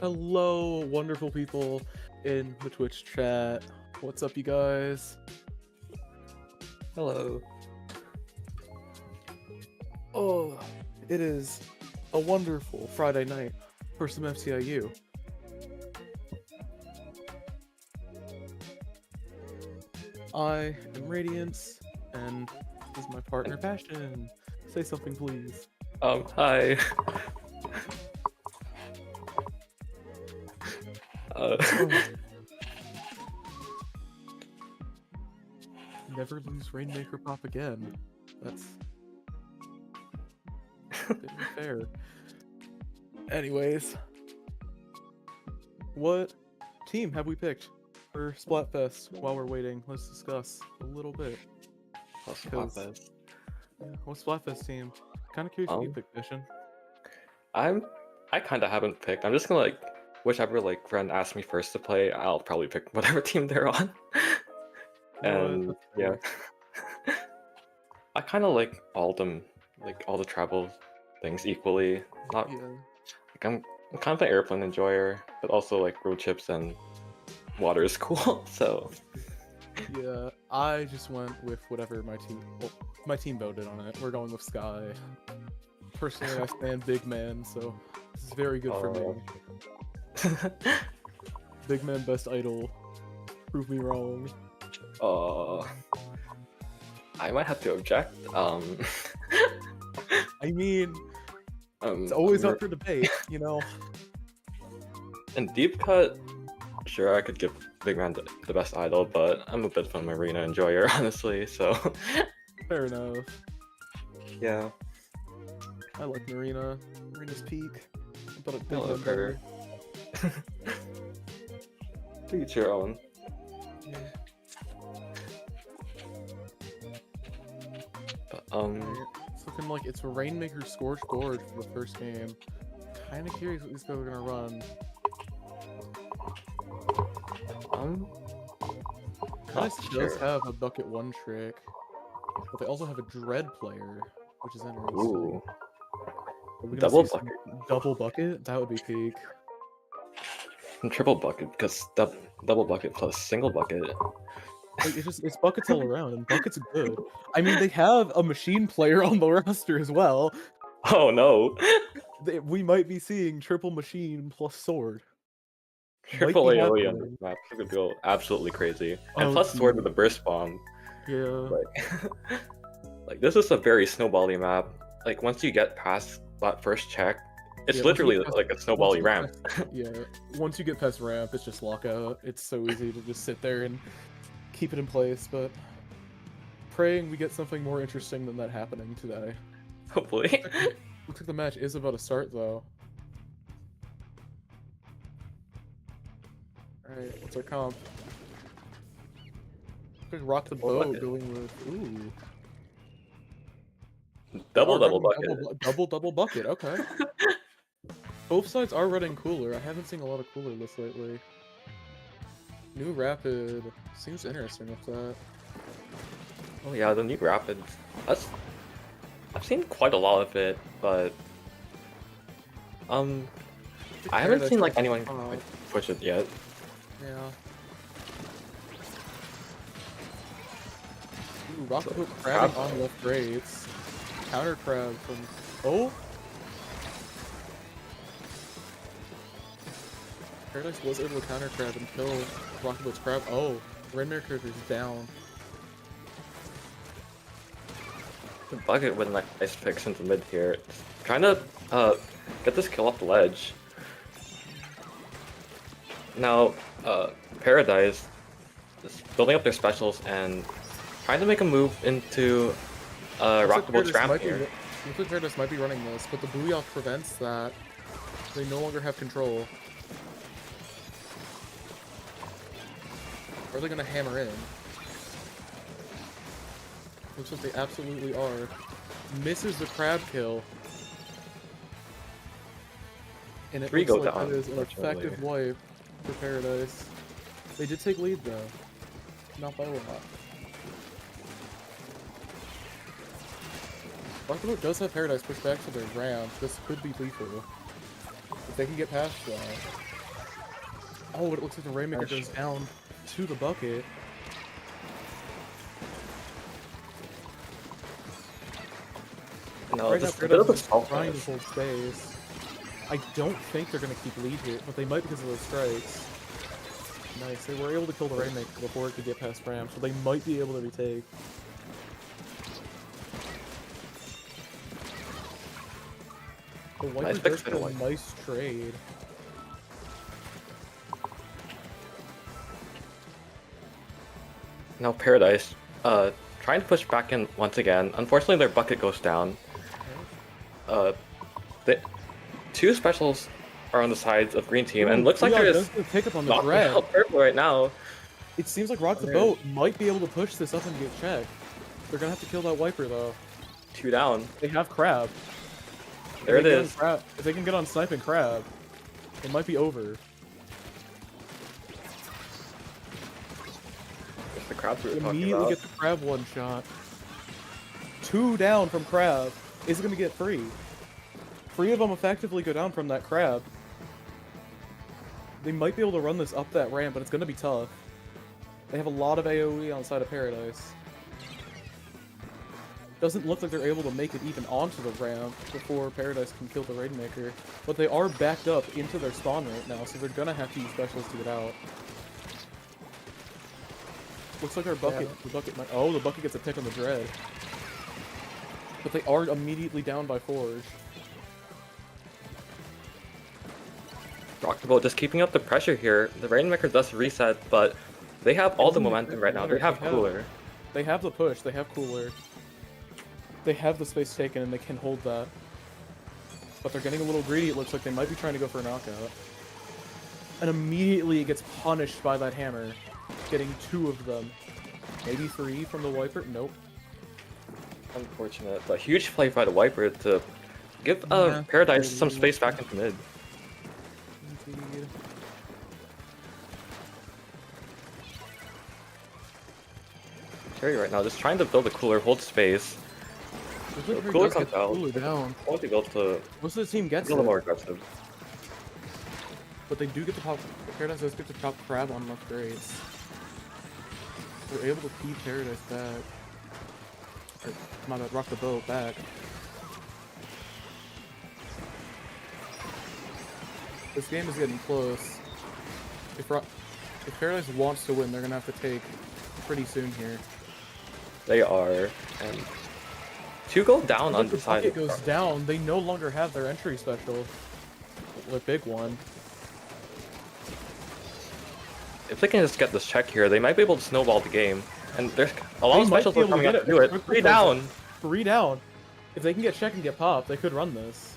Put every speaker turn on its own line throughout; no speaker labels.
Hello, wonderful people in the Twitch chat. What's up, you guys?
Hello.
Oh, it is a wonderful Friday night for some FTIU. I am Radiance, and this is my partner, Bastion. Say something, please.
Hi.
Never lose Rainmaker Pop again. That's didn't fair. Anyways, what team have we picked for Splatfest? While we're waiting, let's discuss a little bit.
Splatfest.
Yeah, what Splatfest team? Kind of curious what you picked, Mission.
I kind of haven't picked. I'm just gonna whichever friend asks me first to play, I'll probably pick whatever team they're on. And yeah, I kind of like all them, all the travel things equally. Not I'm kind of an airplane enjoyer, but also road trips and water is cool. So
yeah, I just went with whatever my team voted on it. We're going with Sky. Personally, I stand big man, so this is very good for me. Big man, best idol. Prove me wrong.
I might have to object.
I mean, it's always up for debate, you know.
In deep cut, sure, I could give Big Man the best idol, but I'm a bit of a Marina enjoyer, honestly. So
fair enough.
Yeah,
I like Marina. Marina's peak, but
I love her. To each your own.
Yeah.
But,
it's looking like it's Rainmaker Scorched Gorge for the first game. Kind of curious what these guys are gonna run. This does have a bucket one trick, but they also have a dread player, which is interesting.
Ooh.
Are we gonna
Double
see some
bucket.
double bucket? That would be peak.
And triple bucket, because double bucket plus single bucket.
Like, it's buckets all around, and buckets are good. I mean, they have a machine player on the roster as well.
Oh no!
We might be seeing triple machine plus sword. Might
Triple
be
AoE on this
happening.
map could go absolutely crazy. And
Oh,
plus sword with
geez.
a burst bomb.
Yeah.
Like this is a very snowbally map. Like once you get past that first check, it's
Yeah, once you
literally
get past-
like a
once
snowbally
you get
ramp.
Yeah, once you get past ramp, it's just lockout. It's so easy to just sit there and keep it in place, but praying we get something more interesting than that happening today.
Hopefully.
Looks like the match is about to start, though. Alright, what's our comp? Looks like Rock the
Double
Boat
bucket.
going with... Ooh.
Double
Running
bucket.
double bucket, okay. Both sides are running cooler. I haven't seen a lot of cooler lists lately. New Rapid seems interesting with that.
Oh yeah, the new rapids. I've seen quite a lot of it, but I haven't seen like anyone like, push it yet.
Yeah. Ooh, Rock the Boat crabbing on left grades. Counter crab from... Oh! Paradise was able to counter crab and kill Rock the Boat's crab. Oh! Rainmaker is down.
The bucket with a nice fix into mid here. Trying to get this kill off the ledge. Now, Paradise is building up their specials and trying to make a move into Rock the Boat's ramp here.
Looks like Paradise might be running this, but the buoy off prevents that. They no longer have control. Are they gonna hammer in? Looks like they absolutely are. Misses the crab kill. And it looks like it is an effective wipe for Paradise. They did take lead though. Not by a lot. Rock the Boat does have Paradise pushed back to their ramp. This could be lethal. If they can get past that. Oh, it looks like the Rainmaker goes down to the bucket.
No,
Right
just
now,
a bit of a
Paradise is trying to hold space. I don't think they're going to keep lead here, but they might because of those strikes. Nice, they were able to kill the Rainmaker before it could get past ramp, so they might be able to retake. The Wiper does get a nice trade.
Now Paradise, trying to push back in once again. Unfortunately, their bucket goes down. The two specials are on the sides of green team, and looks like there is
pick up on the
knocking out purple right now.
It seems like Rock the Boat might be able to push this up and get checked. They're gonna have to kill that Wiper though.
2 down.
They have Crab.
There it is.
If they can get on sniping Crab, it might be over.
The crabs we were talking
Immediately
about.
get the Crab one shot. 2 down from Crab. Is it gonna get 3? 3 of them effectively go down from that Crab. They might be able to run this up that ramp, but it's gonna be tough. They have a lot of AoE on the side of Paradise. Doesn't look like they're able to make it even onto the ramp before Paradise can kill the Rainmaker. But they are backed up into their spawn right now, so they're gonna have to use specials to get out. Looks like our bucket, the bucket might, oh, the bucket gets a pick on the Dread. But they are immediately down by Forge.
Rock the Boat just keeping up the pressure here. The Rainmaker does reset, but they have all the momentum right now. They have Cooler.
They have the push, they have Cooler. They have the space taken and they can hold that. But they're getting a little greedy, it looks like they might be trying to go for a knockout. And immediately it gets punished by that hammer. Getting 2 of them. Maybe 3 from the Wiper? Nope.
Unfortunate, but huge play by the Wiper to give Paradise some space back into mid.
Indeed.
Cherry right now just trying to build a Cooler, hold space.
Looks like
Cooler
does get
comes out.
Cooler down.
I want to be able to
Most of the team
be
gets
a little
it,
more aggressive.
but they do get to pop. Paradise does get to pop crab on enough grades. They're able to keep Paradise back. Or, my bad, rock the boat back. This game is getting close. If Paradise wants to win, they're gonna have to take pretty soon here.
They are, and two go down
If the
undecided.
bucket goes down, they no longer have their entry special. Their big one.
If they can just get this check here, they might be able to snowball the game. And there's a lot of
They might
specials
be
are
able to
coming
get
up to
it.
do it.
Quick
3
proposal.
down.
3 down. If they can get check and get pop, they could run this.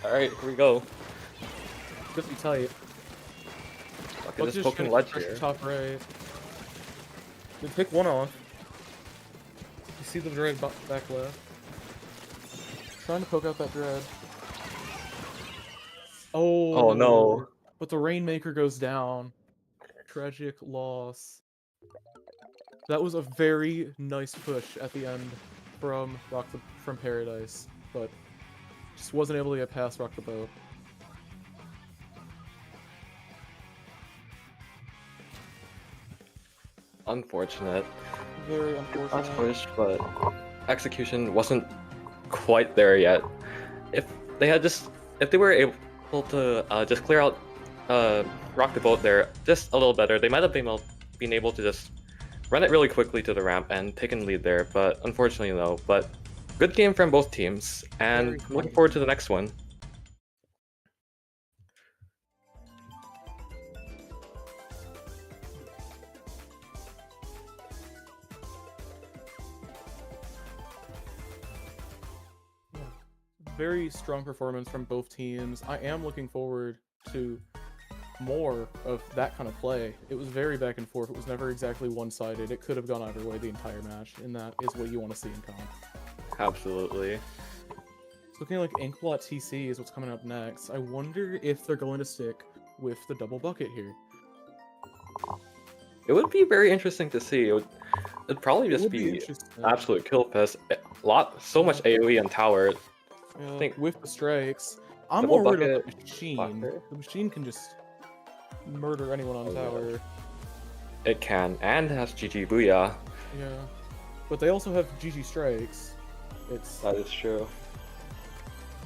Alright, here we go.
Could be tight.
Look
Buck
at this
just
poking
trying to
ledge
pressure
here.
top right. They pick one off. You see the dread back left. Trying to poke out that dread.
Oh no.
But the Rainmaker goes down. Tragic loss. That was a very nice push at the end from from Paradise, but just wasn't able to get past Rock the Boat.
Unfortunate.
Very unfortunate.
That's push, but execution wasn't quite there yet. If they were able to just clear out Rock the Boat there just a little better, they might have been able to just run it really quickly to the ramp and taken lead there, but unfortunately no. But good game from both teams, and
Very
looking forward to the next one.
Very strong performance from both teams. I am looking forward to more of that kind of play. It was very back and forth. It was never exactly one-sided. It could have gone either way the entire match, and that is what you want to see in comp.
Absolutely.
It's looking like Inkblot TC is what's coming up next. I wonder if they're going to stick with the double bucket here.
It would be very interesting to see. It'd probably just be absolute kill fest. So much AoE and tower.
Yeah,
I think
with the strikes. I'm
double
more worried about
bucket,
the machine.
blocker.
The machine can just murder anyone on tower.
It can, and has GG Booyah.
Yeah. But they also have GG strikes.
That is true.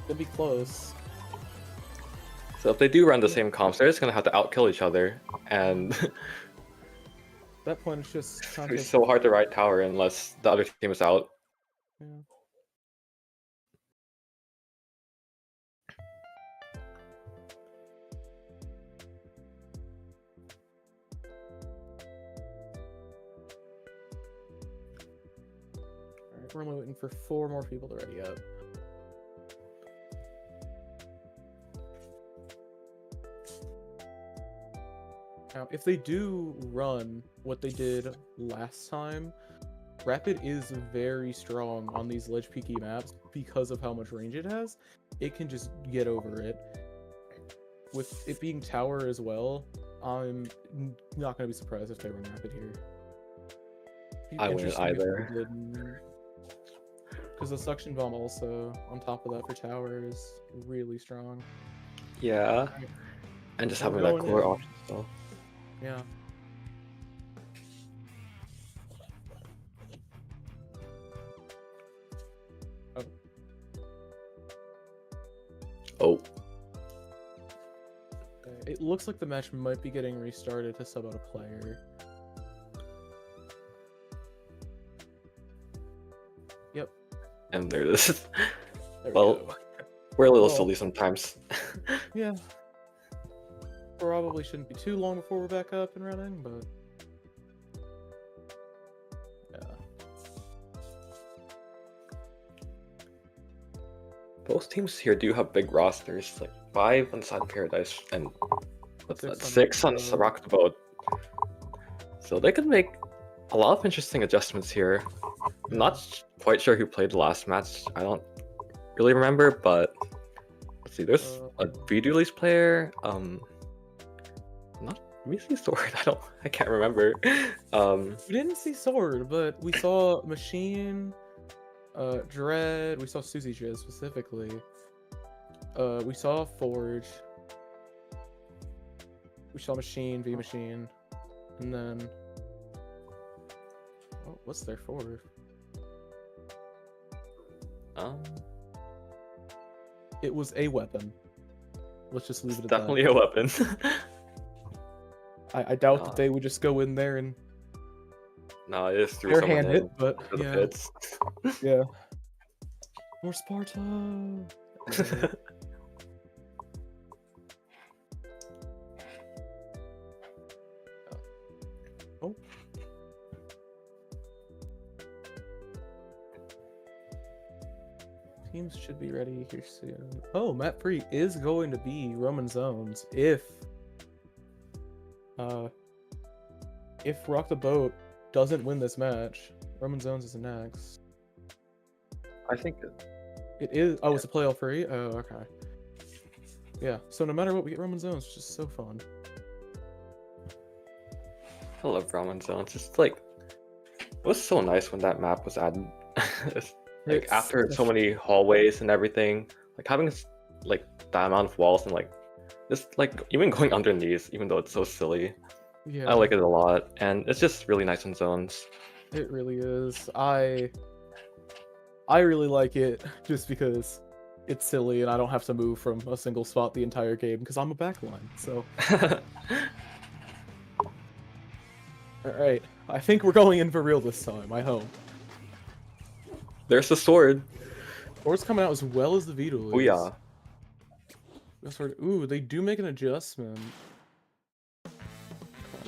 It'd be close.
So if they do run the same comps, they're just gonna have to outkill each other, and
At that point, it's just trying
it's so hard to ride tower unless the other team is out.
Yeah. Alright, we're only waiting for 4 more people to ready up. Now, if they do run what they did last time, Rapid is very strong on these ledge peaky maps because of how much range it has. It can just get over it. With it being tower as well, I'm not going to be surprised if they run Rapid here.
I wouldn't either.
Because the suction bomb also, on top of that for tower, is really strong.
Yeah. And just having that core option still.
Yeah.
Oh.
It looks like the match might be getting restarted to sub out a player. Yep.
And there it is.
There we
Well,
go.
we're a little silly sometimes.
Yeah. Probably shouldn't be too long before we're back up and running, but yeah.
Both teams here do have big rosters, like 5 on Side Paradise and what's that,
6 on
6 on Rock the Boat. So they could make a lot of interesting adjustments here. I'm not quite sure who played the last match. I don't really remember, but let's see. There's a V-Dualies player. Not really Sword. I can't remember.
We didn't see Sword, but we saw Machine, Dread. We saw Susie Dread specifically. We saw Forge. We saw Machine, V Machine, and then. Oh, what's there for? It was a weapon. Let's just leave it at
Definitely a weapon.
I doubt that they would just go in there and
no, it just threw someone
hand
in
it, but
for the
yeah.
pits.
Yeah. More Sparta. Right. Oh. Teams should be ready here soon. Oh, map 3 is going to be Roman Zones if Rock the Boat doesn't win this match. Roman Zones is next.
I think
it is. Oh, it's a playoff 3? Oh, okay. Yeah, so no matter what, we get Roman Zones, which is so fun.
I love Ramen Zones. It's like, it was so nice when that map was added. Like after so many hallways and everything, like having like that amount of walls and like just like even going underneath, even though it's so silly.
Yeah,
I like it a lot, and it's just really nice in zones.
It really is. I really like it just because it's silly and I don't have to move from a single spot the entire game because I'm a backline. So. Alright, I think we're going in for real this time, I hope.
There's the sword.
Sword's coming out as well as the Vito.
Oh yeah.
Ooh, they do make an adjustment.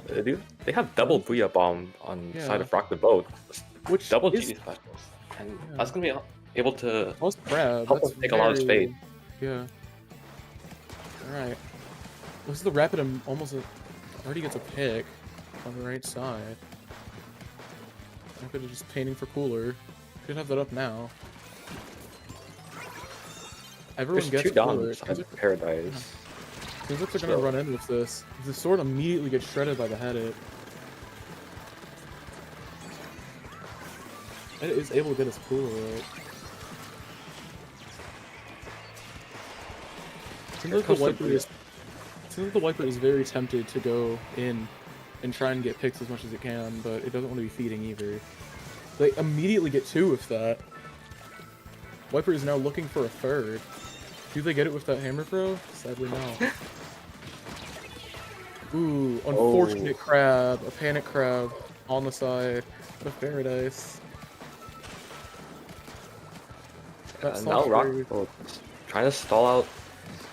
They do. They have double Booyah Bomb on the side of Rock the Boat.
Which
double
is...
GD specials. And that's gonna be able to
crab.
help us take a lot of space.
Yeah. Alright. This is the rapid almost already gets a pick on the right side. Rapid is just painting for cooler. Should have that up now. Everyone
There's
gets
two down
cooler.
inside Paradise.
Yeah. Seems like they're gonna run in with this. The sword immediately gets shredded by the head hit. And it is able to get his cooler right. Seems like the Wiper is very tempted to go in and try and get picks as much as it can, but it doesn't want to be feeding either. They immediately get 2 with that. Wiper is now looking for a 3rd. Do they get it with that hammer throw? Sadly, no. Ooh, unfortunate crab. A panic crab on the side of Paradise.
Now Rock trying to stall out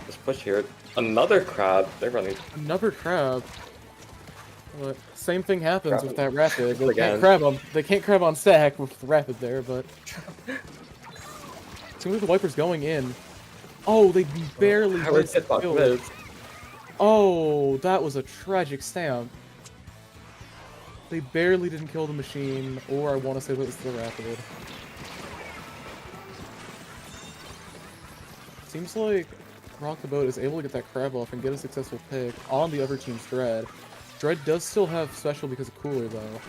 this push here. Another crab. They're running. Another crab.
But same thing happens with that rapid. They can't crab on stack with the rapid there, but seems like the Wiper's going in. Oh, they barely missed the kill. Oh, that was a tragic stamp. They barely didn't kill the machine, or I want to say that was the rapid. Seems like Rock the Boat is able to get that crab off and get a successful pick on the other team's Dread. Dread does still have special because of cooler though.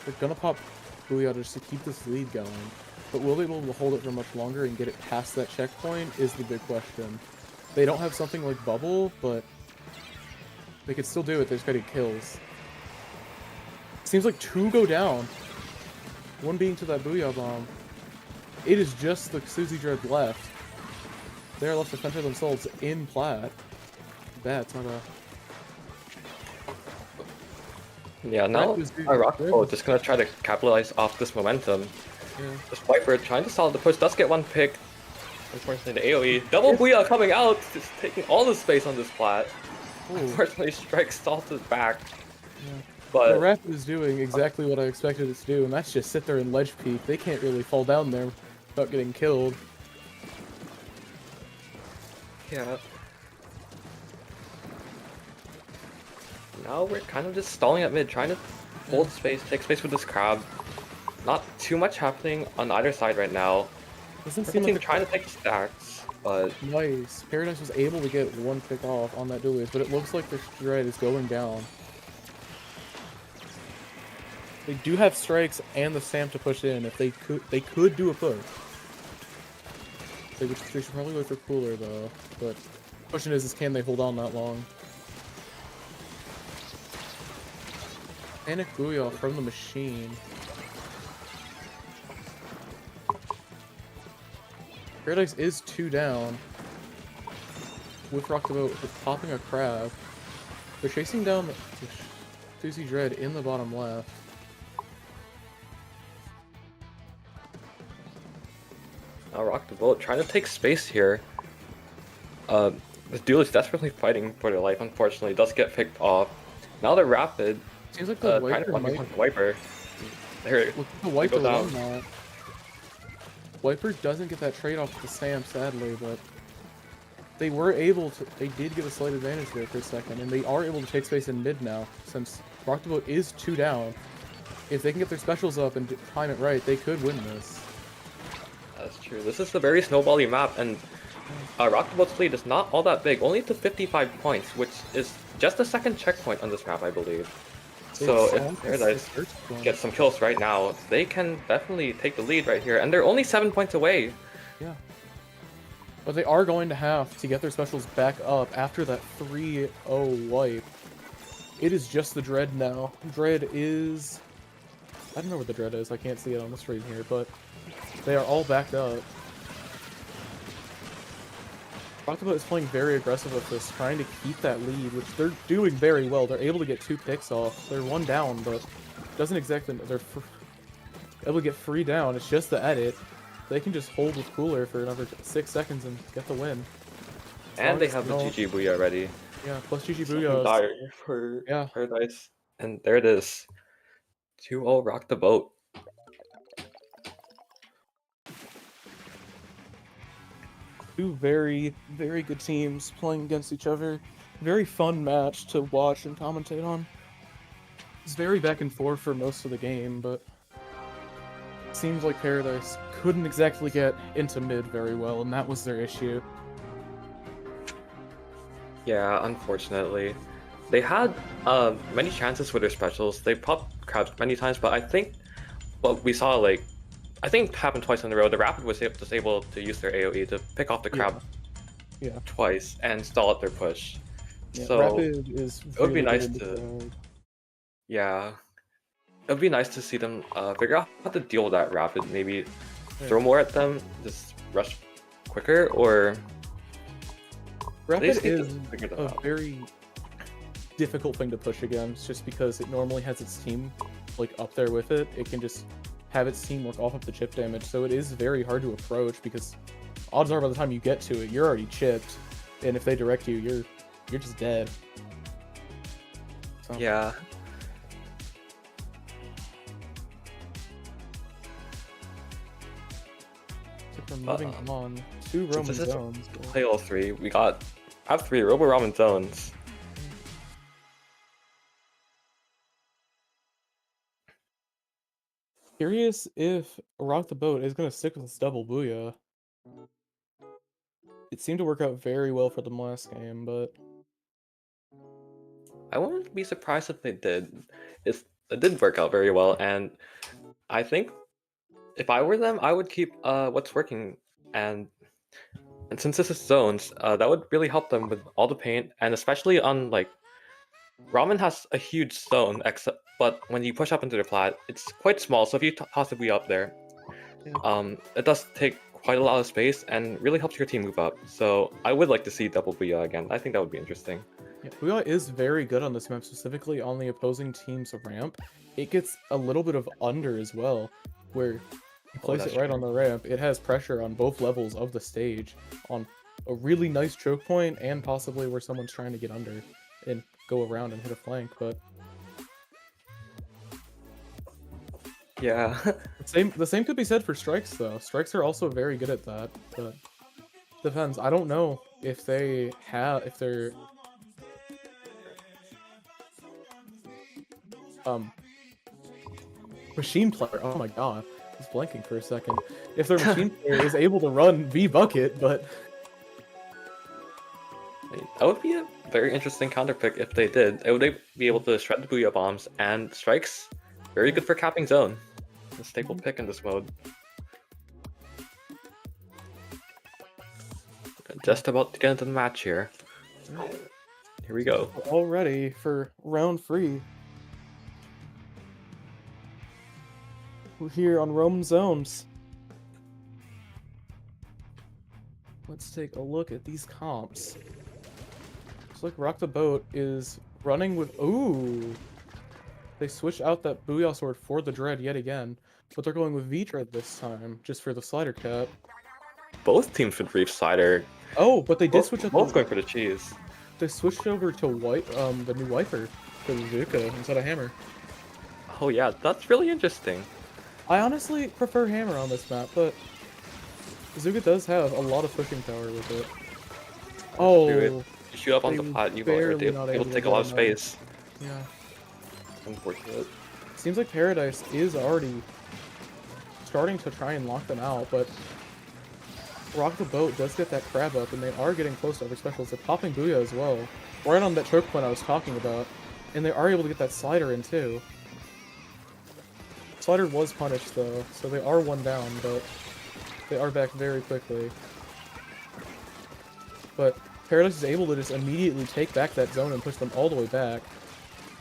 They're gonna pop Booyah just to keep this lead going. But will they be able to hold it for much longer and get it past that checkpoint is the big question. They don't have something like Bubble, but they could still do it, they just gotta get kills. Seems like 2 go down. One being to that Booyah Bomb. It is just the Susie Dread left. They're left to fend for themselves in plat. That's not a...
Yeah, now Rock just gonna try to capitalize off this momentum. Yeah. This Wiper trying to solve the push, does get one pick. Unfortunately, the AoE. Double Booyah coming out, just taking all the space on this plat. Ooh. Unfortunately, Strike stalls his back.
Yeah.
But
the Rapid is doing exactly what I expected it to do, and that's just sit there and ledge peek. They can't really fall down there without getting killed.
Yeah. Now we're kind of just stalling at mid, trying to hold space, take space with this crab. Not too much happening on either side right now.
Doesn't seem like
trying to take stacks, but
nice. Paradise was able to get one pick off on that Duelies, but it looks like the Dread is going down. They do have strikes and the Sam to push in. If they could do a push. They should probably wait for cooler though. But the question is can they hold on that long? Panic Booyah from the machine. Paradise is 2 down. With Rock the Boat popping a crab. They're chasing down the Susie Dread in the bottom left.
Now Rock the Boat trying to take space here. The duel is desperately fighting for their life, unfortunately. It does get picked off. Now they're Rapid.
Seems like the
trying to
Wiper
the Wiper. There,
the Wiper won that. Wiper doesn't get that trade off with the Sam, sadly, but they were able to. They did get a slight advantage there for a second, and they are able to take space in mid now. Since Rock the Boat is 2 down, if they can get their specials up and time it right, they could win this.
That's true. This is a very snowbally map, and Rock the Boat's lead is not all that big, only to 55 points, which is just the second checkpoint on this map, I believe. So if Paradise gets some kills right now, they can definitely take the lead right here, and they're only 7 points away.
Yeah. But they are going to have to get their specials back up after that 3-0 wipe. It is just the Dread now. Dread is... I don't know what the Dread is, I can't see it on the screen here, but they are all backed up. Rock the Boat is playing very aggressive with this, trying to keep that lead, which they're doing very well. They're able to get 2 picks off. They're 1 down, but doesn't exactly... They're able to get 3 down. It's just the edit. They can just hold with cooler for another 6 seconds and get the win.
And they have the GG Booyah ready.
Yeah, plus GG Booyah.
Dire for Paradise. And there it is. 2-0 Rock the Boat.
Two very, very good teams playing against each other. Very fun match to watch and commentate on. It's very back and forth for most of the game, but it seems like Paradise couldn't exactly get into mid very well, and that was their issue.
Yeah, unfortunately. They had many chances with their specials. They popped crabs many times, but I think what we saw, like, I think happened twice in a row. The Rapid was just able to use their AoE to pick off the crab twice and stall out their push.
Yeah,
so
Rapid is
it would be nice to it would be nice to see them figure out how to deal with that Rapid. Maybe throw more at them, just rush quicker, or
Rapid is a very difficult thing to push against, just because it normally has its team like up there with it. It can just have its team work off of the chip damage, so it is very hard to approach, because odds are by the time you get to it, you're already chipped, and if they direct you, you're just dead. So.
Yeah.
So we're moving on to Roman zones.
Play all 3. We have 3 Robo Ramen zones.
Curious if Rock the Boat is going to stick with this double Booyah. It seemed to work out very well for them last game, but...
I wouldn't be surprised if they did. It did work out very well, and I think if I were them, I would keep what's working. And since this is zones, that would really help them with all the paint, and especially on, like, Ramen has a huge zone, but when you push up into the plat, it's quite small, so if you toss a Booyah up there, it does take quite a lot of space and really helps your team move up. So I would like to see double Booyah again. I think that would be interesting.
Yeah, Booyah is very good on this map, specifically on the opposing team's ramp. It gets a little bit of under as well, where you place it right on the ramp. It has pressure on both levels of the stage, on a really nice choke point, and possibly where someone's trying to get under and go around and hit a flank, but...
Yeah.
The same could be said for strikes, though. Strikes are also very good at that, but depends. I don't know if they're machine player. Oh my god, I was blanking for a second. If their machine player is able to run V bucket, but
that would be a very interesting counter pick if they did. Would they be able to shred the Booyah bombs and strikes? Very good for capping zone. The staple pick in this mode. Just about to get into the match here. Here we go.
We're all ready for round 3. We're here on Roam Zones. Let's take a look at these comps. Looks like Rock the Boat is running with... Ooh! They switched out that Booyah Sword for the Dread yet again, but they're going with V-Dread this time, just for the slider cap.
Both teams should reef slider.
Oh, but they did switch up.
Both going for the cheese.
They switched over to the new wiper for the Zuka instead of hammer.
Oh yeah, that's really interesting.
I honestly prefer hammer on this map, but Zuka does have a lot of pushing power with it. Oh,
You shoot up on the pot, you are able to take a lot of space.
Yeah.
Unfortunate.
Seems like Paradise is already starting to try and lock them out, but Rock the Boat does get that crab up, and they are getting close to other specials. They're popping Booyah as well, right on that choke point I was talking about, and they are able to get that slider in too. Slider was punished though, so they are one down, but they are back very quickly. But Paradise is able to just immediately take back that zone and push them all the way back.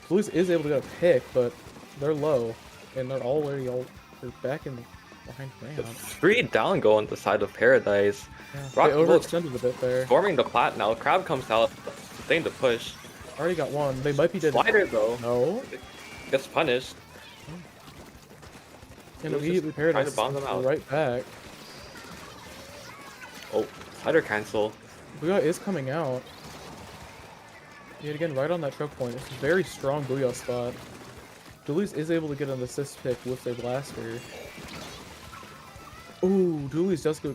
Blues is able to get a pick, but they're low, and they're already they're back in behind
The
ramp.
3 down go on the side of Paradise.
Yeah,
Rock
they
the Boat's
overextended a bit there.
forming the plat now. Crab comes out, sustain the push.
Already got one. They might be dead.
Slider though.
No.
Gets punished.
And
Blues
immediately
just trying
Paradise
to bomb them out.
right back.
Oh, slider cancel.
Booyah is coming out. Yet again, right on that choke point. It's a very strong Booyah spot. Dooley's is able to get an assist pick with their blaster. Ooh, Dooley's does go...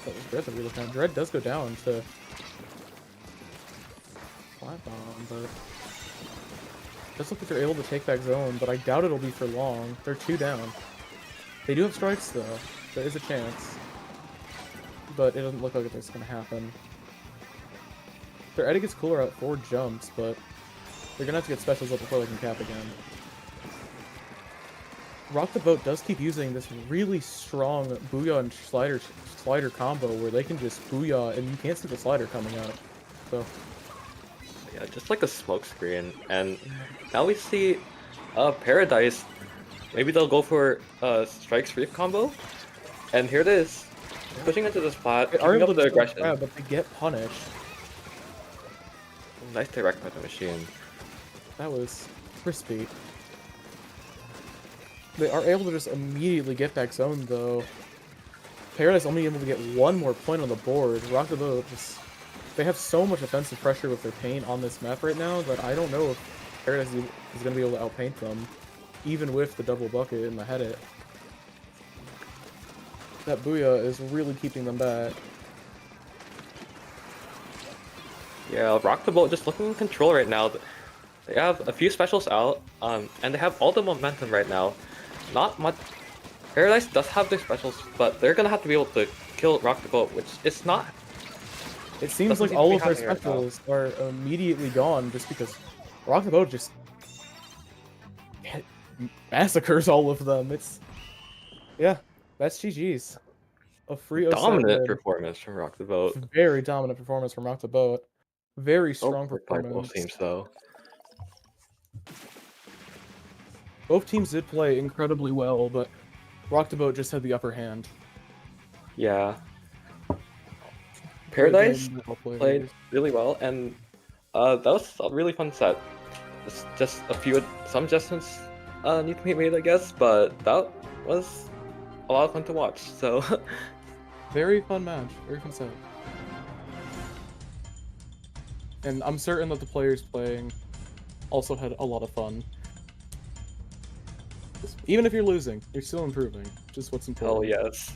That was Dread that we looked at. Dread does go down to... Flat bomb, but... Does look like they're able to take back zone, but I doubt it'll be for long. They're 2 down. They do have strikes, though. There is a chance. But it doesn't look like it's going to happen. Their Eddy gets cooler at 4 jumps, but they're going to have to get specials up before they can cap again. Rock the Boat does keep using this really strong Booyah and slider combo where they can just Booyah and you can't see the slider coming out. So
Yeah, just like a smoke screen. And now we see Paradise. Maybe they'll go for Strikes Reef combo. And here it is. Pushing into the spot,
they are
keeping
able
up
to
the
still
aggression.
grab, but they get punished.
Nice direct by the machine.
That was crispy. They are able to just immediately get back zone though. Paradise only able to get 1 more point on the board. Rock the Boat just... They have so much offensive pressure with their paint on this map right now that I don't know if Paradise is going to be able to outpaint them. Even with the double bucket and the head it. That Booyah is really keeping them back.
Yeah, Rock the Boat just looking in control right now. They have a few specials out, and they have all the momentum right now. Not much. Paradise does have their specials, but they're gonna have to be able to kill Rock the Boat, which is not.
It seems like all of their specials are immediately gone just because Rock the Boat just massacres all of them. It's... Yeah, that's GG's. A free
Dominant performance from Rock the Boat.
Very dominant performance from Rock the Boat. Very strong
By
performance.
both teams, though.
Both teams did play incredibly well, but Rock the Boat just had the upper hand.
Yeah. Paradise played really well, and that was a really fun set. Just some adjustments need to be made, I guess, but that was a lot of fun to watch. So
very fun match, very fun set. And I'm certain that the players playing also had a lot of fun. Even if you're losing, you're still improving. Just what's important.
hell yes.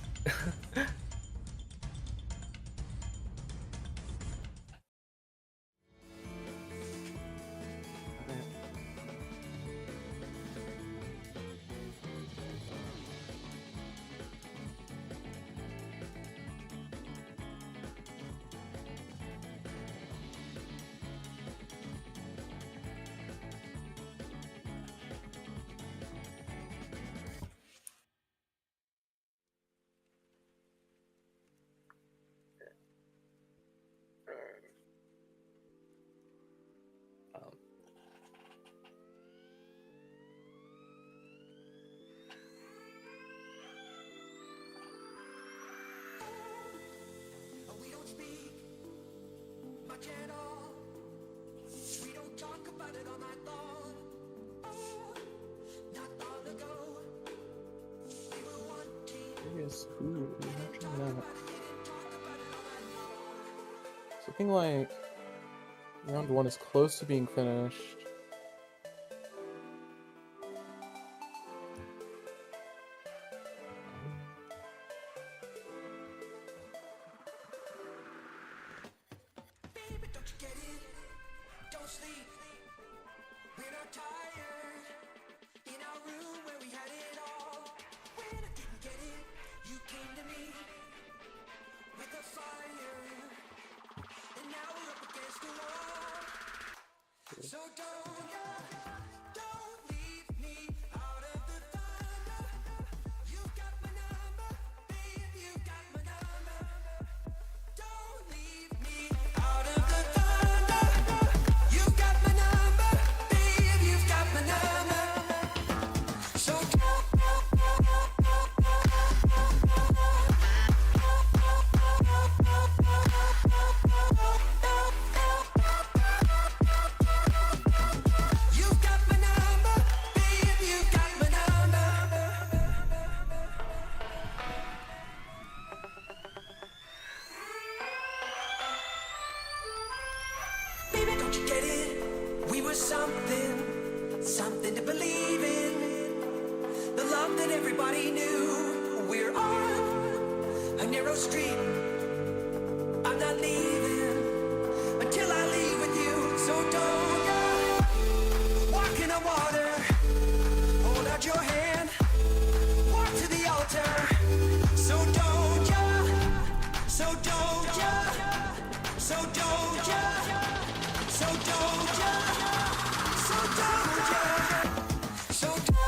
Ooh, imagine that. It's looking like round 1 is close to being finished.
Something to believe in. The love that everybody knew. We're on a narrow street. I'm not leaving until I leave with you. So don't you walk in the water. Hold out your hand. Walk to the altar. So don't you. So don't you. So don't you. So don't you. So don't you. So don't.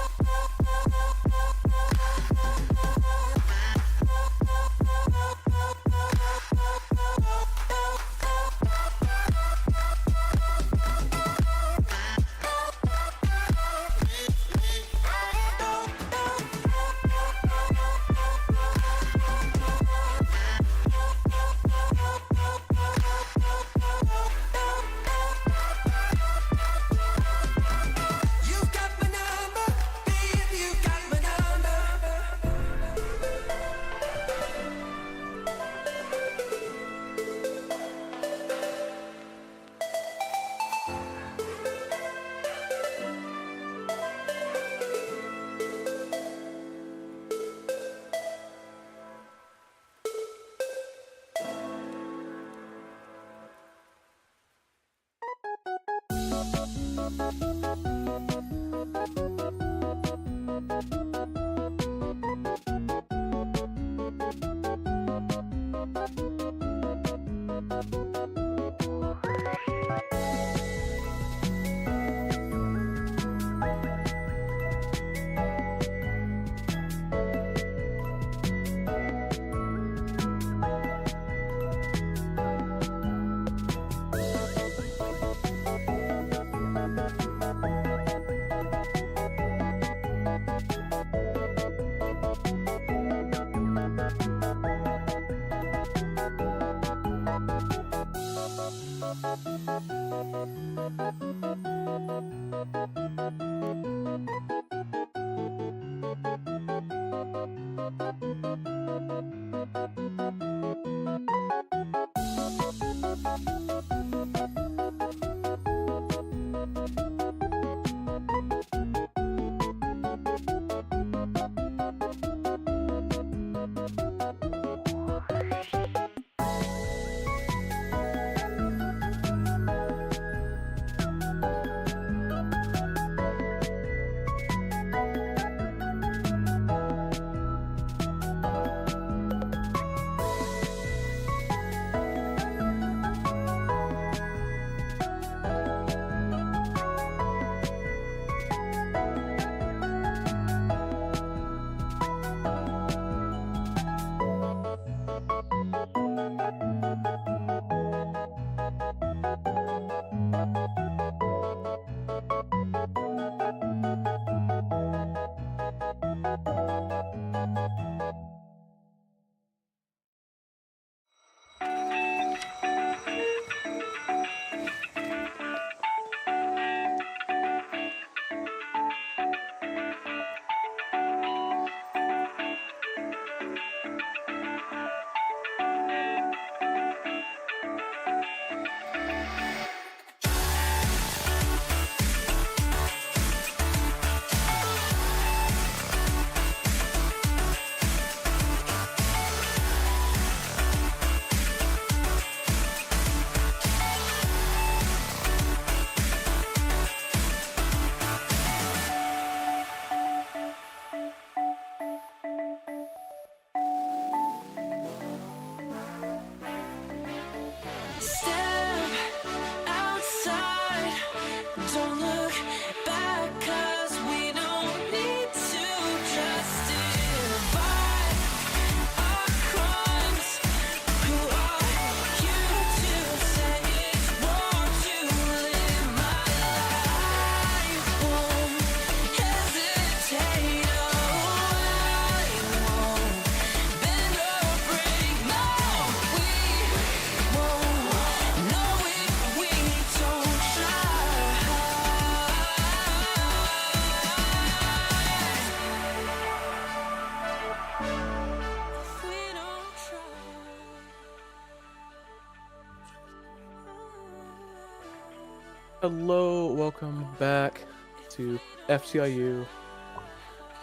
Hello, welcome back to FTIU.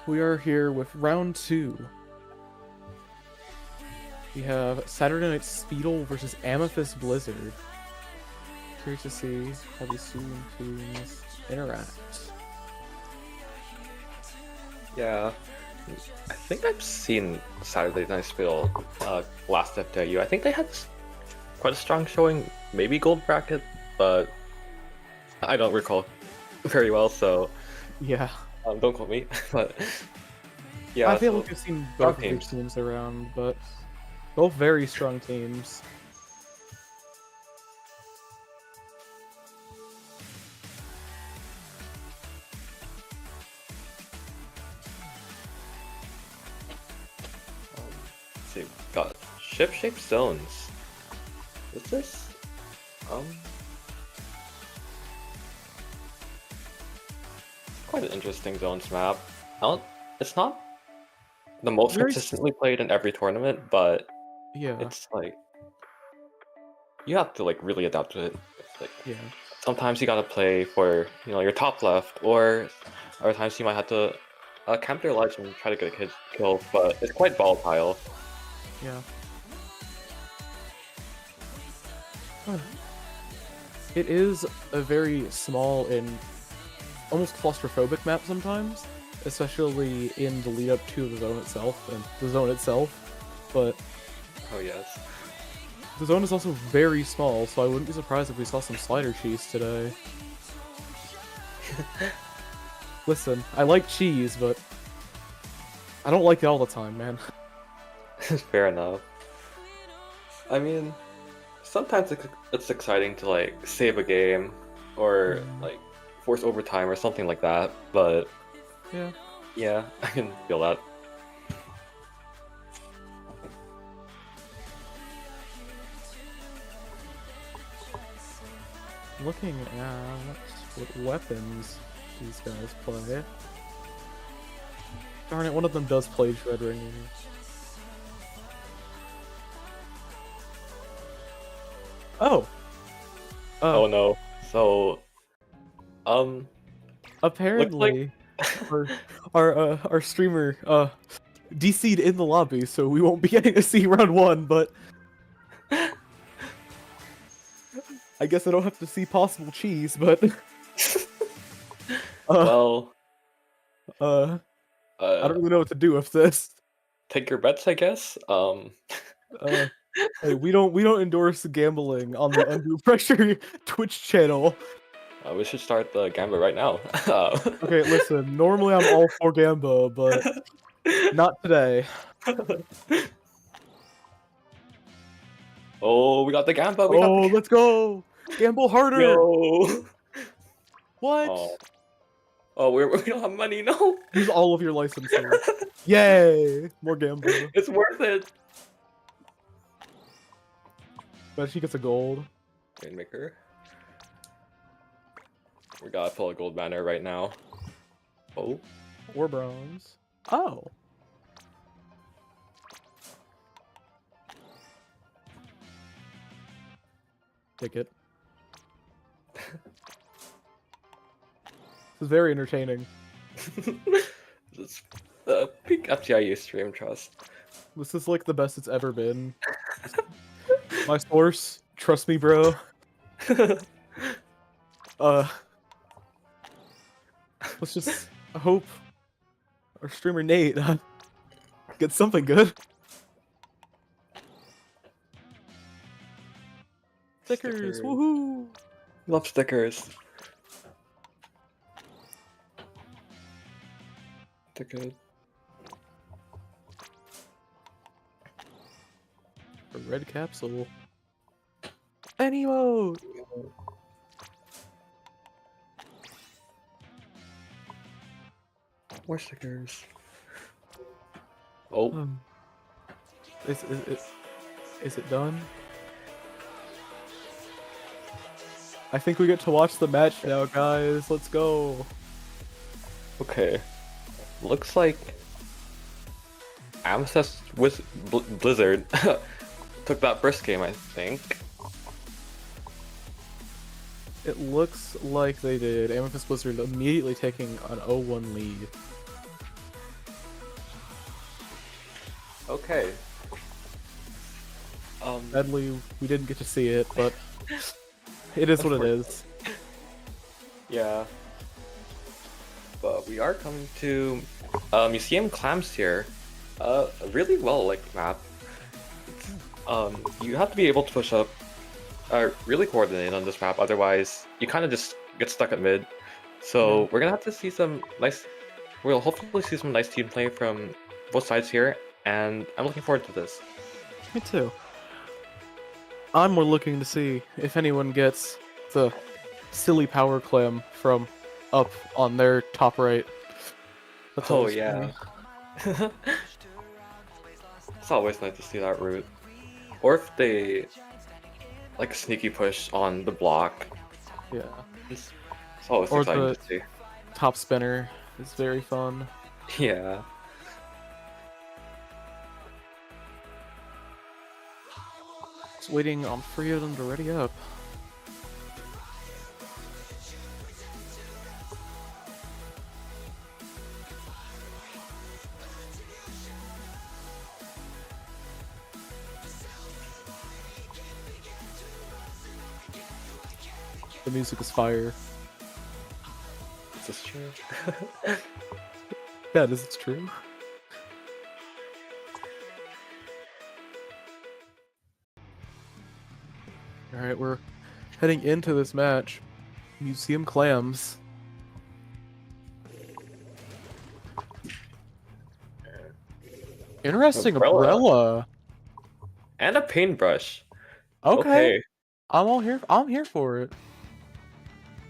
We are here with round 2. We have Saturday Night Speedle versus Amethyst Blizzard. Curious to see how these two teams interact.
Yeah, I think I've seen Saturday Night Spiel last FTIU. I think they had quite a strong showing, maybe gold bracket, but I don't recall very well, so
Yeah.
don't quote me. But yeah,
I feel
so
like I've seen both of these teams around, but both very strong teams.
let's see, we've got ship-shaped zones. Is this quite an interesting zones map. It's not the most
Very
consistently played in every tournament, but
Yeah.
it's like you have to like really adapt to it. It's like
Yeah.
sometimes you gotta play for your top left, or other times you might have to camp their ledge and try to get a kill, but it's quite volatile.
Yeah. It is a very small and almost claustrophobic map sometimes, especially in the lead up to the zone itself, but
Oh yes.
the zone is also very small, so I wouldn't be surprised if we saw some slider cheese today. Listen, I like cheese, but I don't like it all the time, man.
Fair enough. I mean, sometimes it's exciting to like save a game or like force overtime or something like that, but yeah, I can feel that.
Looking at what weapons these guys play. Darn it, one of them does play Dread Ringing. Oh!
Oh no. So,
apparently, our streamer DC'd in the lobby, so we won't be getting to see round 1, but I guess I don't have to see possible cheese, but
well,
I don't really know what to do with this.
take your bets, I guess.
Hey, we don't endorse gambling on the Undue Pressure Twitch channel.
We should start the gambit right now.
Okay, listen, normally I'm all for Gamba, but not today.
Oh, we got the gamba.
Let's go! Gamble harder!
Yo.
What?
Oh, we don't have money. No.
Use all of your licenses. Yay! More Gamba.
It's worth it.
Bet she gets a gold.
Rainmaker. We gotta pull a gold banner right now. Oh.
Or bronze. Oh. Ticket. This is very entertaining.
This is peak FTIU stream, trust.
This is like the best it's ever been. My source, trust me, bro. Let's just hope our streamer Nate gets something good. Stickers, woohoo!
Love stickers. Stickers.
A red capsule. Any emote!
More stickers. Oh.
Is it done? I think we get to watch the match now, guys. Let's go.
Okay. Looks like Amethyst with Blizzard took that first game, I think.
It looks like they did. Amethyst Blizzard immediately taking an 0-1 lead.
Okay.
Sadly, we didn't get to see it, but it is what it is.
Yeah. But we are coming to Museum Clams here. A really well-liked map. You have to be able to push up, really coordinate on this map, otherwise you kind of just get stuck at mid. So we're gonna have to see some nice, we'll hopefully see some nice team play from both sides here, and I'm looking forward to this.
Me too. I'm more looking to see if anyone gets the silly power clam from up on their top right. That's
Oh
always
yeah.
funny.
It's always nice to see that route. Or if they like sneaky push on the block.
Yeah.
It's always
Or
exciting
the-
to see.
Top spinner is very fun.
Yeah.
Just waiting on three of them to ready up. The music is fire.
Is this true?
Yeah, this is true. Alright, we're heading into this match. Museum Clams. Interesting umbrella.
And a paintbrush.
Okay. I'm here for it.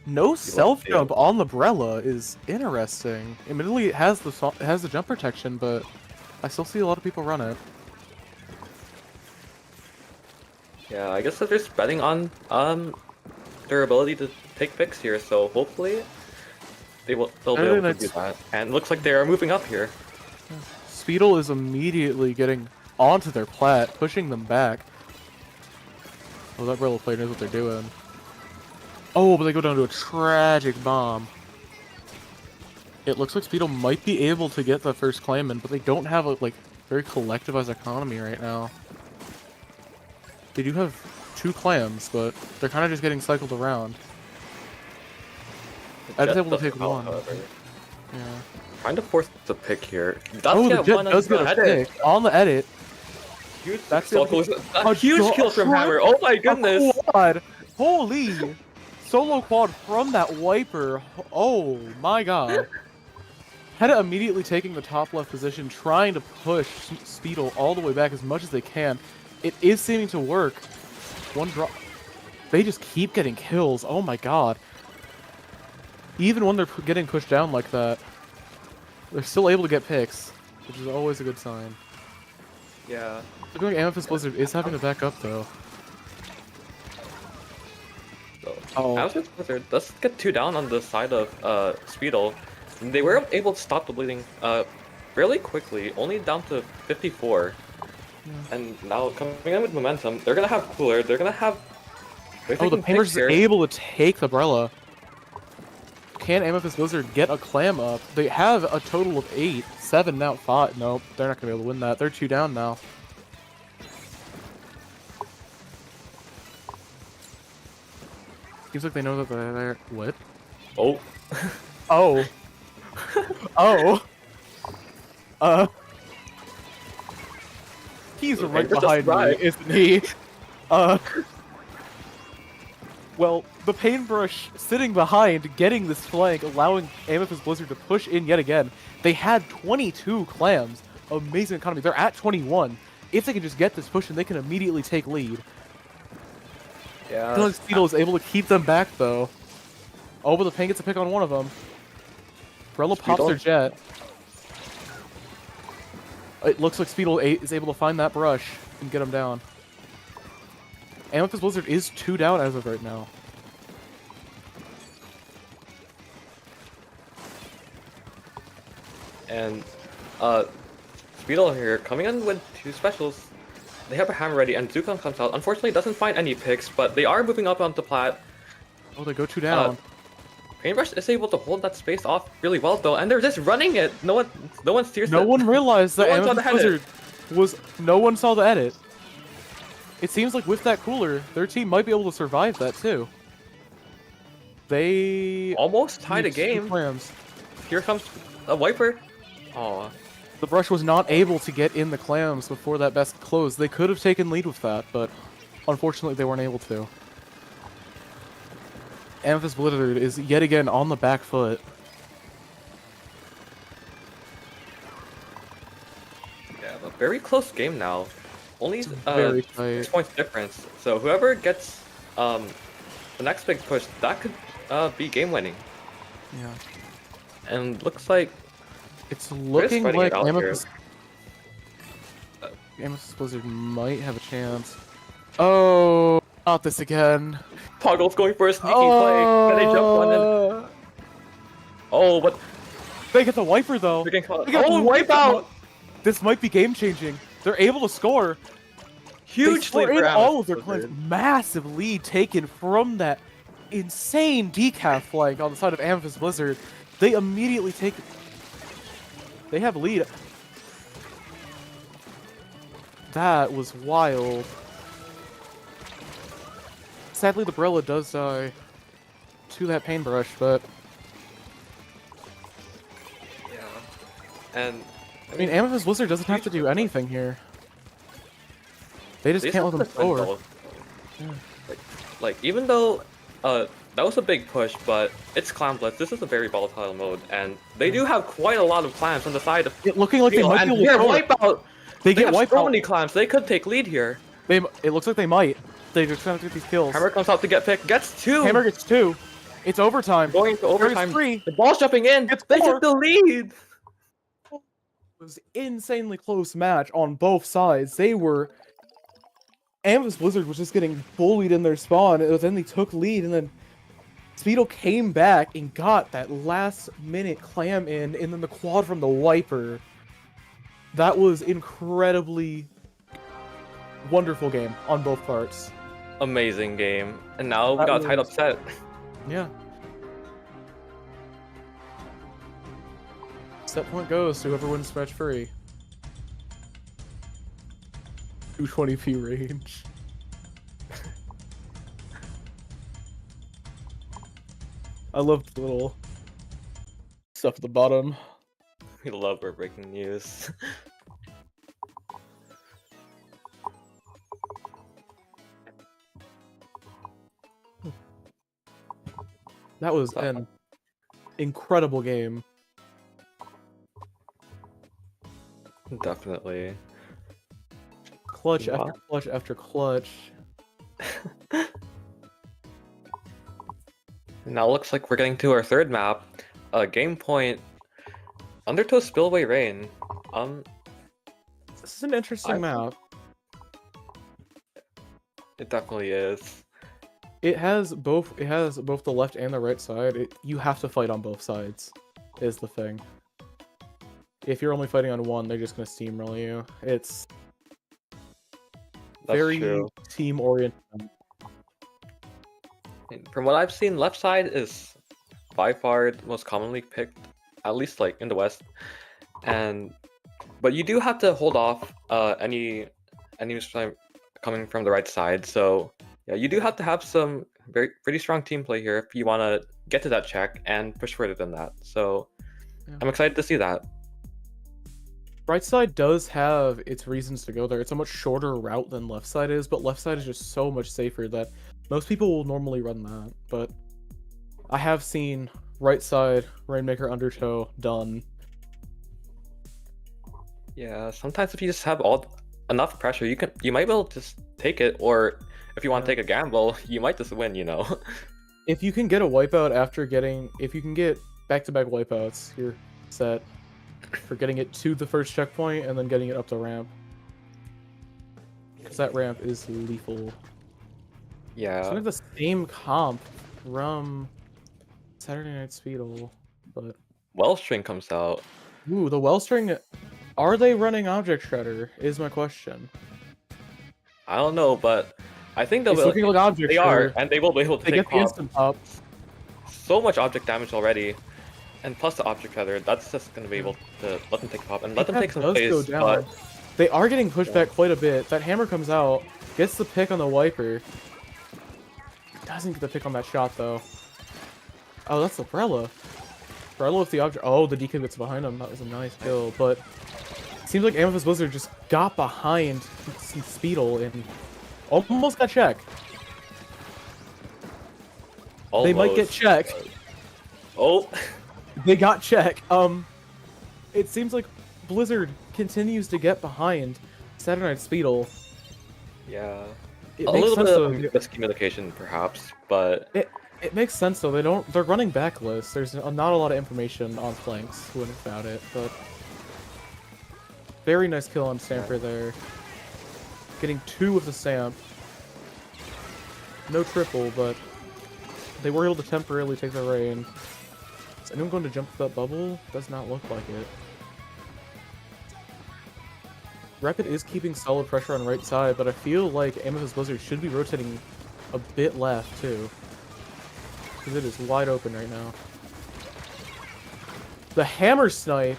No self jump on the umbrella is interesting. Admittedly, it has the jump protection, but I still see a lot of people run it.
Yeah, I guess that they're just betting on their ability to take picks here, so hopefully they'll be able to do that. And it looks like they are moving up here.
Speedle is immediately getting onto their plat, pushing them back. Oh, that umbrella player knows what they're doing. Oh, but they go down to a tragic bomb. It looks like Speedle might be able to get the first clam in, but they don't have a very collectivized economy right now. They do have 2 clams, but they're kind of just getting cycled around. I was able to take one. Yeah.
Trying to force the pick here.
Oh, the Jet does get a pick on the edit.
Huge,
That's
a huge kill from Hammer. Oh my goodness!
Quad. Holy! Solo quad from that wiper. Oh my god. Hedda immediately taking the top left position, trying to push Speedle all the way back as much as they can. It is seeming to work. One drop. They just keep getting kills. Oh my god. Even when they're getting pushed down like that, they're still able to get picks, which is always a good sign.
Yeah.
Looking like Amethyst Blizzard is having to back up though.
So, Amethyst Blizzard does get 2 down on the side of Speedle. They were able to stop the bleeding fairly quickly, only down to 54. Yeah. And now coming in with momentum, they're gonna have Cooler, they're gonna have...
Oh, the Paintbrush is able to take the umbrella. Can Amethyst Blizzard get a clam up? They have a total of 8. 7 now, 5. Nope, they're not gonna be able to win that. They're 2 down now. Seems like they know that they're... What?
Oh.
Oh. Oh. He's right behind me, isn't he? Well, the Paintbrush sitting behind, getting this flank, allowing Amethyst Blizzard to push in yet again. They had 22 clams. Amazing economy. They're at 21. If they can just get this push, and they can immediately take lead.
Yeah.
I feel like Speedle is able to keep them back, though. Oh, but the Pain gets a pick on one of them. Umbrella pops their jet. It looks like Speedle is able to find that brush and get him down. Amethyst Blizzard is 2 down as of right now.
And Speedle here coming in with 2 specials. They have a hammer ready, and Zukon comes out. Unfortunately, doesn't find any picks, but they are moving up onto plat.
Oh, they go 2 down.
Paintbrush is able to hold that space off really well though, and they're just running it. No one steers.
No one realized that
No one saw the
Amethyst
edit.
Blizzard was. No one saw the edit. It seems like with that cooler, their team might be able to survive that too. They
Almost tied a
need 2
game.
clams.
Here comes a wiper. Oh,
The brush was not able to get in the clams before that best closed. They could have taken lead with that, but unfortunately they weren't able to. Amethyst Blizzard is yet again on the back foot.
yeah, a very close game now. Only
Very
6
tight.
points difference. So whoever gets the next big push, that could be game winning.
Yeah.
And looks like
It's looking
spreading
like
it out here.
Amethyst Blizzard might have a chance. Oh, not this again.
Toggle's going for a sneaky play. Can they jump one in? Oh, but
They get the wiper though.
they're getting caught.
They get
Oh,
the
wipe out!
This might be game changing. They're able to score.
Huge
They
lead
score in
for
all of their
Amethyst
clans.
Blizzard.
Massive lead taken from that insane decaf flank on the side of Amethyst Blizzard. They immediately take. They have lead. That was wild. Sadly, the Brella does die to that paintbrush, but
Yeah. And
I mean, Amethyst Blizzard doesn't have to do anything here. They just
they
can't let them
just win
score.
both. Like even though that was a big push, but it's Clan Blitz. This is a very volatile mode, and they do have quite a lot of clans on the side of
It looking like they
Field,
might
and
be able to
here,
score.
wipeout.
They
They
get
have
wiped
so
out.
many clans. They could take lead here.
It looks like they might. They just have to get these kills.
Hammer comes out to get picked. Gets 2.
Hammer gets 2. It's overtime.
Going to overtime.
3.
The ball's jumping in.
Gets
They
4.
took the lead.
It was insanely close match on both sides. They were. Amethyst Blizzard was just getting bullied in their spawn, and then they took lead, and then Speedo came back and got that last minute clam in, and then the quad from the wiper. That was incredibly wonderful game on both parts.
Amazing game. And now we
That
got a tight
was-
upset.
Yeah. Set point goes to whoever wins match free. 220p range. I love the little stuff at the bottom.
We love our breaking news.
That was an incredible game.
Definitely.
Clutch
Wow.
after clutch after clutch.
Now it looks like we're getting to our third map. Game point. Undertow Spillway Rain.
This is an interesting
I-
map.
It definitely is.
It has both the left and the right side. You have to fight on both sides, is the thing. If you're only fighting on one, they're just gonna steamroll you. It's
That's
very
true.
team oriented.
From what I've seen, left side is by far the most commonly picked, at least like in the West. But you do have to hold off any enemies coming from the right side. So yeah, you do have to have some pretty strong team play here if you want to get to that check and push further than that. So
Yeah.
I'm excited to see that.
Right side does have its reasons to go there. It's a much shorter route than left side is, but left side is just so much safer that most people will normally run that. But I have seen right side, Rainmaker, Undertow done.
Yeah, sometimes if you just have enough pressure, you might be able to just take it, or if you want to
Yeah.
take a gamble, you might just win, you know.
If you can get a wipeout if you can get back-to-back wipeouts, you're set for getting it to the first checkpoint and then getting it up the ramp. Because that ramp is lethal.
Yeah.
It's kind of the same comp from Saturday Night Speedle, but
Wellstring comes out.
ooh, the Wellstring. Are they running Object Shredder? Is my question.
I don't know, but I think
It's looking like object
they are,
shooter.
and they will be able to
They
take
get the instant pop.
so much object damage already. And plus the object feather, that's just gonna be able to let them take pop and let them take some
does go
space,
down.
but
They are getting pushed back quite a bit. That hammer comes out, gets the pick on the wiper. Doesn't get the pick on that shot though. Oh, that's Umbrella. Umbrella with the object. Oh, the DK gets behind him. That was a nice kill, but it seems like Amethyst Blizzard just got behind some Speedle and almost got check. They might get check.
Oh.
They got check. It seems like Blizzard continues to get behind Saturday Night Speedle.
Yeah.
It
A
makes
little
sense,
bit
though.
of miscommunication, perhaps, but
It makes sense though. They're running backlist. There's not a lot of information on flanks about it, but very nice kill on Stamper there. Getting 2 with the stamp. No triple, but they were able to temporarily take the rain. Is anyone going to jump to that bubble? Does not look like it. Rapid is keeping solid pressure on right side, but I feel like Amethyst Blizzard should be rotating a bit left too. Because it is wide open right now. The hammer snipe!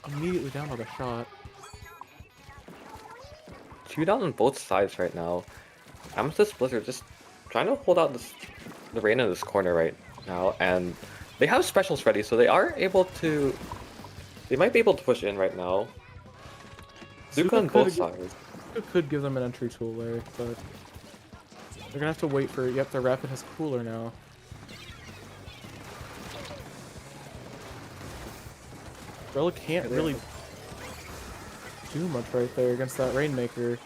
Immediately down on the shot.
2 down on both sides right now. Amethyst Blizzard just trying to hold out the rain in this corner right now, and they have specials ready, so they are able to. They might be able to push in right now. Zuka on both sides.
Could give them an entry tool there, but they're gonna have to wait for. Yep, the Rapid has cooler now. Umbrella can't really do much right there against that Rainmaker.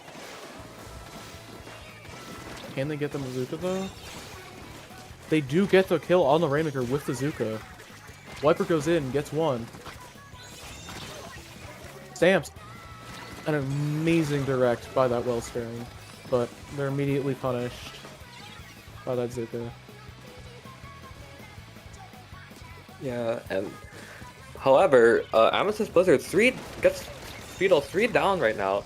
Can they get the Bazooka though? They do get the kill on the Rainmaker with the Zuka. Wiper goes in, gets 1. Stamps. An amazing direct by that Wellspring, but they're immediately punished by that Zuka.
Yeah, and however, Amethyst Blizzard gets Speedle 3 down right now,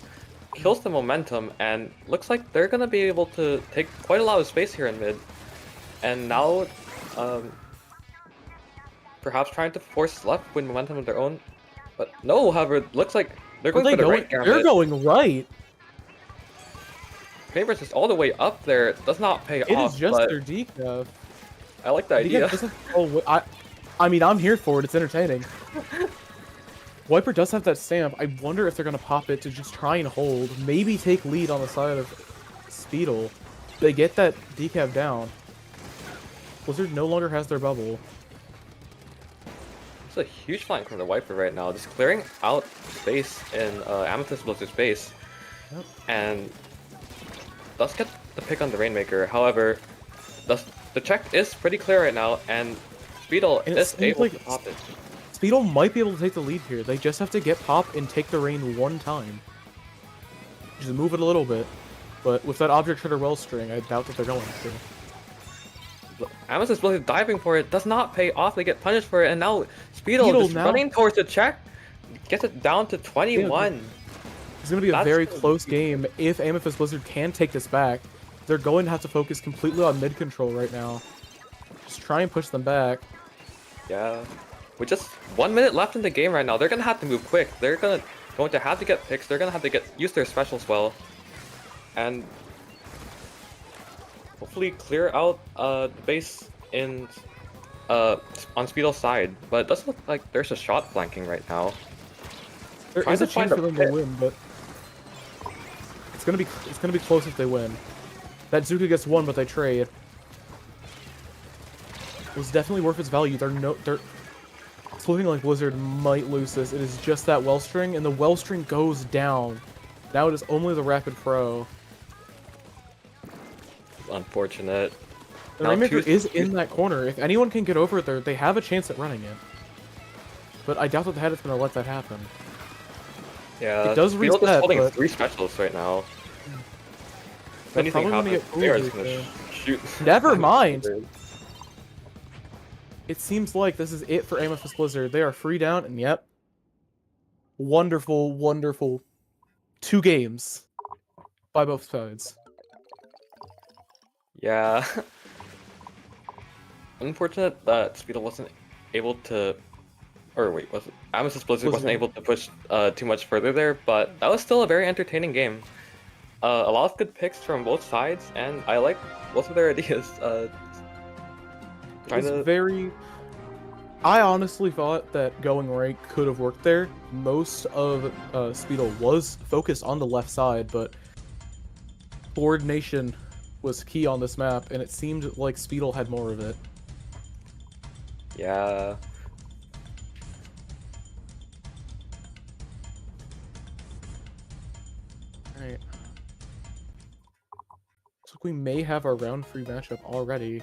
kills the momentum, and looks like they're gonna be able to take quite a lot of space here in mid. And now, perhaps trying to force left with momentum of their own, but no. However, it looks like they're going for the right gambit.
They're going right.
Favors just all the way up there. It does not pay off.
It is just
but
their decaf.
I like the idea.
I mean, I'm here for it. It's entertaining. Wiper does have that stamp. I wonder if they're going to pop it to just try and hold. Maybe take lead on the side of Speedle. They get that decaf down. Blizzard no longer has their bubble.
It's a huge flank from the Wiper right now. Just clearing out space in Amethyst Blizzard's base.
Yep.
And does get the pick on the Rainmaker. However, the check is pretty clear right now, and Speedle is able to pop it.
Speedle might be able to take the lead here. They just have to get pop and take the rain 1 time. Just move it a little bit. But with that object shooter Wellstring, I doubt that they're going to.
Amethyst Blizzard diving for it does not pay off. They get punished for it, and now Speedle just running towards the check gets it down to 21.
Yeah, it's going to be a very close game. If Amethyst Blizzard can take this back, they're going to have to focus completely on mid control right now. Just try and push them back.
Yeah. With just 1 minute left in the game right now, they're going to have to move quick. They're going to have to get picks. They're going to have to use their specials well. And hopefully clear out the base on Speedle's side. But it does look like there's a shot flanking right now.
There is a chance for them to win, but it's gonna be close if they win. That Zuka gets 1, but they trade. It was definitely worth its value. It's looking like Blizzard might lose this. It is just that Wellstring, and the Wellstring goes down. Now it is only the Rapid Pro.
Unfortunate.
The Rainmaker is in that corner. If anyone can get over there, they have a chance at running it. But I doubt that the head is going to let that happen.
Yeah,
it does reset,
just holding
but
3 specials right now. If
they're
anything
probably
happens,
gonna
they're gonna shoot.
Never mind! It seems like this is it for Amethyst Blizzard. They are free down, and yep. Wonderful, wonderful 2 games. by both sides.
Yeah. Unfortunate that Speedle wasn't able to, or wait, was it? Amos's Blizzard wasn't able to push too much further there, but that was still a very entertaining game. A lot of good picks from both sides, and I like both of their ideas.
I honestly thought that going right could have worked there. Most of Speedle was focused on the left side, but coordination was key on this map, and it seemed like Speedle had more of it.
Yeah.
Alright. Looks like we may have our round 3 matchup already.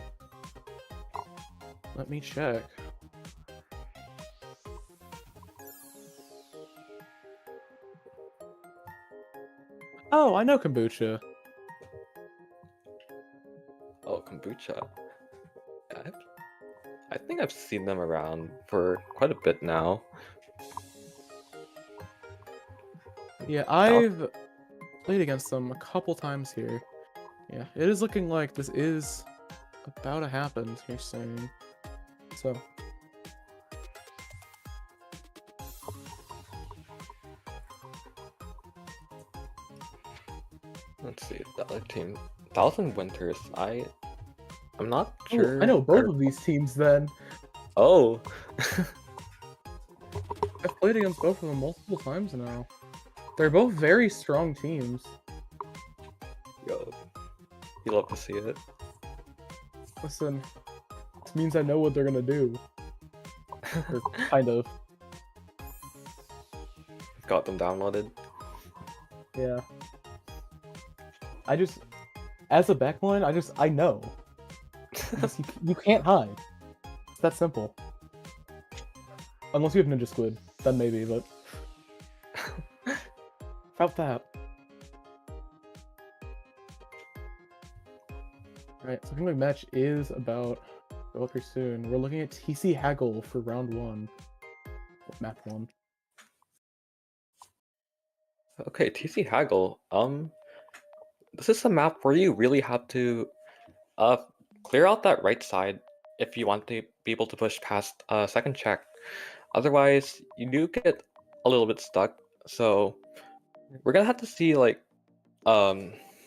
Let me check. Oh, I know Kombucha.
Oh, Kombucha. I think I've seen them around for quite a bit now.
Yeah, I've played against them a couple times here. Yeah, it is looking like this is about to happen, you're saying. So.
Let's see, the other team. Thousand Winters, I'm not sure.
I know both of these teams then.
Oh.
I've played against both of them multiple times now. They're both very strong teams.
Yo, you love to see it.
Listen, this means I know what they're gonna do. Or kind of.
Got them downloaded.
Yeah. As a backline, I know. You can't hide. It's that simple. Unless you have Ninja Squid, then maybe, but... About that. Alright, so I think the match is about to go up here soon. We're looking at TC Haggle for round 1. Map 1.
Okay, TC Haggle. This is a map where you really have to clear out that right side if you want to be able to push past second check. Otherwise, you do get a little bit stuck. So we're gonna have to see like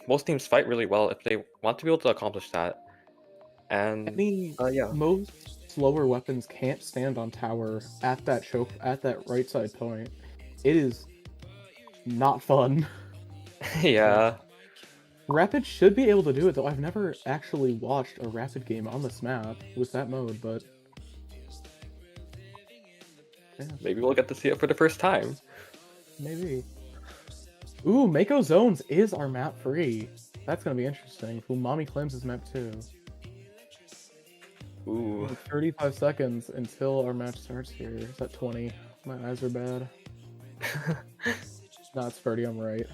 most teams fight really well if they want to be able to accomplish that. And yeah,
most slower weapons can't stand on tower at that right side point. It is not fun.
yeah.
Rapid should be able to do it, though I've never actually watched a Rapid game on this map with that mode, but... Yeah.
Maybe we'll get to see it for the first time.
Maybe. Ooh, Mako Zones is our map 3. That's gonna be interesting. Umami claims his map 2.
Ooh.
35 seconds until our match starts here. Is that 20? My eyes are bad. No, it's 30, I'm right.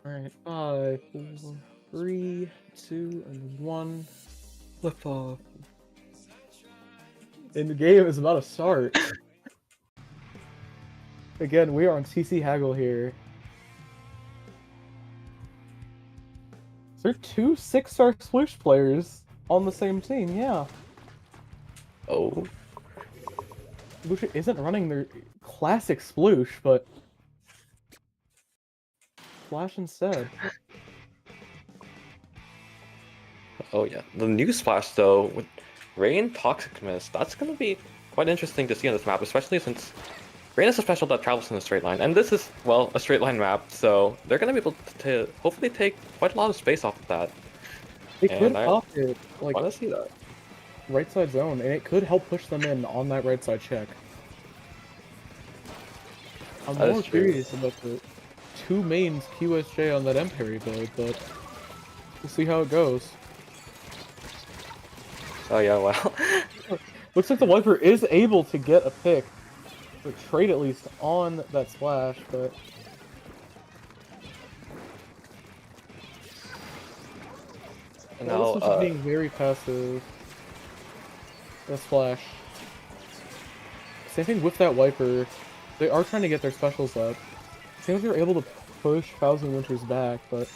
Alright, 5, 4, 3, 2, and 1.
Flip off.
And the game is about to start. Again, we are on TC Haggle here. There are 2 6-star Sploosh players on the same team, yeah.
Oh.
Sploosh isn't running their classic Sploosh, but Flash instead.
Oh yeah, the new Splash though, with Rain Toxic Mist, that's gonna be quite interesting to see on this map, especially since Rain is a special that travels in a straight line, and this is, well, a straight line map, so they're gonna be able to hopefully take quite a lot of space off of that.
They could pop it, like,
I wanna see that.
Right side zone, and it could help push them in on that right side check. I'm more curious about the 2 mains QSJ on that Emperor build, but we'll see how it goes.
Oh yeah, well.
Looks like the Wiper is able to get a pick, or trade at least, on that splash, but...
And
Now,
now,
this is being very passive. The splash. Same thing with that Wiper. They are trying to get their specials up. Seems like they're able to push Thousand Winters back, but...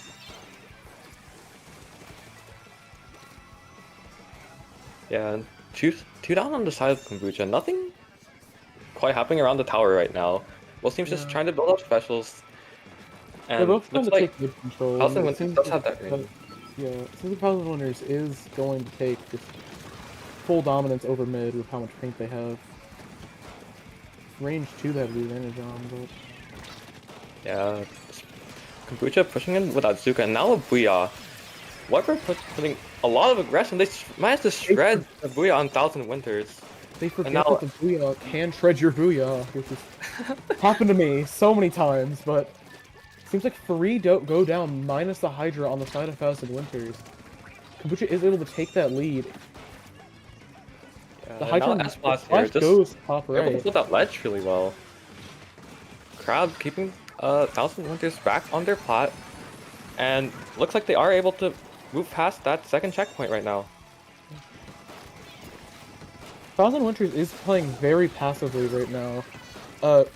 yeah, two down on the side of Kombucha. Nothing quite happening around the tower right now. Both teams just trying to build up specials. And
They're both trying
looks
to
like
take mid control.
Thousand Winters does have that range.
Yeah, it seems like Thousand Winters is going to take just full dominance over mid with how much pink they have. Range 2 they have the advantage on, but...
Yeah, Kombucha pushing in with Azuka, and now a Booyah. Wiper putting a lot of aggression. They managed to shred the Booyah on Thousand Winters.
They forget
now-
that the Booyah can shred your Booyah, which has happened to me so many times, but... Seems like 3 don't go down minus the Hydra on the side of Thousand Winters. Kombucha is able to take that lead. The Hydra
now S-Blast
the
here,
flash goes top
able to
right.
hold that ledge really well. Crowd keeping Thousand Winters back on their plot, and looks like they are able to move past that second checkpoint right now.
Thousand Winters is playing very passively right now.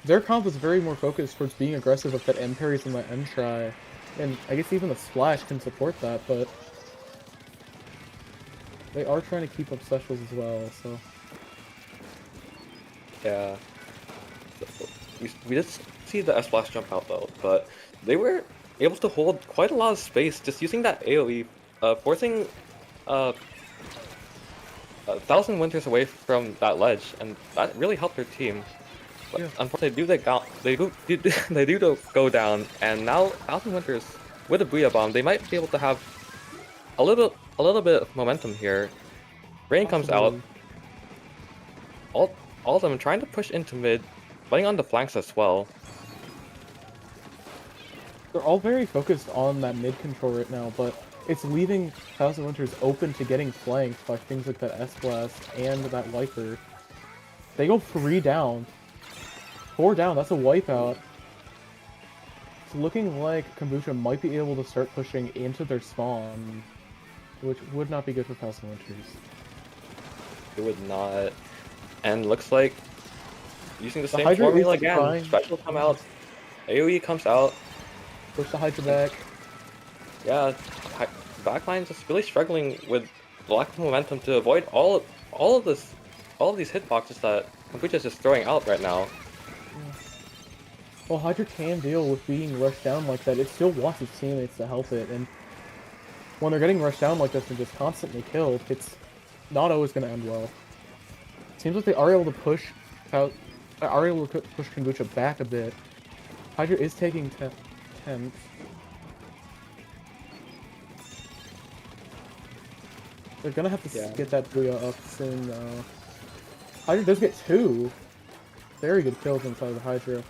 Their comp is very more focused towards being aggressive with that M parries and that M try. And I guess even the splash can support that, but they are trying to keep up specials as well, so...
Yeah. We did see the S-Blast jump out though, but they were able to hold quite a lot of space just using that AoE, forcing Thousand Winters away from that ledge, and that really helped their team. But
Yeah.
unfortunately, they do go down, and now Thousand Winters with a Booyah Bomb, they might be able to have a little bit of momentum here. Rain comes out. All of them trying to push into mid, playing on the flanks as well.
They're all very focused on that mid control right now, but it's leaving Thousand Winters open to getting flanked by things like that S-Blast and that Wiper. They go 3 down. 4 down, that's a wipeout. It's looking like Kombucha might be able to start pushing into their spawn, which would not be good for Thousand Winters.
It would not. And looks like using the same
Hydra
formula
is
again.
trying-
Special come out. AoE comes out.
Push the Hydra back.
Yeah, backline just really struggling with the lack of momentum to avoid all of these hitboxes that Kombucha is just throwing out right now.
Well, Hydra can deal with being rushed down like that. It still wants its teammates to help it, and when they're getting rushed down like this and just constantly killed, it's not always going to end well. Seems like they are able to push Kombucha back a bit. Hydra is taking 10. They're gonna have to get that Booyah up soon, though. Hydra does get 2 very good kills inside of the Hydra.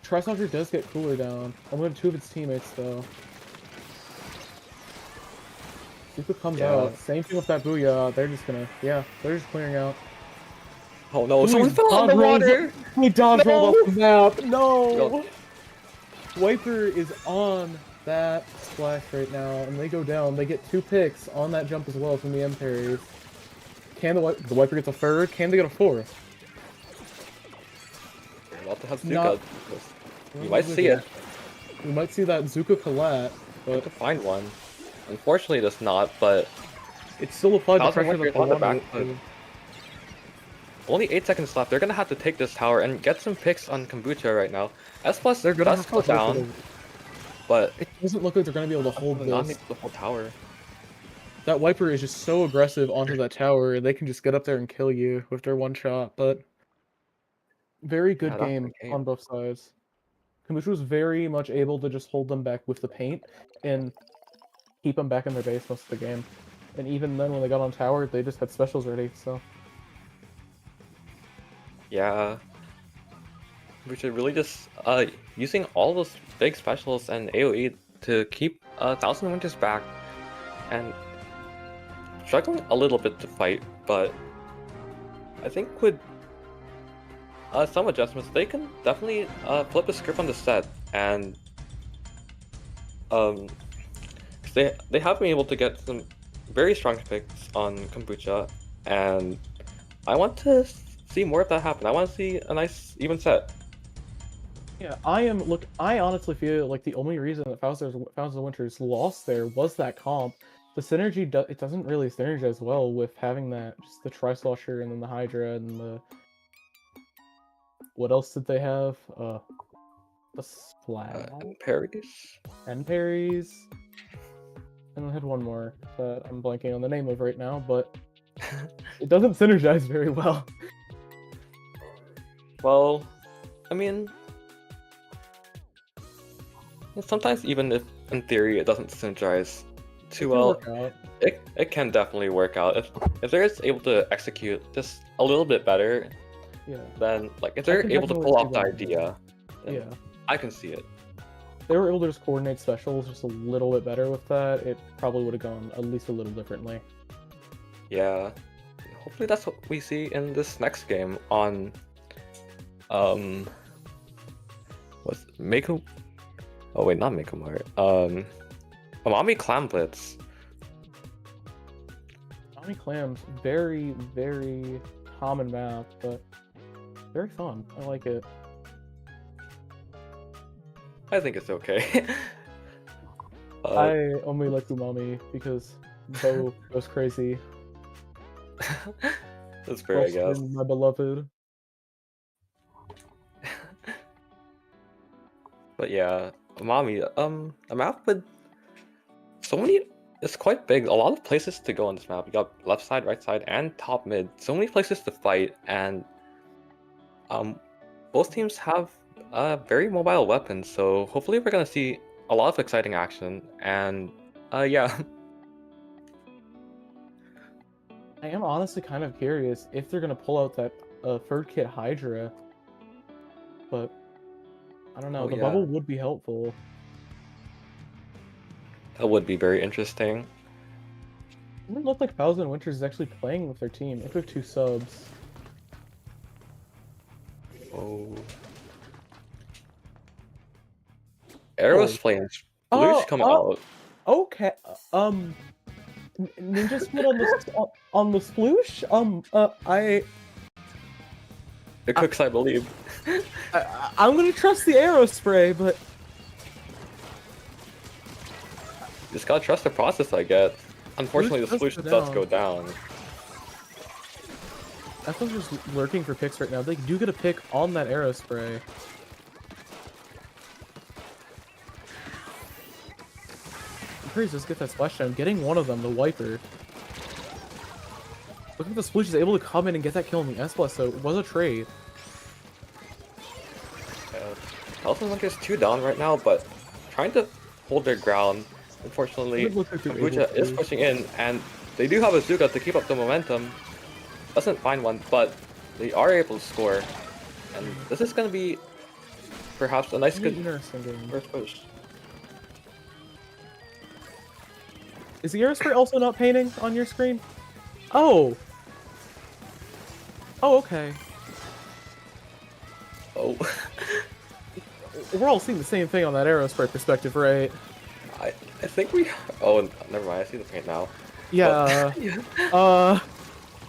Tri-Soldier does get cooler down. I'm going to 2 of its teammates, though. Super comes out. Same thing with that Booyah. They're just gonna, they're just clearing out.
Oh no, someone fell on the water!
He dodge rolled
No!
off the map! No!
Go.
Wiper is on that splash right now, and they go down. They get 2 picks on that jump as well from the M parries. Can the Wiper gets a 3rd? Can they get a 4th?
They're about to have
Not-
Zuka. You might see it.
We might see that Zuka collat,
Have
but
to find one. Unfortunately, it does not, but
it's still applied the
Thousand
pressure
Winters
that they
on the
wanted
back
it to.
foot. Only 8 seconds left. They're gonna have to take this tower and get some picks on Kombucha right now. S+
They're gonna
does
have to
go
push it.
down, but
It doesn't look like they're gonna be able to hold
not
this.
make the whole tower.
That Wiper is just so aggressive onto that tower, they can just get up there and kill you with their one shot, but very good
Yeah, that's
game
the game.
on both sides. Kombucha was very much able to just hold them back with the paint and keep them back in their base most of the game. And even then, when they got on tower, they just had specials ready, so...
Yeah. We should really just using all those big specials and AoE to keep Thousand Winters back, and struggling a little bit to fight, but I think with some adjustments, they can definitely flip the script on the set, and 'cause they have been able to get some very strong picks on kombucha, and I want to see more of that happen. I want to see a nice even set.
Yeah, I honestly feel like the only reason that Thousand of Winters lost there was that comp. The synergy it doesn't really synergize well with having that just the Tri-Slosher and then the Hydra and the what else did they have? The Splat
And parries.
and parries. And I had one more that I'm blanking on the name of right now, but it doesn't synergize very well.
Well, I mean, sometimes even if in theory it doesn't synergize too well, it can definitely work out. If they're able to execute just a little bit better,
yeah,
then like if they're able to pull off the idea,
yeah,
I can see it.
If they were able to just coordinate specials just a little bit better with that, it probably would have gone at least a little differently.
Yeah, hopefully that's what we see in this next game on what's Mako? Oh wait, not Mako Mart. Amami Clam Blitz.
Amami Clam's very, very common map, but very fun. I like it.
I think it's okay.
I only like Umami because Bo goes crazy.
That's fair, I guess.
My beloved.
But yeah, Umami, a map with so many, it's quite big. A lot of places to go on this map. You got left side, right side, and top mid. So many places to fight, and both teams have very mobile weapons. So hopefully we're gonna see a lot of exciting action. And yeah.
I am honestly kind of curious if they're gonna pull out that third kit Hydra, but I don't know. The bubble would be helpful.
That would be very interesting.
It doesn't look like Thousand Winters is actually playing with their team. If we have 2 subs.
Oh. Arrows Flames. Blues come out.
Okay. Ninja Split on the sploosh?
The cooks, I believe.
I'm gonna trust the arrow spray, but
Just gotta trust the process, I guess. Unfortunately, the solution does go down.
I think they're just lurking for picks right now. They do get a pick on that arrow spray. Please just get that splashdown. Getting one of them, the wiper. Look at the sploosh is able to come in and get that kill in the S+, so it was a trade.
Health and Winters 2 down right now, but trying to hold their ground. Unfortunately, Kombucha is pushing in, and they do have a Zuga to keep up the momentum. Doesn't find one, but they are able to score. And this is going to be perhaps a nice good first push.
Is the Aerospray also not painting on your screen? Oh! Oh, okay.
Oh.
We're all seeing the same thing on that Aerospray perspective, right?
I think we... Oh, never mind. I see the paint now.
Yeah.
But...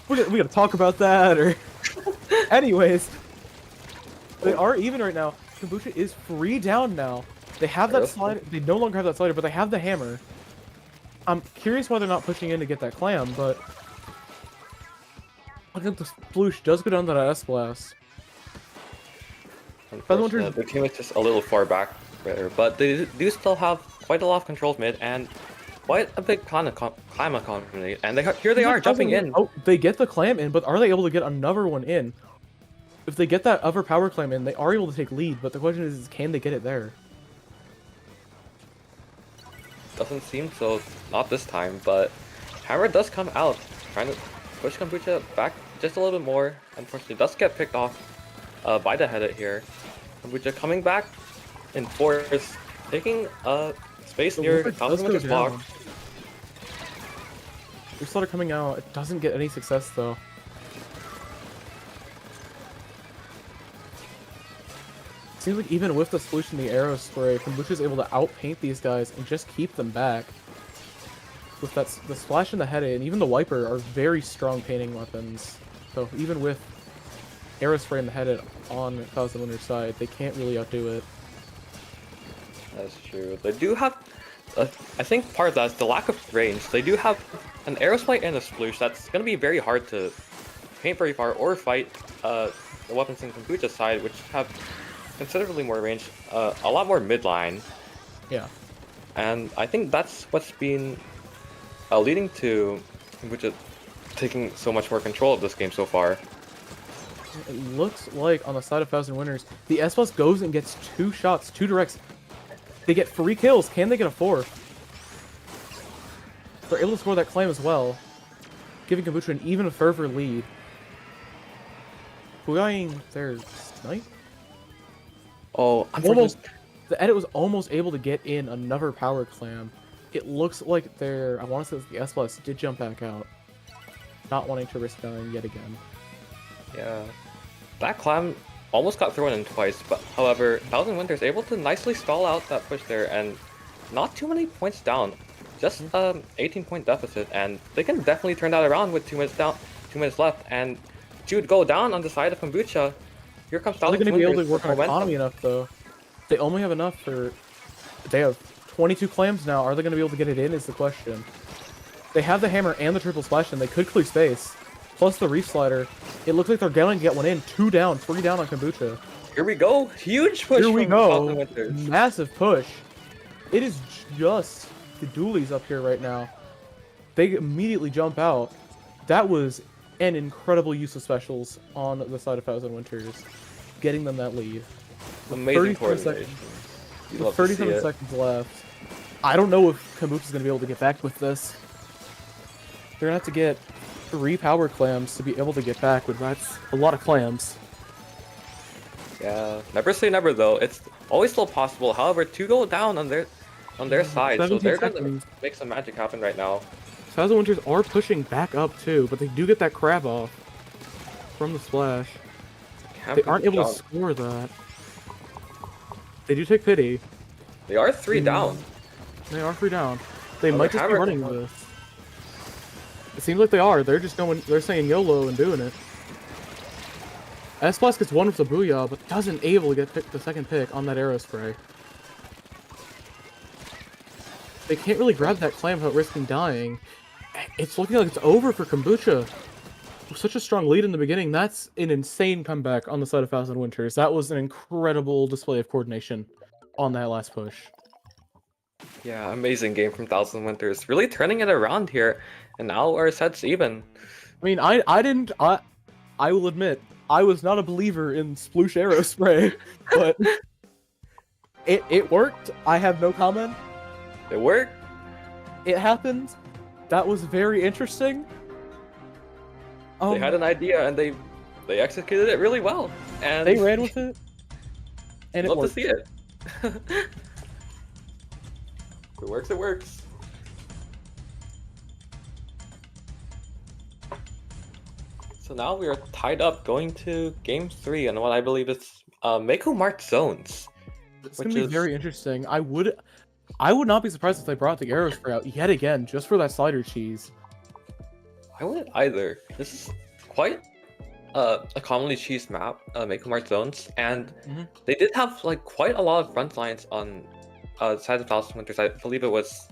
we gotta talk about that, or... Anyways. They are even right now. Kombucha is free down now. They have that slider. They no longer have that slider, but they have the hammer. I'm curious why they're not pushing in to get that clam, but... Look at the sploosh does go down to that S-Blast.
The team is just a little far back there, but they do still have quite a lot of controls mid and quite a big clam economy. And here they are jumping in.
Oh, they get the clam in, but are they able to get another one in? If they get that other power clam in, they are able to take lead, but the question is can they get it there?
Doesn't seem so, not this time, but Hammer does come out, trying to push Kombucha back just a little bit more. Unfortunately, does get picked off by the Hedit here. Kombucha coming back in force, taking space near Thousand Winters block.
We started coming out. It doesn't get any success though. Seems like even with the solution, the arrow spray, Kombucha's able to outpaint these guys and just keep them back. With that, the splash and the head and even the wiper are very strong painting weapons. So even with arrow spray and the head on Thousand Winter's side, they can't really outdo it.
That's true. They do have, I think part of that is the lack of range. They do have an aerospike and a sploosh that's going to be very hard to paint very far or fight the weapons in Kombucha's side, which have considerably more range, a lot more midline.
Yeah.
And I think that's what's been leading to Kombucha taking so much more control of this game so far.
It looks like on the side of Thousand Winters, the S Plus goes and gets 2 shots, 2 directs. They get 3 kills. Can they get a 4th? They're able to score that claim as well, giving Kombucha an even further lead. Buying their snipe?
Oh,
The edit was almost able to get in another power clam. It looks like I want to say the S Plus did jump back out, not wanting to risk dying yet again.
Yeah, that clam almost got thrown in twice, but however, Thousand Winters able to nicely stall out that push there and not too many points down, just 18-point deficit, and they can definitely turn that around with 2 minutes down, 2 minutes left, and Jude go down on the side of Kombucha. Here comes
Are they
Thousand
going to be able to
Winters
work on
momentum.
economy enough though? They only have enough for. They have 22 clams now. Are they going to be able to get it in? Is the question. They have the hammer and the triple splash, and they could clear space. Plus the reef slider. It looks like they're going to get one in. 2 down, 3 down on Kombucha.
Here we go, huge push
Here we
from Thousand
go.
Winters.
Massive push. It is just the dualies up here right now. They immediately jump out. That was an incredible use of specials on the side of Thousand Winters, getting them that lead. With
Amazing
37
coordination.
seconds,
You
with
love to see
37
it.
seconds left. I don't know if Kombucha's going to be able to get back with this. They're going to have to get 3 power clams to be able to get back, but that's a lot of clams.
Yeah, never say never though. It's always still possible. However, 2 go down on their side, so
17
they're going to
seconds.
make some magic happen right now.
Thousand Winters are pushing back up too, but they do get that crab off from the splash. They aren't able to score that. They do take pity.
They are 3 down.
They are 3 down. They
Oh,
might
they're
just be
hammering
running
them.
this. It seems like they are. They're just going. They're saying YOLO and doing it. S Plus gets 1 with the Booyah, but doesn't able to get the 2nd pick on that arrow spray. They can't really grab that clam without risking dying. It's looking like it's over for Kombucha. With such a strong lead in the beginning, that's an insane comeback on the side of Thousand Winters. That was an incredible display of coordination on that last push.
Yeah, amazing game from Thousand Winters. Really turning it around here, and now our set's even.
I mean, I will admit, I was not a believer in Sploosh Arrow Spray, but it worked. I have no comment.
It worked.
It happened. That was very interesting.
They had an idea and they executed it really well. And
They ran with it, and it
love
worked.
to see it. If it works, it works. So now we are tied up going to game 3 and what I believe is Mako Mart Zones.
It's gonna be very interesting. I would not be surprised if they brought the arrow spray out yet again, just for that slider cheese.
I wouldn't either. This is quite a commonly cheesed map, Mako Mart Zones, and they did have like quite a lot of front lines on the side of Thousand Winters. I believe it was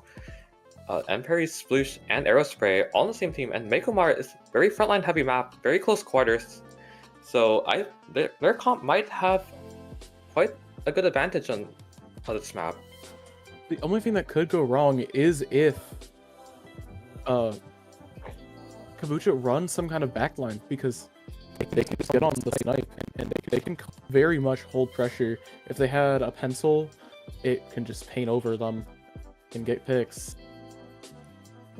Emperor, Sploosh, and Aerospray all on the same team, and Mako Mart is very frontline heavy map, very close quarters. So their comp might have quite a good advantage on this map.
The only thing that could go wrong is if Kombucha runs some kind of backline, because they can just get on the snipe and they can very much hold pressure. If they had a pencil, it can just paint over them and get picks.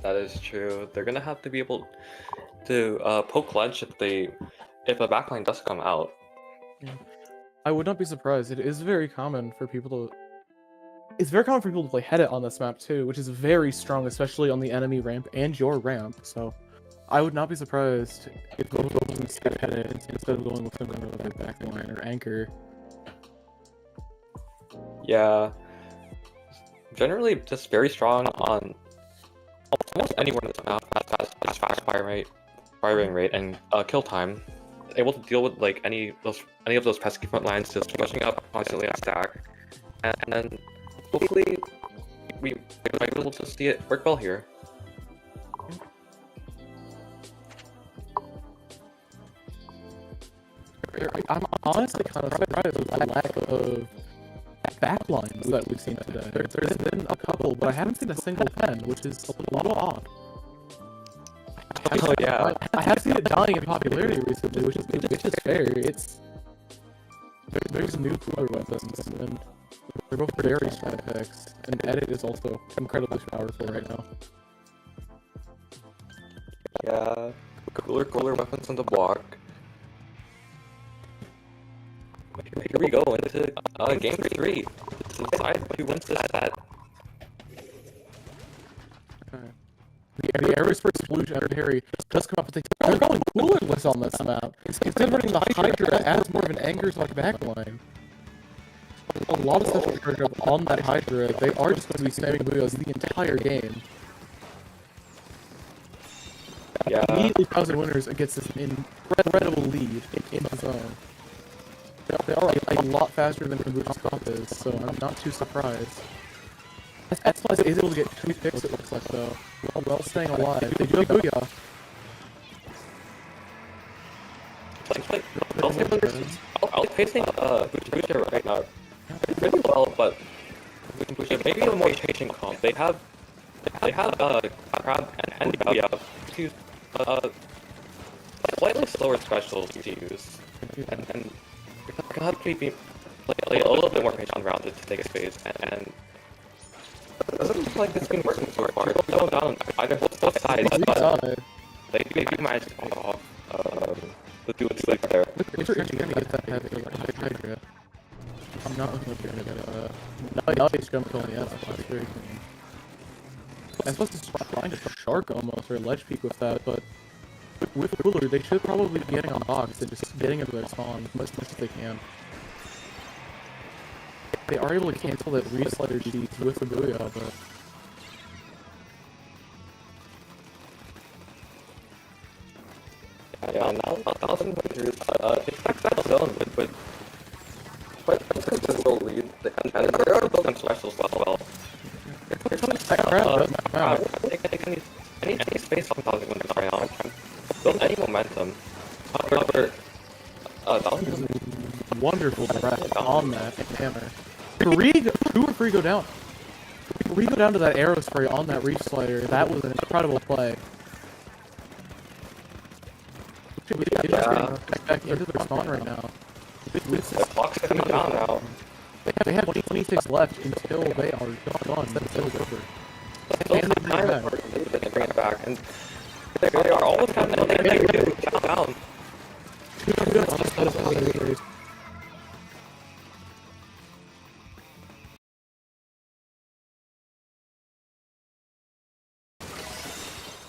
That is true. They're gonna have to be able to poke lunch if a backline does come out.
I would not be surprised. It is very common for people to. It's very common for people to play Headit on this map too, which is very strong, especially on the enemy ramp and your ramp. So, I would not be surprised if both of them instead of Headit instead of going with some kind of like backline or anchor.
Yeah. Generally, just very strong on almost anywhere in this map. Has fast firing rate, and kill time. Able to deal with like any of those pesky front lines, just pushing up constantly on stack, and then hopefully we might be able to see it work well here.
I'm honestly kind of surprised with the lack of backlines that we've seen today. There's been a couple, but I haven't seen a single pen, which is a little odd.
Oh yeah.
I have seen it dying in popularity recently, which is fair. There's new cooler weapons, and they're both very strong picks, and edit is also incredibly powerful right now.
Yeah, cooler weapons on the block. Here we go into game 3 to decide who wins this set.
The aerospace explosion under Harry does come up with they're going coolerless on this map. Instead of running the Hydra, that adds more of an Angers-like backline. A lot of special charge up on that Hydra. They are just going to be spamming Booyahs the entire game.
Yeah.
Immediately, Thousand Winners gets this incredible lead in the zone. They are a lot faster than Kombucha's comp is, so I'm not too surprised. S-Plus is able to get 2 picks, it looks like, though, while staying alive. They do have Booyah.
I'll be facing Kombucha right now pretty well, but Kombucha maybe a more chasing comp. They have Crab and Booyah, two slightly slower specials to use, and you're gonna have to be play a little bit more patient around it to take a space, and it doesn't look like it's been working so far. It's going down either both sides, but they do manage to pick off the dude sleep there.
Hydra. I'm not looking at it. Nice jump on the S-Plus, very clean. S-Plus is trying to shark almost, or ledge peek with that, but with Cooler, they should probably be getting on box and just getting into their spawn as much as they can. They are able to cancel that re-slider cheats with the Booyah, but...
Yeah, now 1,000 meters, they back that zone with quite a considerable lead, and there are building specials as well. Any space on 1,000 meters right now, can build any momentum. However,
wonderful breath on that hammer. 2 or 3 go down. 3 go down to that arrow spray on that reach slider. That was an incredible play. Back into their spawn right now.
The clock's coming down now.
They have 26 left until they are gone. That's over.
And they bring it back. And they are almost down. Down.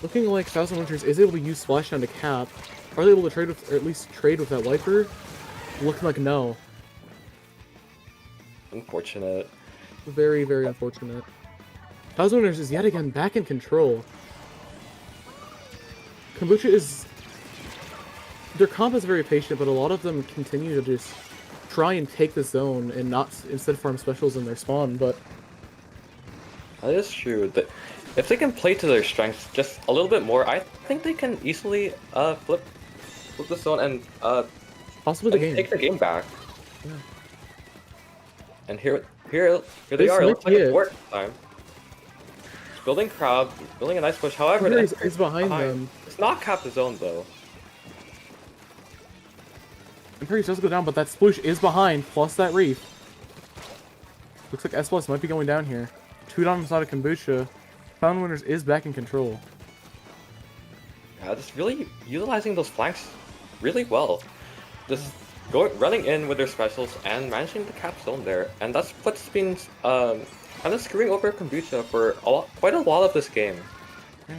Looking like Thousand Winters is able to use Splashdown to cap. Are they able to trade with, or at least trade with that Viper? Looking like no. Unfortunate.
Very, very unfortunate. Thousand Winters is yet again back in control. Kombucha is... Their comp is very patient, but a lot of them continue to just try and take the zone and not instead farm specials in their spawn, but...
That is true. If they can play to their strengths just a little bit more, I think they can easily flip the zone and
possibly the game.
Take the game back.
Yeah.
And here they are. It looks like a fort time. Building crowd, building a nice push. However,
it's behind them.
It's not cap the zone though.
Imperius does go down, but that sploosh is behind, plus that reef. Looks like S+ might be going down here. 2 down inside of Kombucha. Found Winners is back in control.
Yeah, just really utilizing those flanks really well. Just running in with their specials and managing the cap zone there. And that's what's been kind of screwing over Kombucha for quite a lot of this game.
Yeah.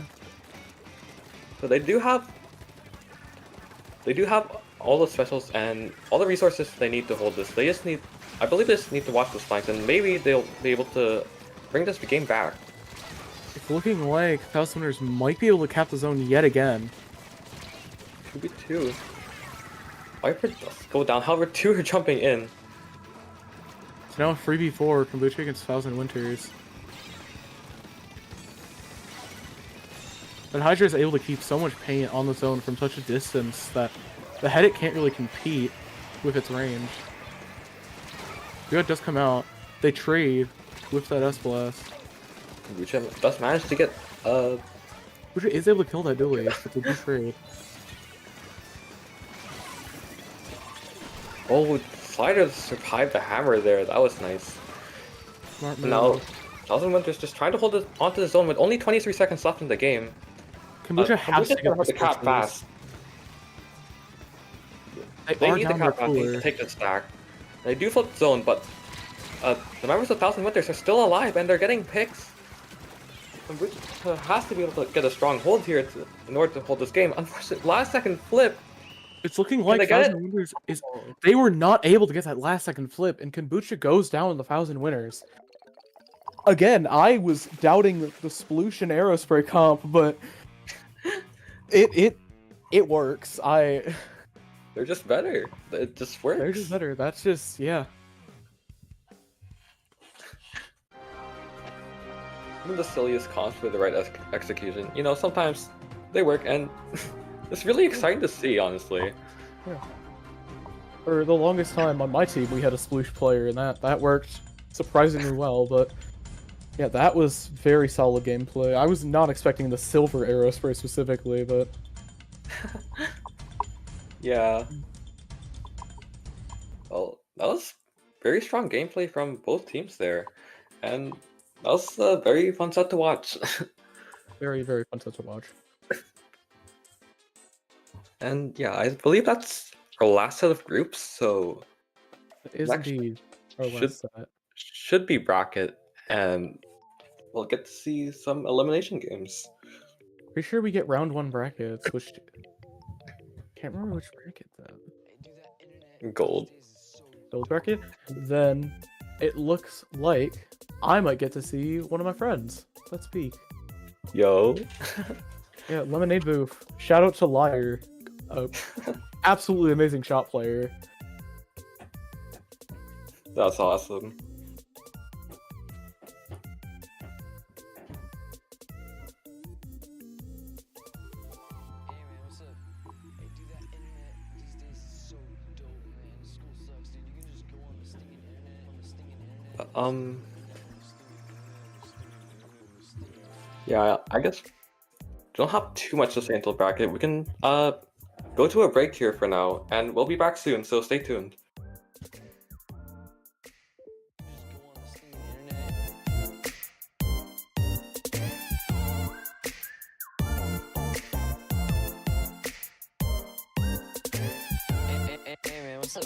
So they do have all the specials and all the resources they need to hold this. They just need I believe they just need to watch the spikes, and maybe they'll be able to bring this game back.
It's looking like Thousand Winners might be able to cap the zone yet again.
2v2. Viper does go down, however, 2 are jumping in.
It's now a 3v4 Kombucha against Thousand Winters. But Hydra is able to keep so much paint on the zone from such a distance that the Headache can't really compete with its range. Good does come out. They trade with that S-Blast.
Kombucha does manage to get
Kombucha is able to kill that dually, but they do trade.
Oh, Slider survived the hammer there. That was nice.
Smart move.
Now, Thousand Winters just trying to hold it onto the zone with only 23 seconds left in the game.
Kombucha has to get
the cap fast. They need the cap fast to take the stack. They do flip the zone, but the members of Thousand Winters are still alive and they're getting picks. Kombucha has to be able to get a strong hold here in order to hold this game. Unfortunately, last second flip.
It's looking like Thousand Winners is. They were not able to get that last second flip, and Kombucha goes down in the Thousand Winners. Again, I was doubting the Sploosh and Aerospray comp, but it works.
They're just better. It just works.
They're just better. That's just yeah.
Even the silliest comps with the right execution. You know, sometimes they work, and it's really exciting to see, honestly.
Yeah. For the longest time on my team, we had a Sploosh player, and that worked surprisingly well. But yeah, that was very solid gameplay. I was not expecting the silver Aerospray specifically, but
yeah. Well, that was very strong gameplay from both teams there, and that was a very fun set to watch.
very, very fun set to watch.
And yeah, I believe that's our last set of groups, so
It is indeed our last set.
Should be bracket, and we'll get to see some elimination games.
Pretty sure we get round 1 brackets, which can't remember which bracket though.
Gold.
Gold bracket. Then it looks like I might get to see one of my friends. Let's peek.
Yo.
Yeah, Lemonade Booth. Shout out to Liar. Absolutely amazing shot player.
That's awesome. Yeah, I guess don't have too much to say until bracket. We can go to a break here for now, and we'll be back soon, so stay tuned.
Hey man, what's up?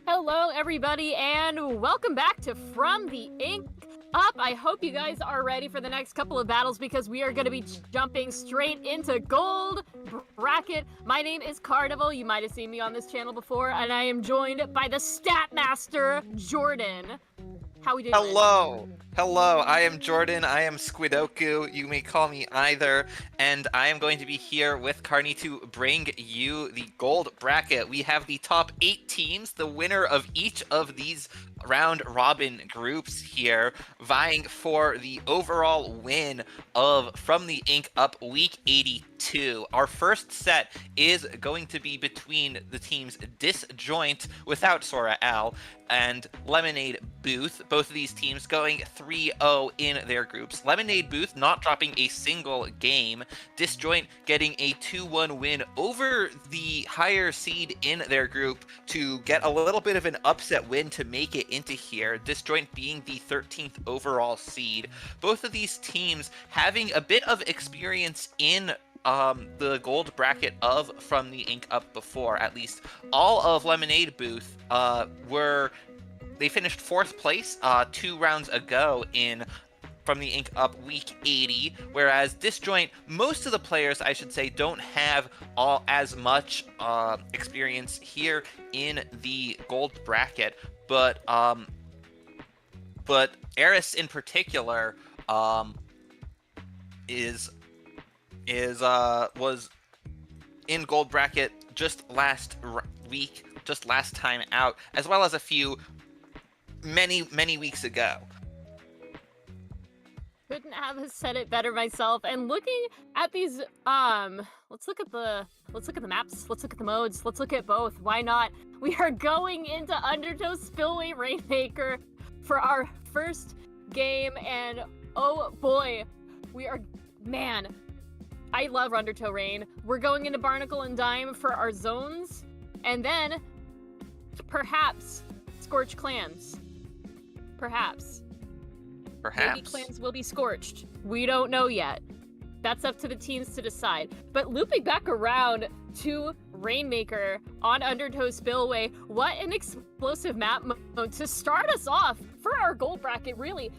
Hello, everybody, and welcome back to From the Ink Up. I hope you guys are ready for the next couple of battles because we are going to be jumping straight into Gold Bracket. My name is Carnival. You might have seen me on this channel before, and I am joined by the Stat Master, Jordan. How we doing?
Hello, I am Jordan, I am Squidoku, you may call me either, and I am going to be here with Carney to bring you the gold bracket. We have the top 8 teams, the winner of each of these round robin groups here, vying for the overall win of From the Ink Up Week 82. Our first set is going to be between the teams Disjoint, without Sora Al, and Lemonade Booth. Both of these teams going 3-0 in their groups. Lemonade Booth not dropping a single game. Disjoint getting a 2-1 win over the higher seed in their group to get a little bit of an upset win to make it into here. Disjoint being the 13th overall seed. Both of these teams having a bit of experience in the gold bracket of From the Ink Up before. At least all of Lemonade Booth they finished 4th place 2 rounds ago in From the Ink Up Week 80, whereas Disjoint, most of the players, I should say, don't have as much experience here in the gold bracket, but Eris in particular was in gold bracket just last week, just last time out, as well as a few many weeks ago.
Couldn't have said it better myself. And looking at these, let's look at the maps, let's look at the modes, let's look at both. Why not? We are going into Undertow Spillway Rainmaker for our first game, and oh boy, man, I love Undertow Rain. We're going into Barnacle and Dime for our zones, and then perhaps Scorch Clans. Perhaps. Maybe clans will be scorched. We don't know yet. That's up to the teams to decide. But looping back around to Rainmaker on Undertow Spillway, what an explosive map mode to start us off for our gold bracket, really.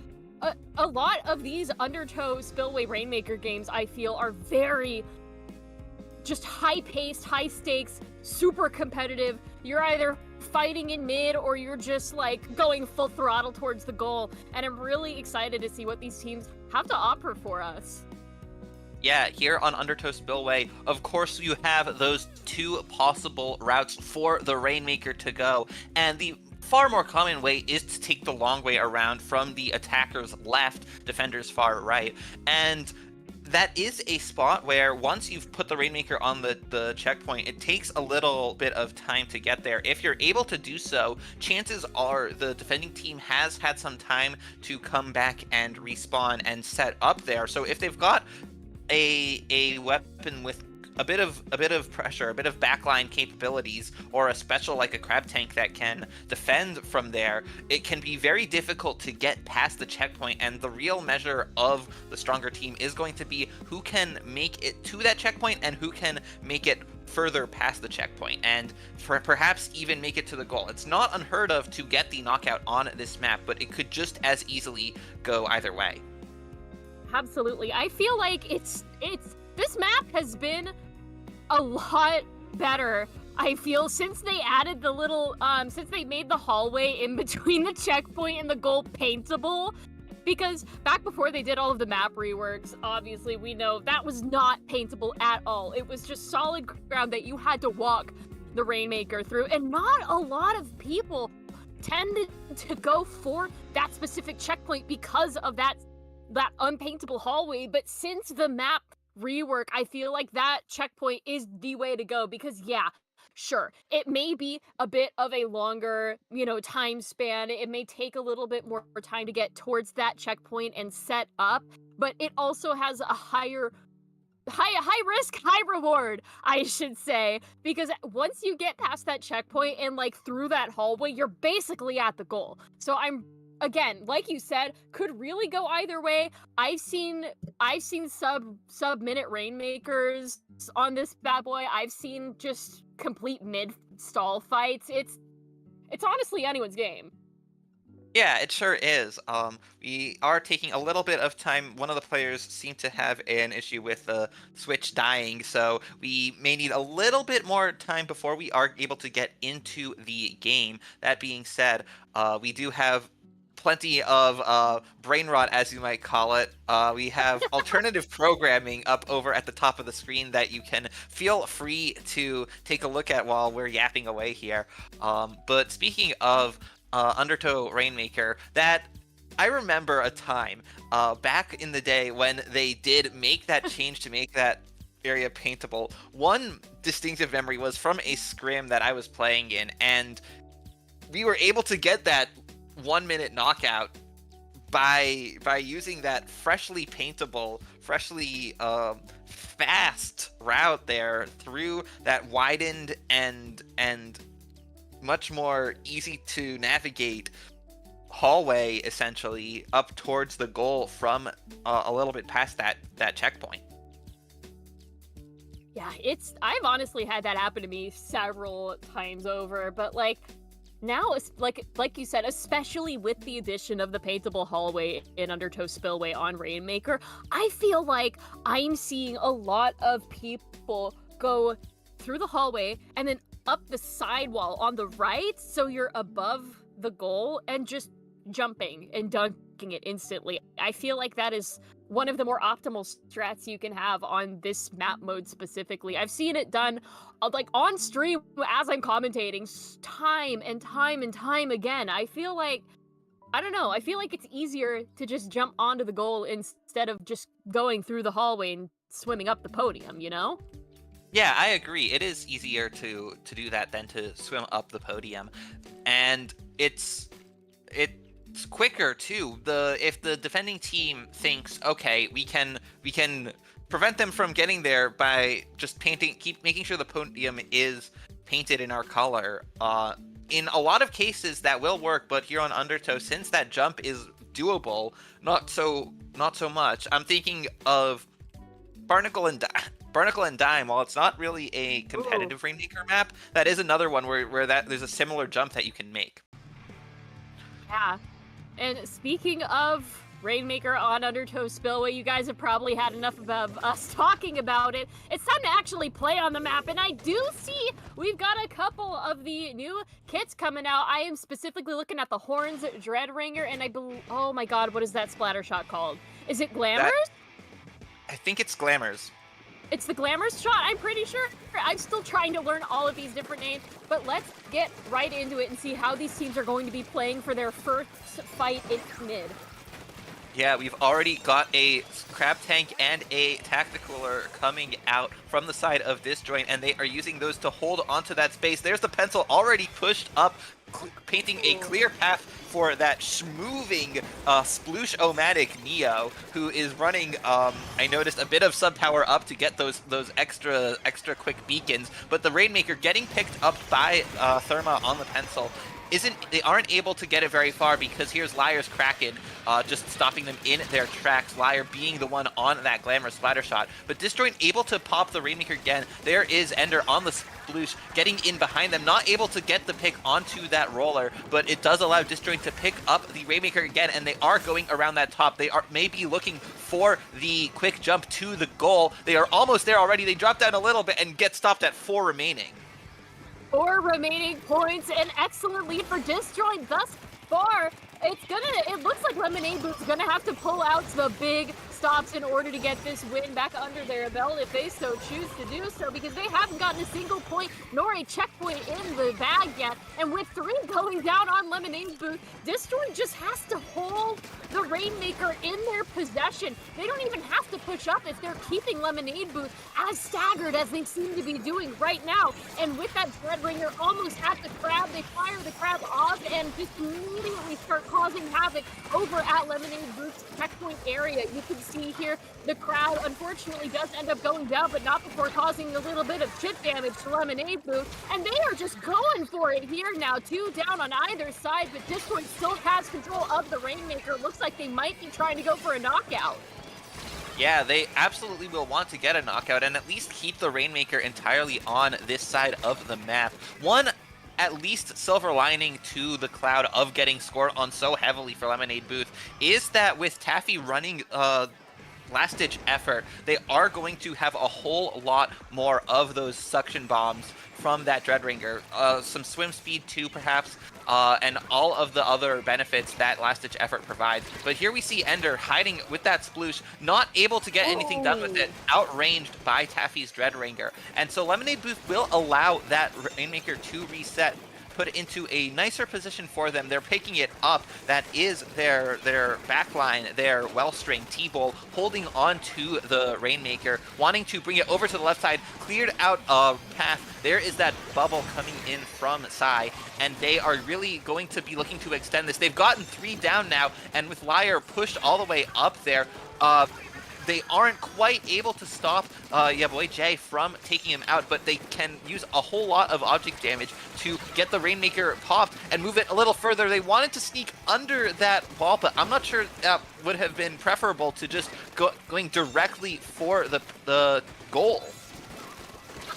A lot of these Undertow Spillway Rainmaker games, I feel, are very just high-paced, high-stakes, super competitive. You're either fighting in mid or you're just like going full throttle towards the goal, and I'm really excited to see what these teams have to offer for us.
Yeah, here on Undertow Spillway, of course you have those 2 possible routes for the Rainmaker to go, and the far more common way is to take the long way around from the attacker's left, defender's far right. And that is a spot where once you've put the Rainmaker on the checkpoint, it takes a little bit of time to get there. If you're able to do so, chances are the defending team has had some time to come back and respawn and set up there. So if they've got a weapon with a bit of pressure, a bit of backline capabilities, or a special like a crab tank that can defend from there, it can be very difficult to get past the checkpoint. And the real measure of the stronger team is going to be who can make it to that checkpoint and who can make it further past the checkpoint, and perhaps even make it to the goal. It's not unheard of to get the knockout on this map, but it could just as easily go either way.
Absolutely. I feel like it's this map has been a lot better, I feel, since they added the little since they made the hallway in between the checkpoint and the goal paintable. Because back before they did all of the map reworks, obviously we know that was not paintable at all. It was just solid ground that you had to walk the Rainmaker through, and not a lot of people tended to go for that specific checkpoint because of that unpaintable hallway. But since the map rework, I feel like that checkpoint is the way to go, because yeah, sure, it may be a bit of a longer, time span. It may take a little bit more time to get towards that checkpoint and set up, but it also has a high risk, high reward, I should say, because once you get past that checkpoint and like through that hallway, you're basically at the goal. So again, like you said, could really go either way. I've seen sub-minute Rainmakers on this bad boy. I've seen just complete mid-stall fights. It's honestly anyone's game.
Yeah, it sure is. We are taking a little bit of time. One of the players seemed to have an issue with the Switch dying, so we may need a little bit more time before we are able to get into the game. That being said, we do have plenty of brain rot, as you might call it. We have alternative programming up over at the top of the screen that you can feel free to take a look at while we're yapping away here. But speaking of Undertow Rainmaker, that I remember a time back in the day when they did make that change to make that area paintable. One distinctive memory was from a scrim that I was playing in, and we were able to get that 1 minute knockout by using that freshly paintable, freshly fast route there through that widened and much more easy to navigate hallway, essentially up towards the goal from a little bit past that checkpoint.
Yeah, I've honestly had that happen to me several times over, but like now, like you said, especially with the addition of the paintable hallway in Undertow Spillway on Rainmaker, I feel like I'm seeing a lot of people go through the hallway and then up the sidewall on the right, so you're above the goal, and just jumping and dunking it instantly. I feel like that is one of the more optimal strats you can have on this map mode specifically. I've seen it done like on stream as I'm commentating time and time again. I feel like, I don't know, I feel like it's easier to just jump onto the goal instead of just going through the hallway and swimming up the podium,
Yeah, I agree. It is easier to do that than to swim up the podium, and it's quicker too. If the defending team thinks, okay, we can prevent them from getting there by just keep making sure the podium is painted in our color. In a lot of cases that will work, but here on Undertow, since that jump is doable, not so much. I'm thinking of Barnacle and Dime. While it's not really a competitive Rainmaker map, that is another one where there's a similar jump that you can make.
Yeah. And speaking of Rainmaker on Undertow Spillway, you guys have probably had enough of us talking about it. It's time to actually play on the map, and I do see we've got a couple of the new kits coming out. I am specifically looking at the Horns Dreadringer, and oh my god, what is that splatter shot called? Is it Glamours?
I think it's Glamours.
It's the Glamorous Shot, I'm pretty sure. I'm still trying to learn all of these different names, but let's get right into it and see how these teams are going to be playing for their first fight in mid.
Yeah, we've already got a Crab Tank and a Tacticaler coming out from the side of Disjoint, and they are using those to hold onto that space. There's the pencil already pushed up, painting a clear path for that schmoving Sploosh-O-Matic Neo, who is running, I noticed, a bit of sub-power up to get those extra quick beacons, but the Rainmaker getting picked up by Therma on the pencil. They aren't able to get it very far because here's Liar's Kraken just stopping them in their tracks. Liar being the one on that Glamorous Splatter Shot. But Disjoint able to pop the Rainmaker again. There is Ender on the Sploosh getting in behind them. Not able to get the pick onto that roller, but it does allow Disjoint to pick up the Rainmaker again, and they are going around that top. They are maybe looking for the quick jump to the goal. They are almost there already. They drop down a little bit and get stopped at 4 remaining.
4 remaining points, an excellent lead for Disjoint thus far. It looks like Lemonade Booth's gonna have to pull out the big stops in order to get this win back under their belt if they so choose to do so, because they haven't gotten a single point nor a checkpoint in the bag yet. And with 3 going down on Lemonade Booth, Disjoint just has to hold the Rainmaker in their possession. They don't even have to push up if they're keeping Lemonade Booth as staggered as they seem to be doing right now. And with that Dreadringer almost at the crab, they fire the crab off and just immediately start causing havoc over at Lemonade Booth's checkpoint area. You can see here the crowd unfortunately does end up going down, but not before causing a little bit of chip damage to Lemonade Booth. And they are just going for it here now. 2 down on either side, but Disjoint still has control of the Rainmaker. Looks like they might be trying to go for a knockout.
Yeah, they absolutely will want to get a knockout and at least keep the Rainmaker entirely on this side of the map. One at least silver lining to the cloud of getting scored on so heavily for Lemonade Booth is that with Taffy running last-ditch effort, they are going to have a whole lot more of those suction bombs from that Dreadringer. Some swim speed too, perhaps, and all of the other benefits that last-ditch effort provides. But here we see Ender hiding with that Sploosh, not able to get anything done with it, outranged by Taffy's Dreadringer. And so Lemonade Booth will allow that Rainmaker to reset, put it into a nicer position for them. They're picking it up. That is their backline, their Wellstring, T-Bowl, holding on to the Rainmaker, wanting to bring it over to the left side, cleared out a path. There is that bubble coming in from Psy, and they are really going to be looking to extend this. They've gotten 3 down now, and with Liar pushed all the way up there, they aren't quite able to stop yeah, boy Jay from taking him out, but they can use a whole lot of object damage to get the Rainmaker popped and move it a little further. They wanted to sneak under that wall, but I'm not sure that would have been preferable to just going directly for the goal.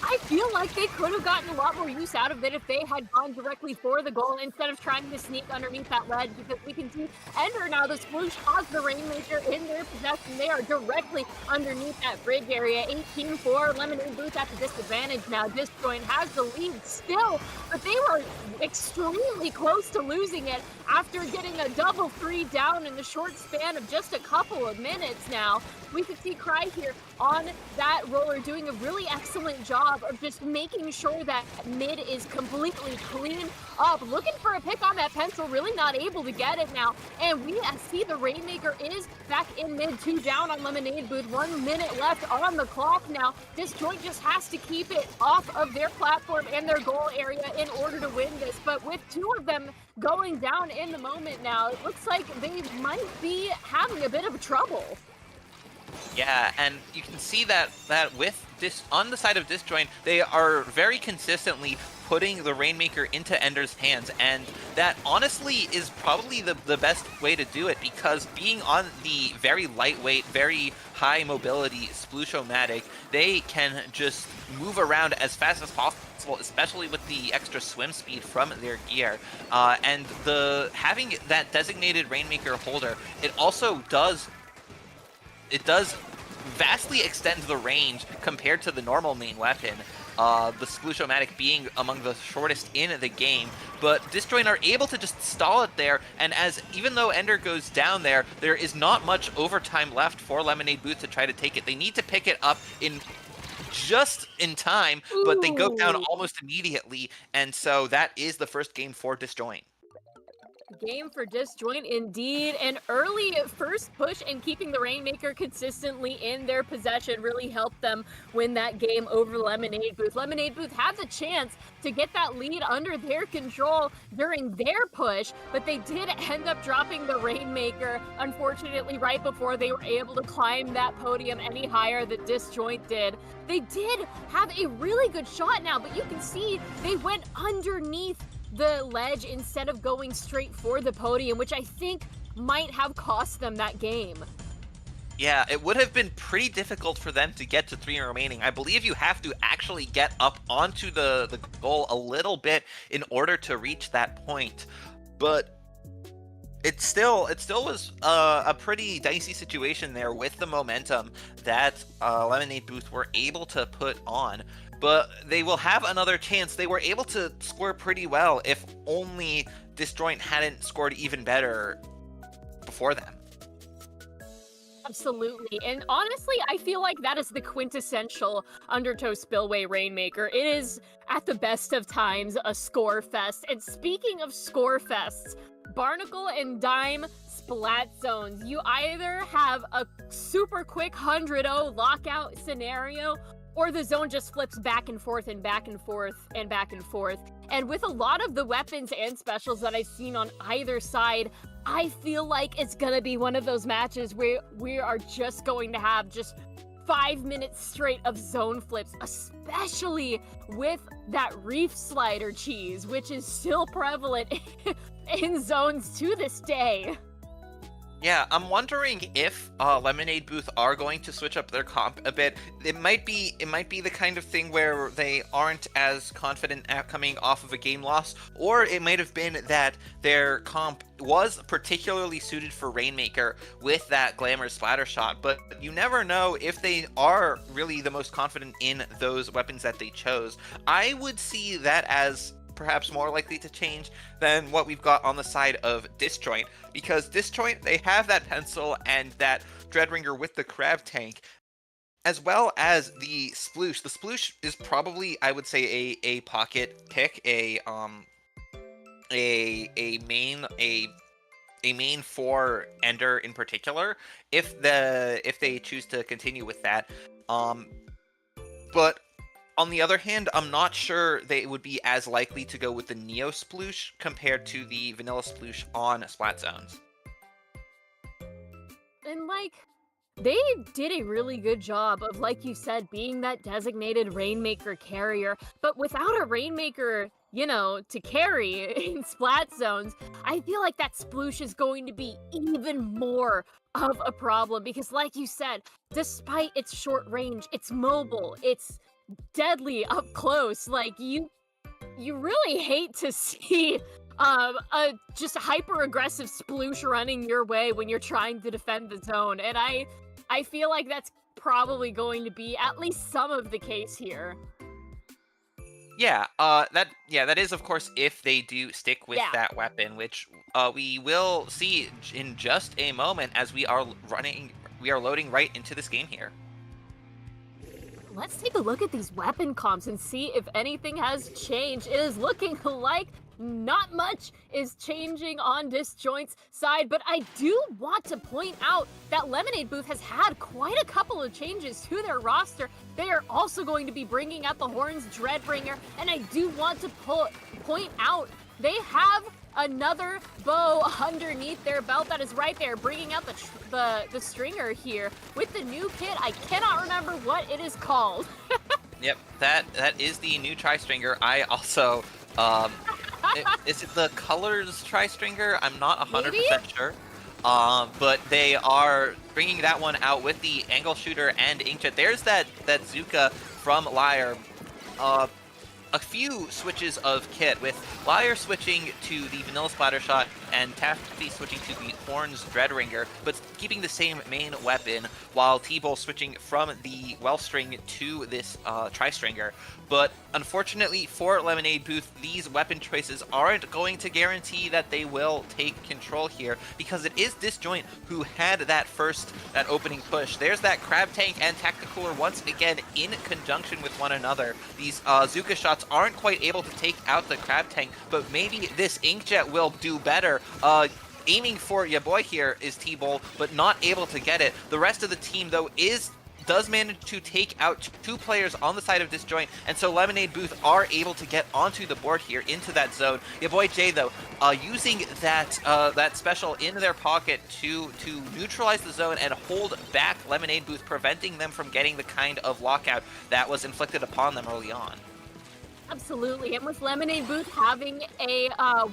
I feel like they could have gotten a lot more use out of it if they had gone directly for the goal instead of trying to sneak underneath that ledge, because we can see Ender now, the Sploosh has the Rainmaker in their possession. They are directly underneath that bridge area. 18-4, Lemonade Booth at the disadvantage now. Disjoint has the lead still, but they were extremely close to losing it after getting a double 3 down in the short span of just a couple of minutes now. We could see Cry here on that roller doing a really excellent job of just making sure that mid is completely clean up. Looking for a pick on that pencil, really not able to get it now. And we see the Rainmaker is back in mid, 2 down on Lemonade Booth. 1 minute left on the clock now. Disjoint just has to keep it off of their platform and their goal area in order to win this. But with 2 of them going down in the moment now, it looks like they might be having a bit of trouble.
Yeah, and you can see that with this on the side of Disjoint, they are very consistently putting the Rainmaker into Ender's hands, and that honestly is probably the best way to do it, because being on the very lightweight, very high mobility Sploosh-O-Matic, they can just move around as fast as possible, especially with the extra swim speed from their gear. And having that designated Rainmaker holder, it also does vastly extend the range compared to the normal main weapon, the Sploosh-O-Matic being among the shortest in the game. But Disjoint are able to just stall it there, and even though Ender goes down there, there is not much overtime left for Lemonade Booth to try to take it. They need to pick it up in just in time, but they go down
Ooh.
almost immediately, and so that is the first game for Disjoint.
Game for Disjoint indeed. An early first push and keeping the Rainmaker consistently in their possession really helped them win that game over Lemonade Booth. Lemonade Booth had the chance to get that lead under their control during their push, but they did end up dropping the Rainmaker, unfortunately, right before they were able to climb that podium any higher that Disjoint did. They did have a really good shot now, but you can see they went underneath the ledge instead of going straight for the podium, which I think might have cost them that game.
Yeah, it would have been pretty difficult for them to get to 3 remaining. I believe you have to actually get up onto the goal a little bit in order to reach that point. But it still was a pretty dicey situation there with the momentum that Lemonade Booth were able to put on. But they will have another chance. They were able to score pretty well if only Disjoint hadn't scored even better before them.
Absolutely. And honestly, I feel like that is the quintessential Undertow Spillway Rainmaker. It is, at the best of times, a score fest. And speaking of score fests, Barnacle and Dime Splat Zones. You either have a super quick 100-0 lockout scenario, or the zone just flips back and forth and back and forth and back and forth. And with a lot of the weapons and specials that I've seen on either side, I feel like it's gonna be one of those matches where we are just going to have just 5 minutes straight of zone flips, especially with that reef slider cheese, which is still prevalent in zones to this day.
Yeah, I'm wondering if Lemonade Booth are going to switch up their comp a bit. It might be the kind of thing where they aren't as confident at coming off of a game loss, or it might have been that their comp was particularly suited for Rainmaker with that Glamour Splatter Shot, but you never know if they are really the most confident in those weapons that they chose. I would see that as perhaps more likely to change than what we've got on the side of Disjoint, because Disjoint, they have that pencil and that Dreadringer with the Crab Tank, as well as the Sploosh. The Sploosh is probably, I would say, a pocket pick, a main for Ender in particular, if they choose to continue with that. But on the other hand, I'm not sure they would be as likely to go with the Neo Sploosh compared to the Vanilla Sploosh on Splat Zones.
And they did a really good job of, like you said, being that designated Rainmaker carrier, but without a Rainmaker, to carry in Splat Zones, I feel like that Sploosh is going to be even more of a problem, because like you said, despite its short range, it's mobile, it's deadly up close. You really hate to see a just hyper aggressive Sploosh running your way when you're trying to defend the zone, and I feel like that's probably going to be at least some of the case here.
Yeah, that is of course if they do stick with that weapon, which we will see in just a moment as we are loading right into this game here.
Let's take a look at these weapon comps and see if anything has changed. It is looking like not much is changing on Disjoint's side, but I do want to point out that Lemonade Booth has had quite a couple of changes to their roster. They are also going to be bringing out the Horns Dreadbringer, and I do want to point out they have another bow underneath their belt that is right there, bringing out the stringer here with the new kit. I cannot remember what it is called.
Yep, that is the new Tri-Stringer. I also, is it the Colors Tri-Stringer? I'm not 100% sure. But they are bringing that one out with the Angle Shooter and Inkjet. There's that Zuka from Lyre. A few switches of kit, with Lyre switching to the Vanilla Splatter Shot, and Taffy switching to the Horns Dreadringer, but keeping the same main weapon, while T-Bull switching from the Wellstring to this Tri-Stringer. But unfortunately for Lemonade Booth, these weapon choices aren't going to guarantee that they will take control here, because it is Disjoint who had that opening push. There's that Crab Tank and Tacticooler once again in conjunction with one another. These Zuka shots aren't quite able to take out the Crab Tank, but maybe this Inkjet will do better. Aiming for ya boy here is T-Bull, but not able to get it. The rest of the team, though, does manage to take out 2 players on the side of Disjoint, and so Lemonade Booth are able to get onto the board here into that zone. Your boy Jay, though, using that special in their pocket to neutralize the zone and hold back Lemonade Booth, preventing them from getting the kind of lockout that was inflicted upon them early on.
Absolutely, and with Lemonade Booth having a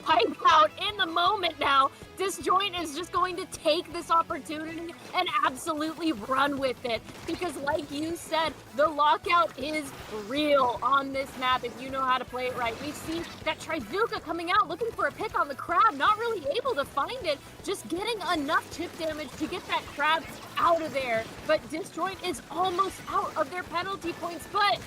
wipeout in the moment now, Disjoint is just going to take this opportunity and absolutely run with it. Because like you said, the lockout is real on this map if you know how to play it right. We see that Trizuka coming out looking for a pick on the Crab, not really able to find it, just getting enough chip damage to get that Crab out of there. But Disjoint is almost out of their penalty points, but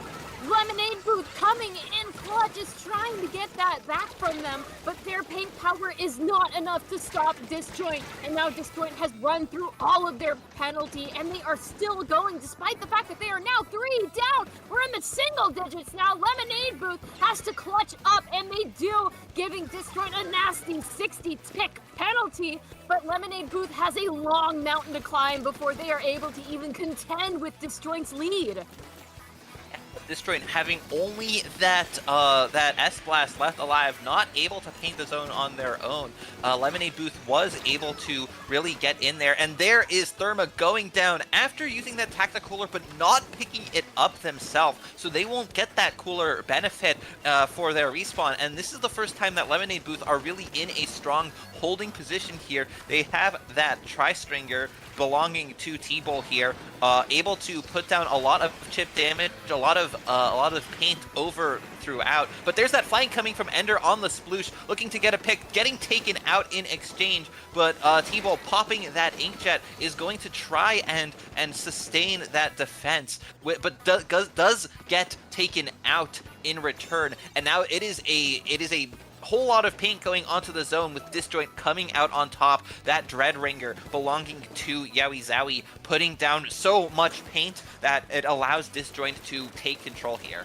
Lemonade Booth coming in clutch is trying to get that back from them, but their paint power is not enough to stop Disjoint, and now Disjoint has run through all of their penalty, and they are still going despite the fact that they are now 3 down. We're in the single digits now. Lemonade Booth has to clutch up, and they do, giving Disjoint a nasty 60-tick penalty, but Lemonade Booth has a long mountain to climb before they are able to even contend with Disjoint's lead.
Disjoint having only that S-Blast left alive, not able to paint the zone on their own. Lemonade Booth was able to really get in there, and there is Therma going down after using that Tacticooler, but not picking it up themselves, so they won't get that cooler benefit for their respawn, and this is the first time that Lemonade Booth are really in a strong holding position here. They have that Tri-Stringer belonging to T-Bull here, able to put down a lot of chip damage, a lot of paint over throughout. But there's that flank coming from Ender on the Sploosh, looking to get a pick, getting taken out in exchange. But T-Bull popping that Inkjet is going to try and sustain that defense, but does get taken out in return. And now it is a whole lot of paint going onto the zone, with Disjoint coming out on top. That Dreadringer belonging to Yowie Zowie, putting down so much paint that it allows Disjoint to take control here.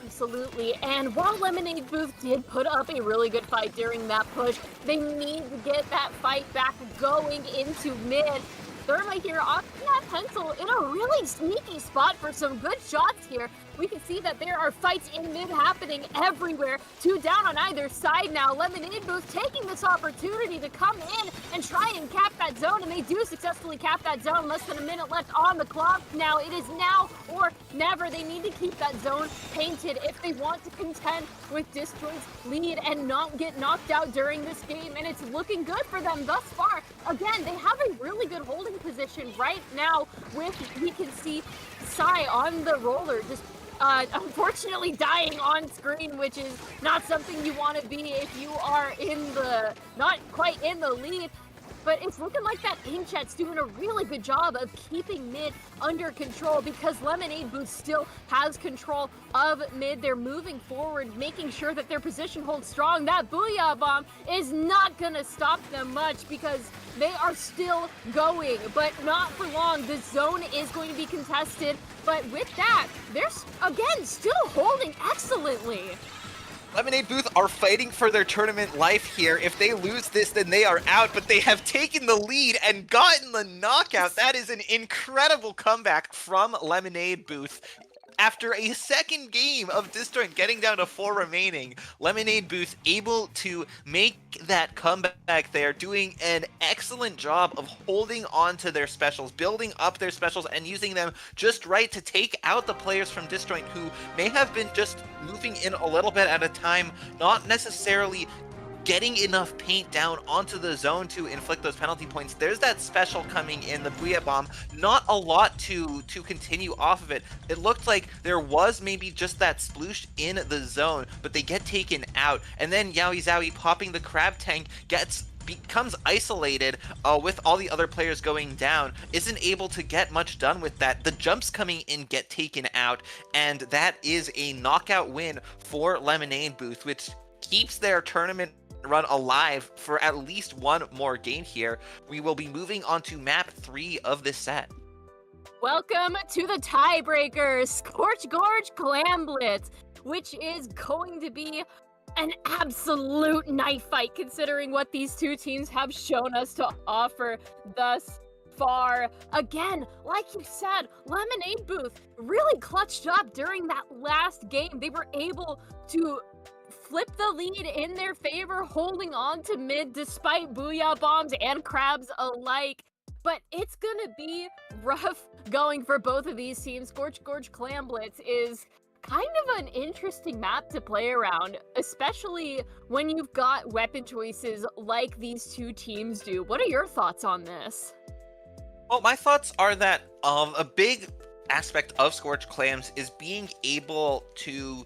Absolutely, and while Lemonade Booth did put up a really good fight during that push, they need to get that fight back going into mid. Therma here on that pencil in a really sneaky spot for some good shots here. We can see that there are fights in mid happening everywhere. 2 down on either side now. Lemonade Booth taking this opportunity to come in and try and cap that zone, and they do successfully cap that zone. Less than a minute left on the clock. Now it is now or never. They need to keep that zone painted if they want to contend with Disjoint's lead and not get knocked out during this game, and it's looking good for them thus far. Again, they have a really good holding position right now with, we can see Sai on the roller, just unfortunately dying on screen, which is not something you want to be if you are not quite in the lead. But it's looking like that Inkjet's doing a really good job of keeping mid under control, because Lemonade Booth still has control of mid. They're moving forward, making sure that their position holds strong. That Booyah Bomb is not going to stop them much, because they are still going, but not for long. The zone is going to be contested, but with that, they're, again, still holding excellently.
Lemonade Booth are fighting for their tournament life here. If they lose this, then they are out, but they have taken the lead and gotten the knockout. That is an incredible comeback from Lemonade Booth. After a second game of Disjoint getting down to 4 remaining, Lemonade Booth able to make that comeback there, doing an excellent job of holding on to their specials, building up their specials, and using them just right to take out the players from Disjoint who may have been just moving in a little bit at a time, not necessarily getting enough paint down onto the zone to inflict those penalty points. There's that special coming in, the Booyah Bomb. Not a lot to continue off of it. It looked like there was maybe just that sploosh in the zone, but they get taken out. And then Yowie Zowie popping the crab tank becomes isolated with all the other players going down, isn't able to get much done with that. The jumps coming in get taken out, and that is a knockout win for Lemonade Booth, which keeps their tournament run alive for at least one more game here. We will be moving on to map 3 of this set.
Welcome to the tiebreaker, Scorch Gorge Clam Blitz, which is going to be an absolute knife fight considering what these two teams have shown us to offer thus far. Again, like you said, Lemonade Booth really clutched up during that last game. They were able to flip the lead in their favor, holding on to mid despite Booyah Bombs and crabs alike. But it's gonna be rough going for both of these teams. Scorch Gorge Clam Blitz is kind of an interesting map to play around, especially when you've got weapon choices like these two teams do. What are your thoughts on this?
Well, my thoughts are that a big aspect of Scorch Clams is being able to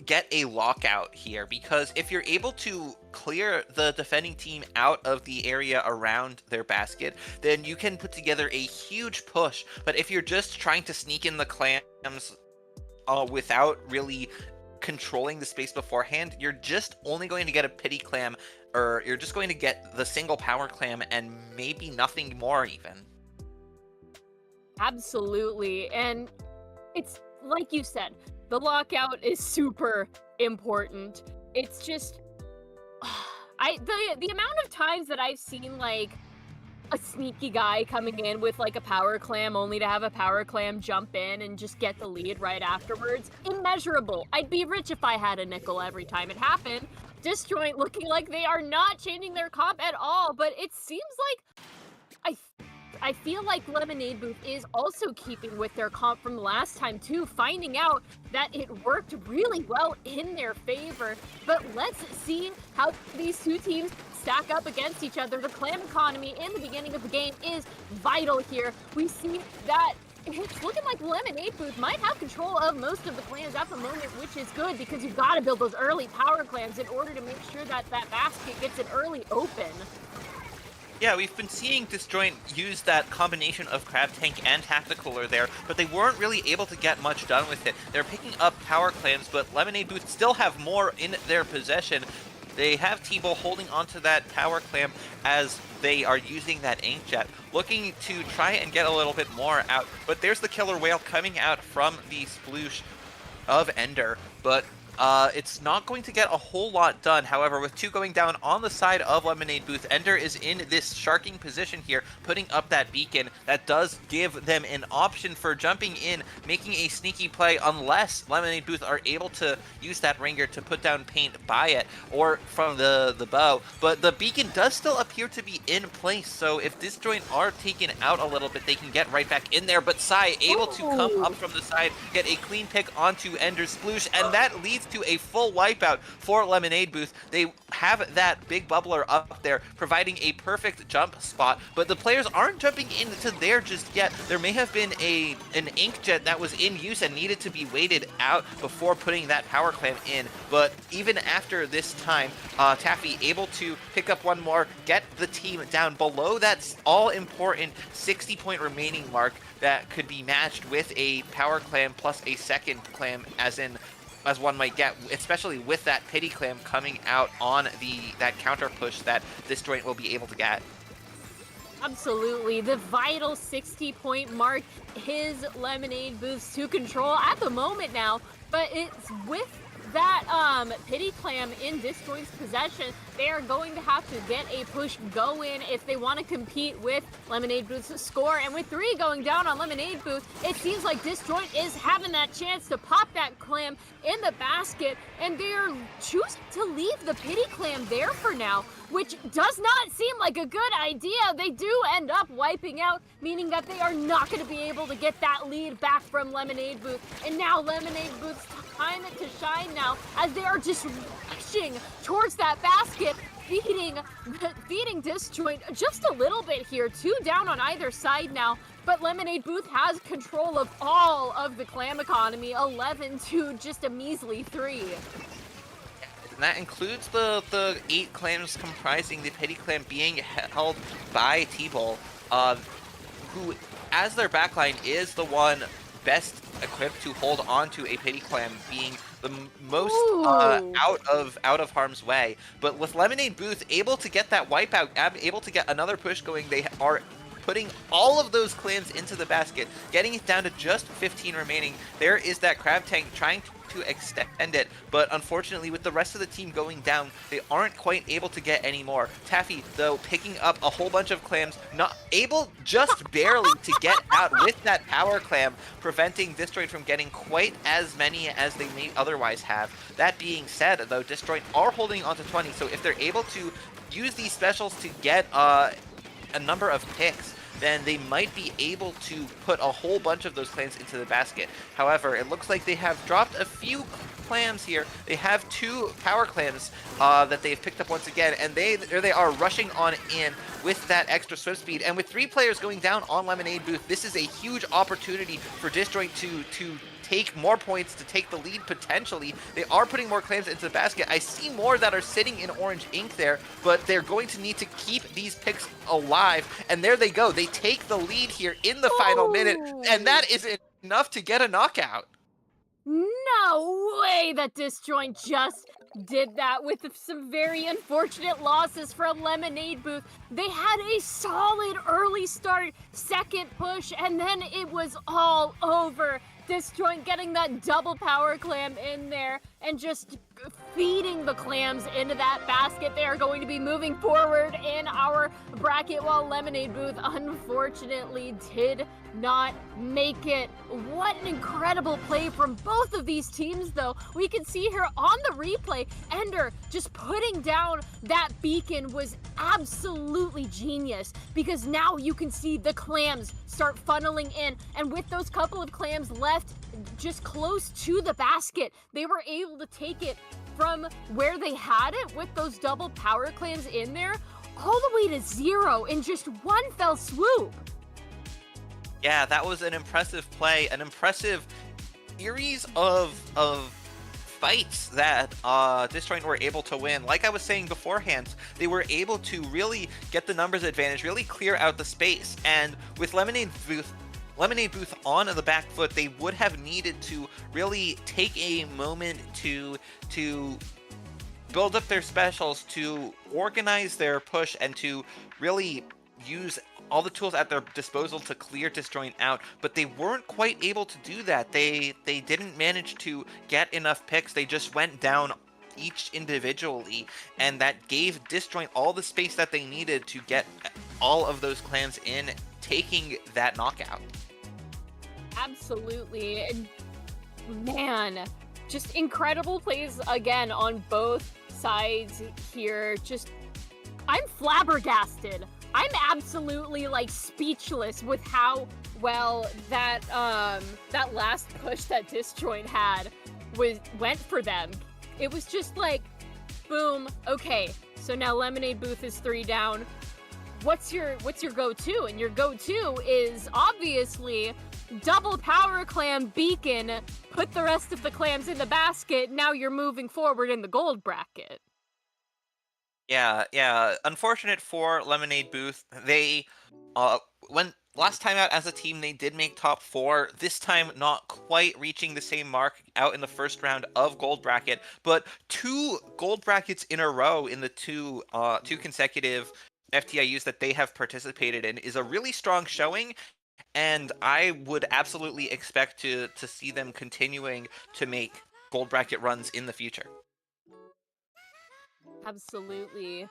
get a lockout here, because if you're able to clear the defending team out of the area around their basket, then you can put together a huge push. But if you're just trying to sneak in the clams without really controlling the space beforehand, you're just only going to get a pity clam, or you're just going to get the single power clam and maybe nothing more even. Absolutely.
And it's like you said, the lockout is super important. It's just the amount of times that I've seen like a sneaky guy coming in with like a power clam only to have a power clam jump in and just get the lead right afterwards, immeasurable. I'd be rich if I had a nickel every time it happened. Disjoint looking like they are not changing their comp at all, but it seems like I feel like Lemonade Booth is also keeping with their comp from last time too, finding out that it worked really well in their favor. But let's see how these two teams stack up against each other. The clam economy in the beginning of the game is vital here. We see that it's looking like Lemonade Booth might have control of most of the clams at the moment, which is good because you've got to build those early power clams in order to make sure that that basket gets an early open.
Yeah, we've been seeing Disjoint use that combination of Crab Tank and Tacticaler there, but they weren't really able to get much done with it. They're picking up power clams, but Lemonade Booth still have more in their possession. They have T-Bow holding onto that power clam as they are using that Inkjet, looking to try and get a little bit more out. But there's the Killer Whale coming out from the sploosh of Ender, but it's not going to get a whole lot done. However, with 2 going down on the side of Lemonade Booth, Ender is in this sharking position here, putting up that beacon. That does give them an option for jumping in, making a sneaky play, unless Lemonade Booth are able to use that ringer to put down paint by it, or from the bow. But the beacon does still appear to be in place, so if Disjoint are taken out a little bit, they can get right back in there. But Sai able to come up from the side, get a clean pick onto Ender's sploosh, and that leads to a full wipeout for Lemonade Booth. They have that big bubbler up there, providing a perfect jump spot, but the players aren't jumping into there just yet. There may have been an Inkjet that was in use and needed to be waited out before putting that power clam in, but even after this time, Taffy able to pick up one more, get the team down below that all-important 60-point remaining mark that could be matched with a power clam plus a second clam, as one might get, especially with that pity clam coming out on that counter push that Disjoint will be able to get.
Absolutely. The vital 60-point mark is Lemonade Booth's to control at the moment now, but it's with that pity clam in Disjoint's possession. They are going to have to get a push go in if they want to compete with Lemonade Booth's score. And with 3 going down on Lemonade Booth, it seems like Disjoint is having that chance to pop that clam in the basket, and they're choosing to leave the pity clam there for now, which does not seem like a good idea. They do end up wiping out, meaning that they are not going to be able to get that lead back from Lemonade Booth. And now Lemonade Booth's time to shine now, as they are just rushing towards that basket, feeding Disjoint just a little bit here. 2 down on either side now, but Lemonade Booth has control of all of the clam economy, 11 to just a measly 3.
And that includes the 8 clams comprising the Pity Clam being held by T-Bull, who, as their backline, is the one best equipped to hold on to a Pity Clam, being the most out of harm's way. But with Lemonade Booth able to get that wipeout, able to get another push going, they are putting all of those clams into the basket, getting it down to just 15 remaining. There is that Crab Tank trying to extend it, but unfortunately with the rest of the team going down, they aren't quite able to get any more. Taffy, though, picking up a whole bunch of clams, not able just barely to get out with that power clam, preventing Disjoint from getting quite as many as they may otherwise have. That being said, though, Disjoint are holding onto 20, so if they're able to use these specials to get a number of picks, then they might be able to put a whole bunch of those clams into the basket. However, it looks like they have dropped a few clams here. They have 2 power clams that they've picked up once again, and there they are rushing on in with that extra swim speed. And with 3 players going down on Lemonade Booth, this is a huge opportunity for Disjoint to take more points, to take the lead potentially. They are putting more clams into the basket. I see more that are sitting in orange ink there, but they're going to need to keep these picks alive. And there they go. They take the lead here in the final minute, and that is enough to get a knockout.
No way that Disjoint just did that with some very unfortunate losses for Lemonade Booth. They had a solid early start, second push, and then it was all over. Disjoint getting that double power clam in there and just feeding the clams into that basket. They are going to be moving forward in our bracket, while Lemonade Booth unfortunately did not make it. What an incredible play from both of these teams, though. We can see here on the replay, Ender just putting down that beacon was absolutely genius, because now you can see the clams start funneling in, and with those couple of clams left just close to the basket, they were able to take it from where they had it with those double power clams in there all the way to 0 in just one fell swoop.
Yeah, that was an impressive play, an impressive series of fights that Disjoint were able to win. Like I was saying beforehand, they were able to really get the numbers advantage, really clear out the space, and with Lemonade Booth on the back foot, they would have needed to really take a moment to build up their specials, to organize their push, and to really use all the tools at their disposal to clear Disjoint out. But they weren't quite able to do that. They didn't manage to get enough picks. They just went down each individually, and that gave Disjoint all the space that they needed to get all of those clans in, taking that knockout.
Absolutely. And man, just incredible plays again on both sides here. Just, I'm flabbergasted. I'm absolutely like speechless with how well that that last push that Disjoint had went for them. It was just like, boom, okay, so now Lemonade Booth is 3 down. What's your go-to? And your go-to is obviously double power clam beacon, put the rest of the clams in the basket, now you're moving forward in the gold bracket.
Yeah. Unfortunate for Lemonade Booth. They, when last time out as a team, they did make top 4. This time, not quite reaching the same mark out in the first round of gold bracket, but 2 gold brackets in a row in the two consecutive FTIUs that they have participated in is a really strong showing. And I would absolutely expect to see them continuing to make gold bracket runs in the future.
Absolutely.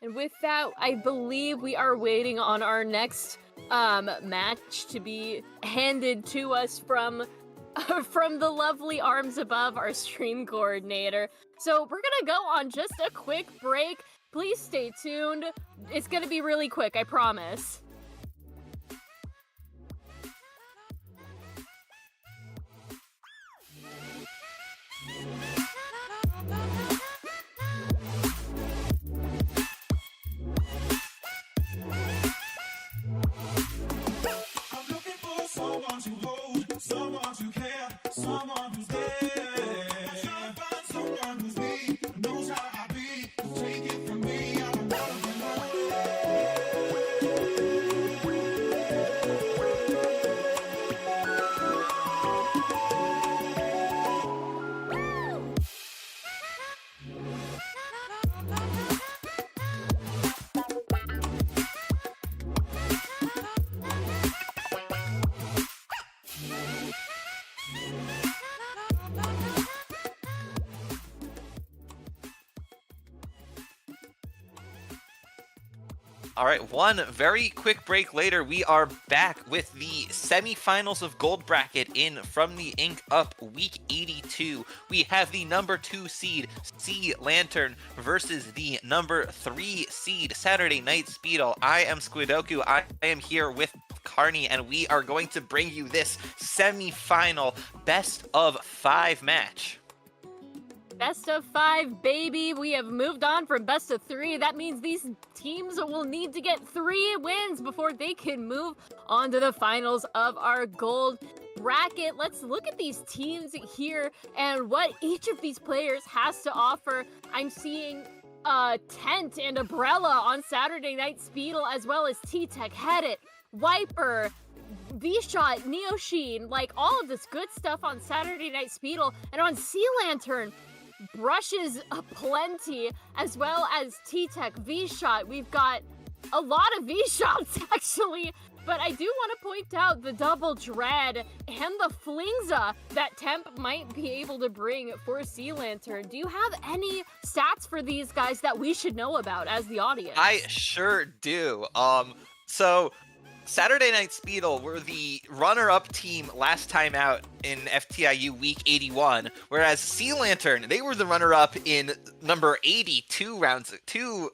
And with that, I believe we are waiting on our next match to be handed to us from the lovely arms above, our stream coordinator. So we're gonna go on just a quick break. Please stay tuned. It's gonna be really quick, I promise.
All right, one very quick break later, we are back with the semifinals of Gold Bracket in From the Ink Up Week 82. We have the number 2 seed, Sea Lantern, versus the number 3 seed, Saturday Night Speedle. I am Squidoku. I am here with Carney, and we are going to bring you this semifinal best of 5 match.
Best of 5, baby. We have moved on from best of 3. That means these teams will need to get 3 wins before they can move on to the finals of our gold bracket. Let's look at these teams here and what each of these players has to offer. I'm seeing Tent and Umbrella on Saturday Night Speedle, as well as T-Tech, Headit, Wiper, V-Shot, Neosheen, like all of this good stuff on Saturday Night Speedle. And on Sea Lantern, Brushes aplenty, as well as T-Tech, V-Shot. We've got a lot of V-Shots, actually. But I do want to point out the Double Dread and the Flingza that Temp might be able to bring for Sea Lantern. Do you have any stats for these guys that we should know about as the audience?
I sure do. So Saturday Night Speedle were the runner-up team last time out in FTIU Week 81, whereas Sea Lantern, they were the runner-up in number 82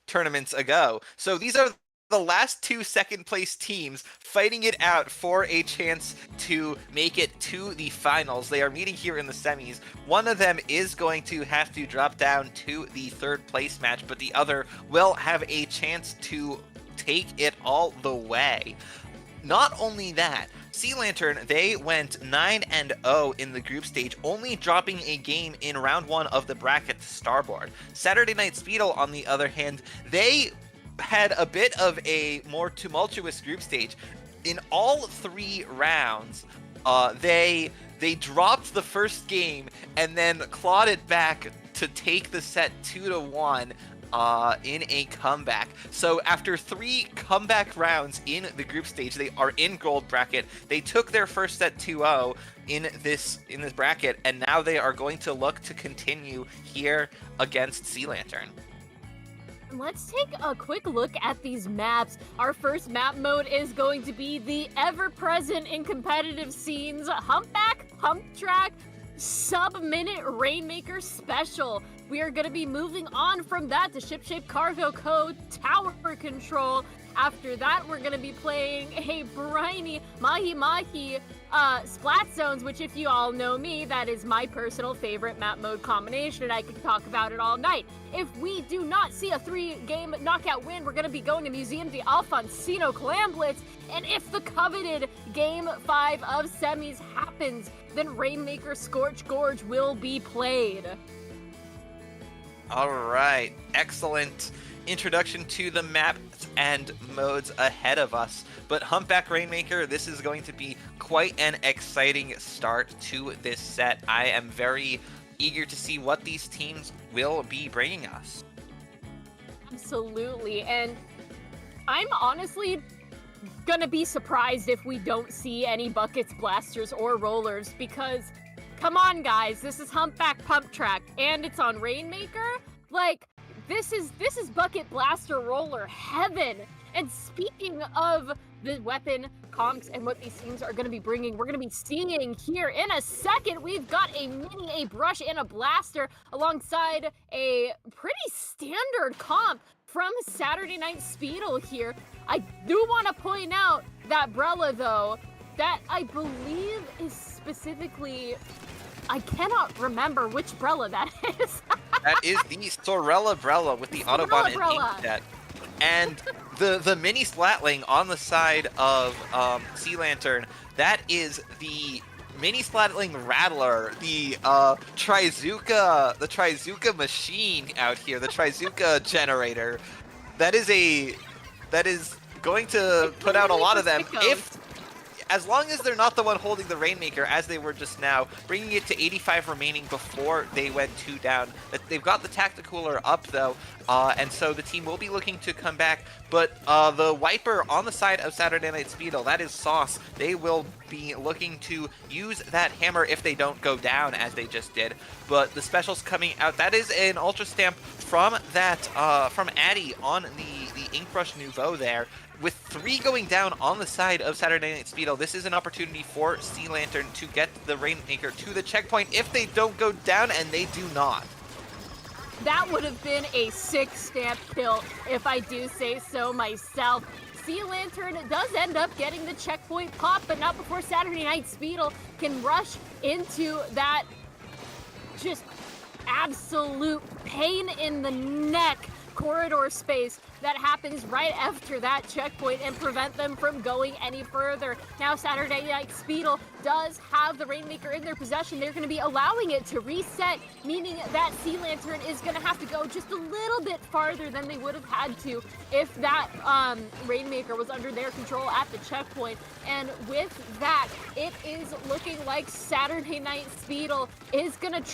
tournaments ago. So these are the last 2 second-place teams fighting it out for a chance to make it to the finals. They are meeting here in the semis. One of them is going to have to drop down to the 3rd place match, but the other will have a chance to take it all the way. Not only that, Sea Lantern, they went 9-0 in the group stage, only dropping a game in round 1 of the bracket to Starboard. Saturday Night Speedle, on the other hand, they had a bit of a more tumultuous group stage. In all 3 rounds, they dropped the first game and then clawed it back to take the set 2-1 in a comeback. So after 3 comeback rounds in the group stage, they are in gold bracket. They took their first set 2-0 in this bracket, and now they are going to look to continue here against Sea Lantern.
Let's take a quick look at these maps. Our first map mode is going to be the ever-present in competitive scenes Humpback, Hump Track, Sub-Minute Rainmaker Special. We are going to be moving on from that to Shipshape Cargo Code Tower Control. After that, we're going to be playing a briny Mahi Mahi Splat Zones, which if you all know me, that is my personal favorite map mode combination, and I could talk about it all night. If we do not see a 3-game knockout win, we're going to be going to Museum de Alfonsino Clam Blitz, and if the coveted Game 5 of semis happens, then Rainmaker Scorch Gorge will be played.
All right, excellent introduction to the maps and modes ahead of us. But Humpback Rainmaker, this is going to be quite an exciting start to this set. I am very eager to see what these teams will be bringing us.
Absolutely, and I'm honestly gonna be surprised if we don't see any buckets, blasters, or rollers, because come on guys, this is Humpback Pump Track and it's on Rainmaker. Like, this is bucket, blaster, roller heaven. And speaking of the weapon comps and what these teams are going to be bringing, we're going to be seeing here in a second. We've got a mini, a brush, and a blaster alongside a pretty standard comp from Saturday Night Speedle here. I do want to point out that Brella, though, that I believe is specifically, I cannot remember which Brella that is.
That is the Sorella Brella with the Autobahn and Inkjet. And the mini Splatling on the side of Sea Lantern, that is the mini Splatling Rattler, the Trizuka machine out here, the Trizuka generator. That is going to put out a lot of them. As long as they're not the one holding the Rainmaker, as they were just now, bringing it to 85 remaining before they went 2 down. They've got the Tacticooler up, though, and so the team will be looking to come back. But the Wiper on the side of Saturday Night Speedle, that is Sauce. They will be looking to use that hammer if they don't go down, as they just did. But the specials coming out, that is an Ultra Stamp from that, from Addy on the the Ink Brush Nouveau there. With 3 going down on the side of Saturday Night Speedo, this is an opportunity for Sea Lantern to get the Rainmaker to the checkpoint if they don't go down, and they do not.
That would have been a sick stamp kill, if I do say so myself. Sea Lantern does end up getting the checkpoint pop, but not before Saturday Night Speedo can rush into that just absolute pain in the neck corridor space that happens right after that checkpoint and prevent them from going any further. Now Saturday Night Speedo does have the Rainmaker in their possession. They're going to be allowing it to reset, meaning that Sea Lantern is going to have to go just a little bit farther than they would have had to if that Rainmaker was under their control at the checkpoint. And with that, it is looking like Saturday Night Speedo is going to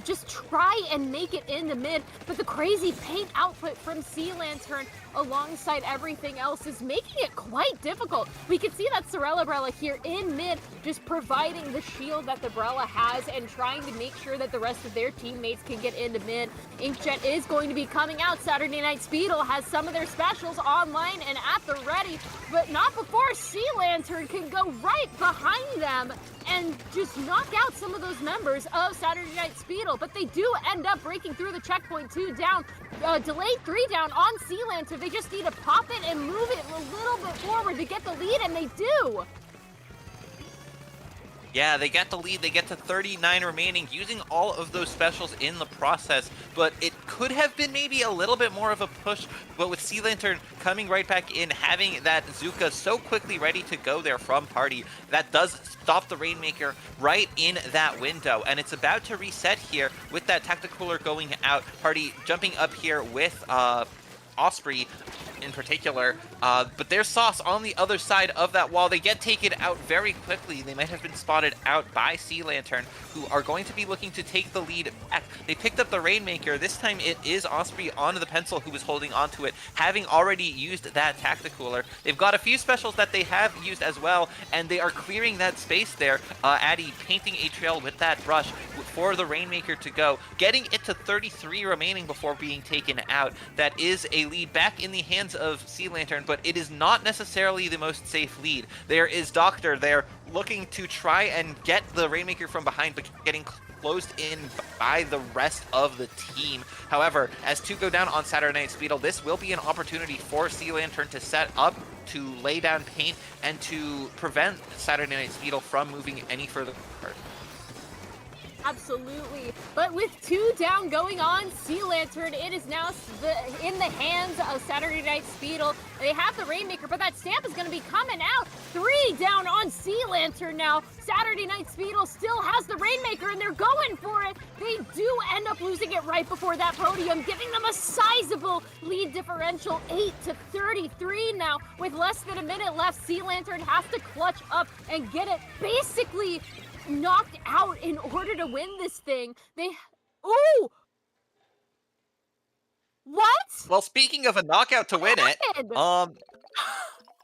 just try and make it into mid, but the crazy paint output from Sea Lantern alongside everything else is making it quite difficult. We can see that Sorella here in mid just providing the shield that the Brella has and trying to make sure that the rest of their teammates can get into mid. Inkjet is going to be coming out. Saturday Night Speedo has some of their specials online and at the ready, but not before Sea Lantern can go right behind them and just knock out some of those members of Saturday Night Speedo. But they do end up breaking through the checkpoint. 2 down, delayed 3 down on Sea Lantern. They just need to pop it and move it a little bit forward to get the lead, and they do.
Yeah, they get the lead. They get to 39 remaining, using all of those specials in the process. But it could have been maybe a little bit more of a push. But with Sea Lantern coming right back in, having that Zuka so quickly ready to go there from Party, that does stop the Rainmaker right in that window. And it's about to reset here with that Tacticooler going out. Party jumping up here with Osprey in particular, but there's Sauce on the other side of that wall. They get taken out very quickly. They might have been spotted out by Sea Lantern, who are going to be looking to take the lead back. They picked up the Rainmaker. This time it is Osprey on the pencil who was holding onto it, having already used that Tacticooler. They've got a few specials that they have used as well, and they are clearing that space there. Addy painting a trail with that brush for the Rainmaker to go, getting it to 33 remaining before being taken out. That is a lead back in the hands of Sea Lantern, but it is not necessarily the most safe lead. There is Doctor there looking to try and get the Rainmaker from behind, but getting closed in by the rest of the team. However, as 2 go down on Saturday Night Speedo, this will be an opportunity for Sea Lantern to set up, to lay down paint, and to prevent Saturday Night Speedo from moving any further.
Absolutely. But with 2 down going on Sea Lantern, it is now in the hands of Saturday Night Speedo. They have the Rainmaker, but that stamp is going to be coming out. 3 down on Sea Lantern now. Saturday Night Speedo still has the Rainmaker, and they're going for it. They do end up losing it right before that podium, giving them a sizable lead differential, 8-33 now. With less than a minute left, Sea Lantern has to clutch up and get it basically knocked out in order to win this thing. Ooh! What?
Well, speaking of a knockout to win it,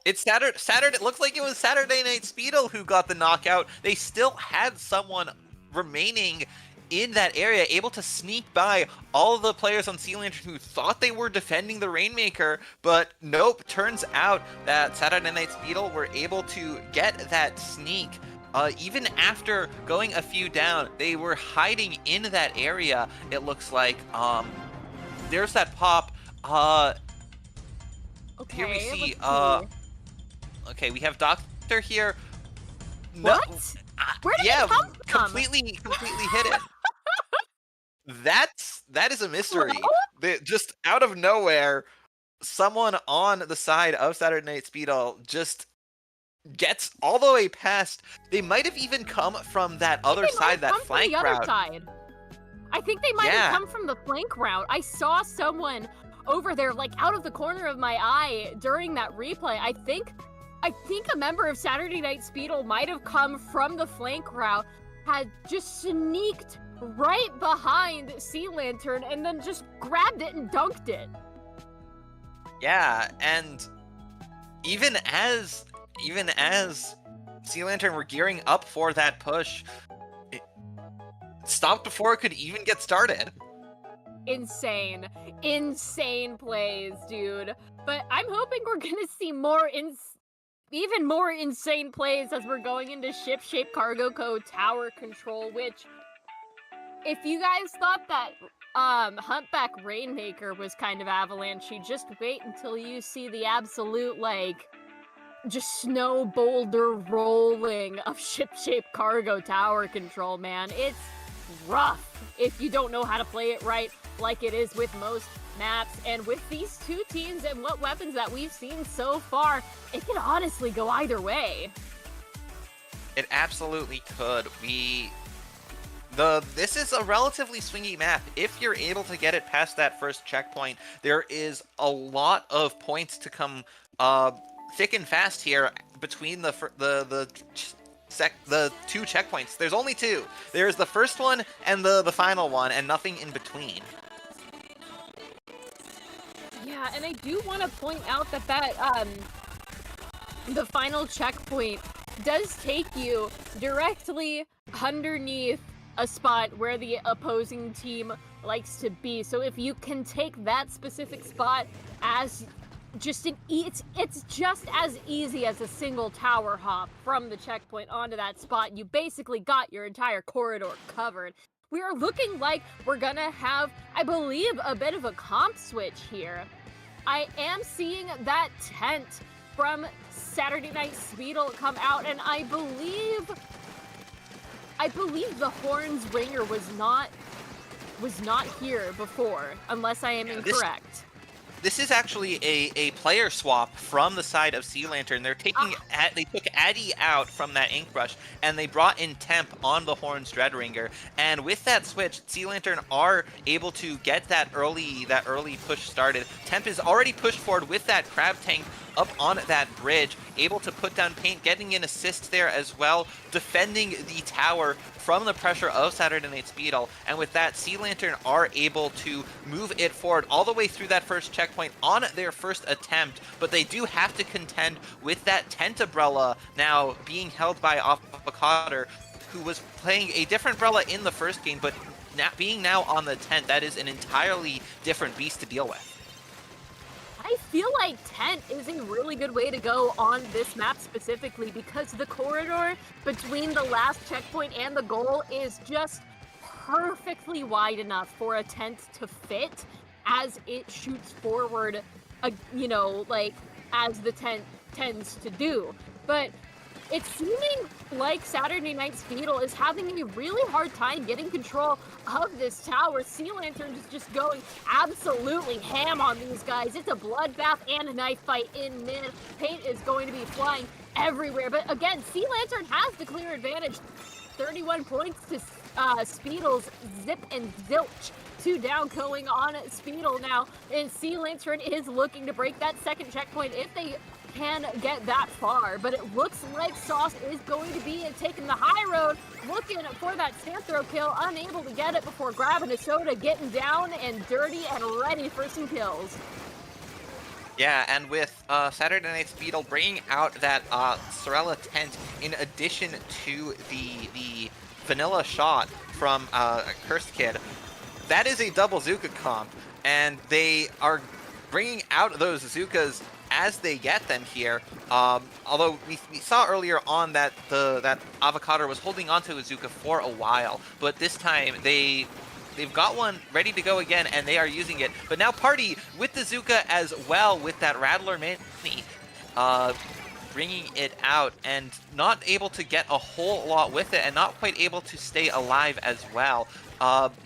it's Saturday. It looks like it was Saturday Night Speedo who got the knockout. They still had someone remaining in that area, able to sneak by all of the players on Sea Lantern who thought they were defending the Rainmaker, but nope. Turns out that Saturday Night Speedo were able to get that sneak. Even after going a few down, they were hiding in that area, it looks like. There's that pop.
Okay,
Here we see,
let's
okay, we have Doctor here.
What? Where did
yeah,
it come from?
completely hidden. That is a mystery. Just out of nowhere, someone on the side of Saturday Night Speedo just gets all the way past. They might have even come from that other side, that flank route.
I think they might have come from the flank route. I saw someone over there, like out of the corner of my eye during that replay. I think a member of Saturday Night Speedo might have come from the flank route, had just sneaked right behind Sea Lantern, and then just grabbed it and dunked it.
Yeah, and even as Sea Lantern were gearing up for that push, it stopped before it could even get started.
insane plays, dude. But I'm hoping we're gonna see more even more insane plays as we're going into ship-shaped cargo code tower control, which, if you guys thought that Humpback Rainmaker was kind of avalanche-y, just wait until you see the absolute, like, just snow boulder rolling of ship-shaped cargo tower control, man. It's rough if you don't know how to play it right, like it is with most maps. And with these two teams and what weapons that we've seen so far, it can honestly go either way.
It absolutely could. This is a relatively swingy map. If you're able to get it past that first checkpoint, there is a lot of points to come thick and fast here between the two checkpoints. There's only two. There's the first one and the final one, and nothing in between.
Yeah, and I do want to point out that the final checkpoint does take you directly underneath a spot where the opposing team likes to be. So if you can take that specific spot as just it's just as easy as a single tower hop from the checkpoint onto that spot. You basically got your entire corridor covered. We are looking like we're gonna have, I believe, a bit of a comp switch here. I am seeing that tent from Saturday Night Speedle come out, and I believe the Horns Ringer was not here before, unless I am incorrect.
This is actually a player swap from the side of Sea Lantern. They're taking they took Addy out from that ink brush, and they brought in Temp on the Horns Dreadringer. And with that switch, Sea Lantern are able to get that early push started. Temp is already pushed forward with that crab tank up on that bridge, able to put down paint, getting an assist there as well, defending the tower from the pressure of Saturday Night Speedle. And with that, Sea Lantern are able to move it forward all the way through that first checkpoint on their first attempt, but they do have to contend with that tent umbrella now being held by Avocado, who was playing a different umbrella in the first game, but being on the tent, that is an entirely different beast to deal with.
I feel like tent is a really good way to go on this map specifically, because the corridor between the last checkpoint and the goal is just perfectly wide enough for a tent to fit as it shoots forward, like as the tent tends to do. But it's seeming like Saturday Night Speedle is having a really hard time getting control of this tower. Sea Lantern is just going absolutely ham on these guys. It's a bloodbath and a knife fight in mid. Paint is going to be flying everywhere. But again, Sea Lantern has the clear advantage. 31 points to Speedle's zip and zilch. 2 down going on Speedle now. And Sea Lantern is looking to break that second checkpoint if they can get that far, but it looks like Sauce is going to be taking the high road, looking for that stand throw kill, unable to get it before grabbing a soda, getting down and dirty and ready for some kills.
Yeah, and with Saturday Night Speedle bringing out that Sorella tent in addition to the vanilla shot from Cursed Kid, that is a double Zuka comp, and they are bringing out those Zukas as they get them here. Although we saw earlier on that that Avocado was holding onto a Zuka for a while, but this time they've got one ready to go again, and they are using it. But now Party with the Zuka as well, with that Rattler Mini, bringing it out and not able to get a whole lot with it, and not quite able to stay alive as well.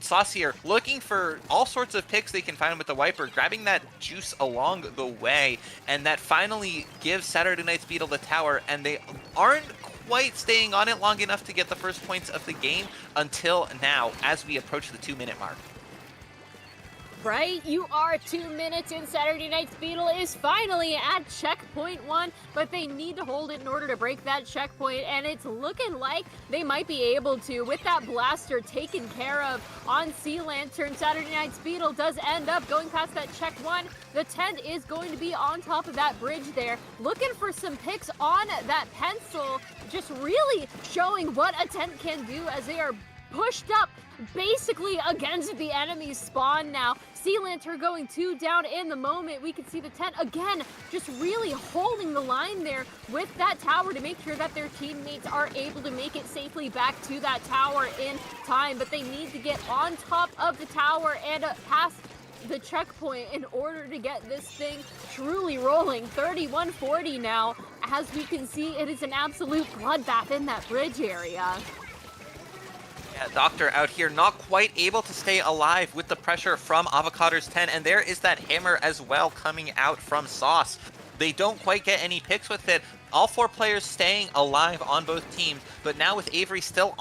Saucier looking for all sorts of picks they can find with the Wiper, grabbing that juice along the way, and that finally gives Saturday Night Speedle the tower, and they aren't quite staying on it long enough to get the first points of the game until now, as we approach the 2-minute mark.
Right? You are 2 minutes in. Saturday Night Speedle is finally at checkpoint 1, but they need to hold it in order to break that checkpoint, and it's looking like they might be able to. With that blaster taken care of on Sea Lantern, Saturday Night Speedle does end up going past that check 1. The tent is going to be on top of that bridge there, looking for some picks on that pencil, just really showing what a tent can do as they are pushed up basically against the enemy spawn now. Sea Lantern going 2 down in the moment. We can see the 10 again, just really holding the line there with that tower to make sure that their teammates are able to make it safely back to that tower in time. But they need to get on top of the tower and past the checkpoint in order to get this thing truly rolling. 31-40 now. As we can see, it is an absolute bloodbath in that bridge area.
Yeah, Doctor out here not quite able to stay alive with the pressure from Avocado's 10, and there is that hammer as well coming out from Sauce. They don't quite get any picks with it. All 4 players staying alive on both teams, but now with Avery still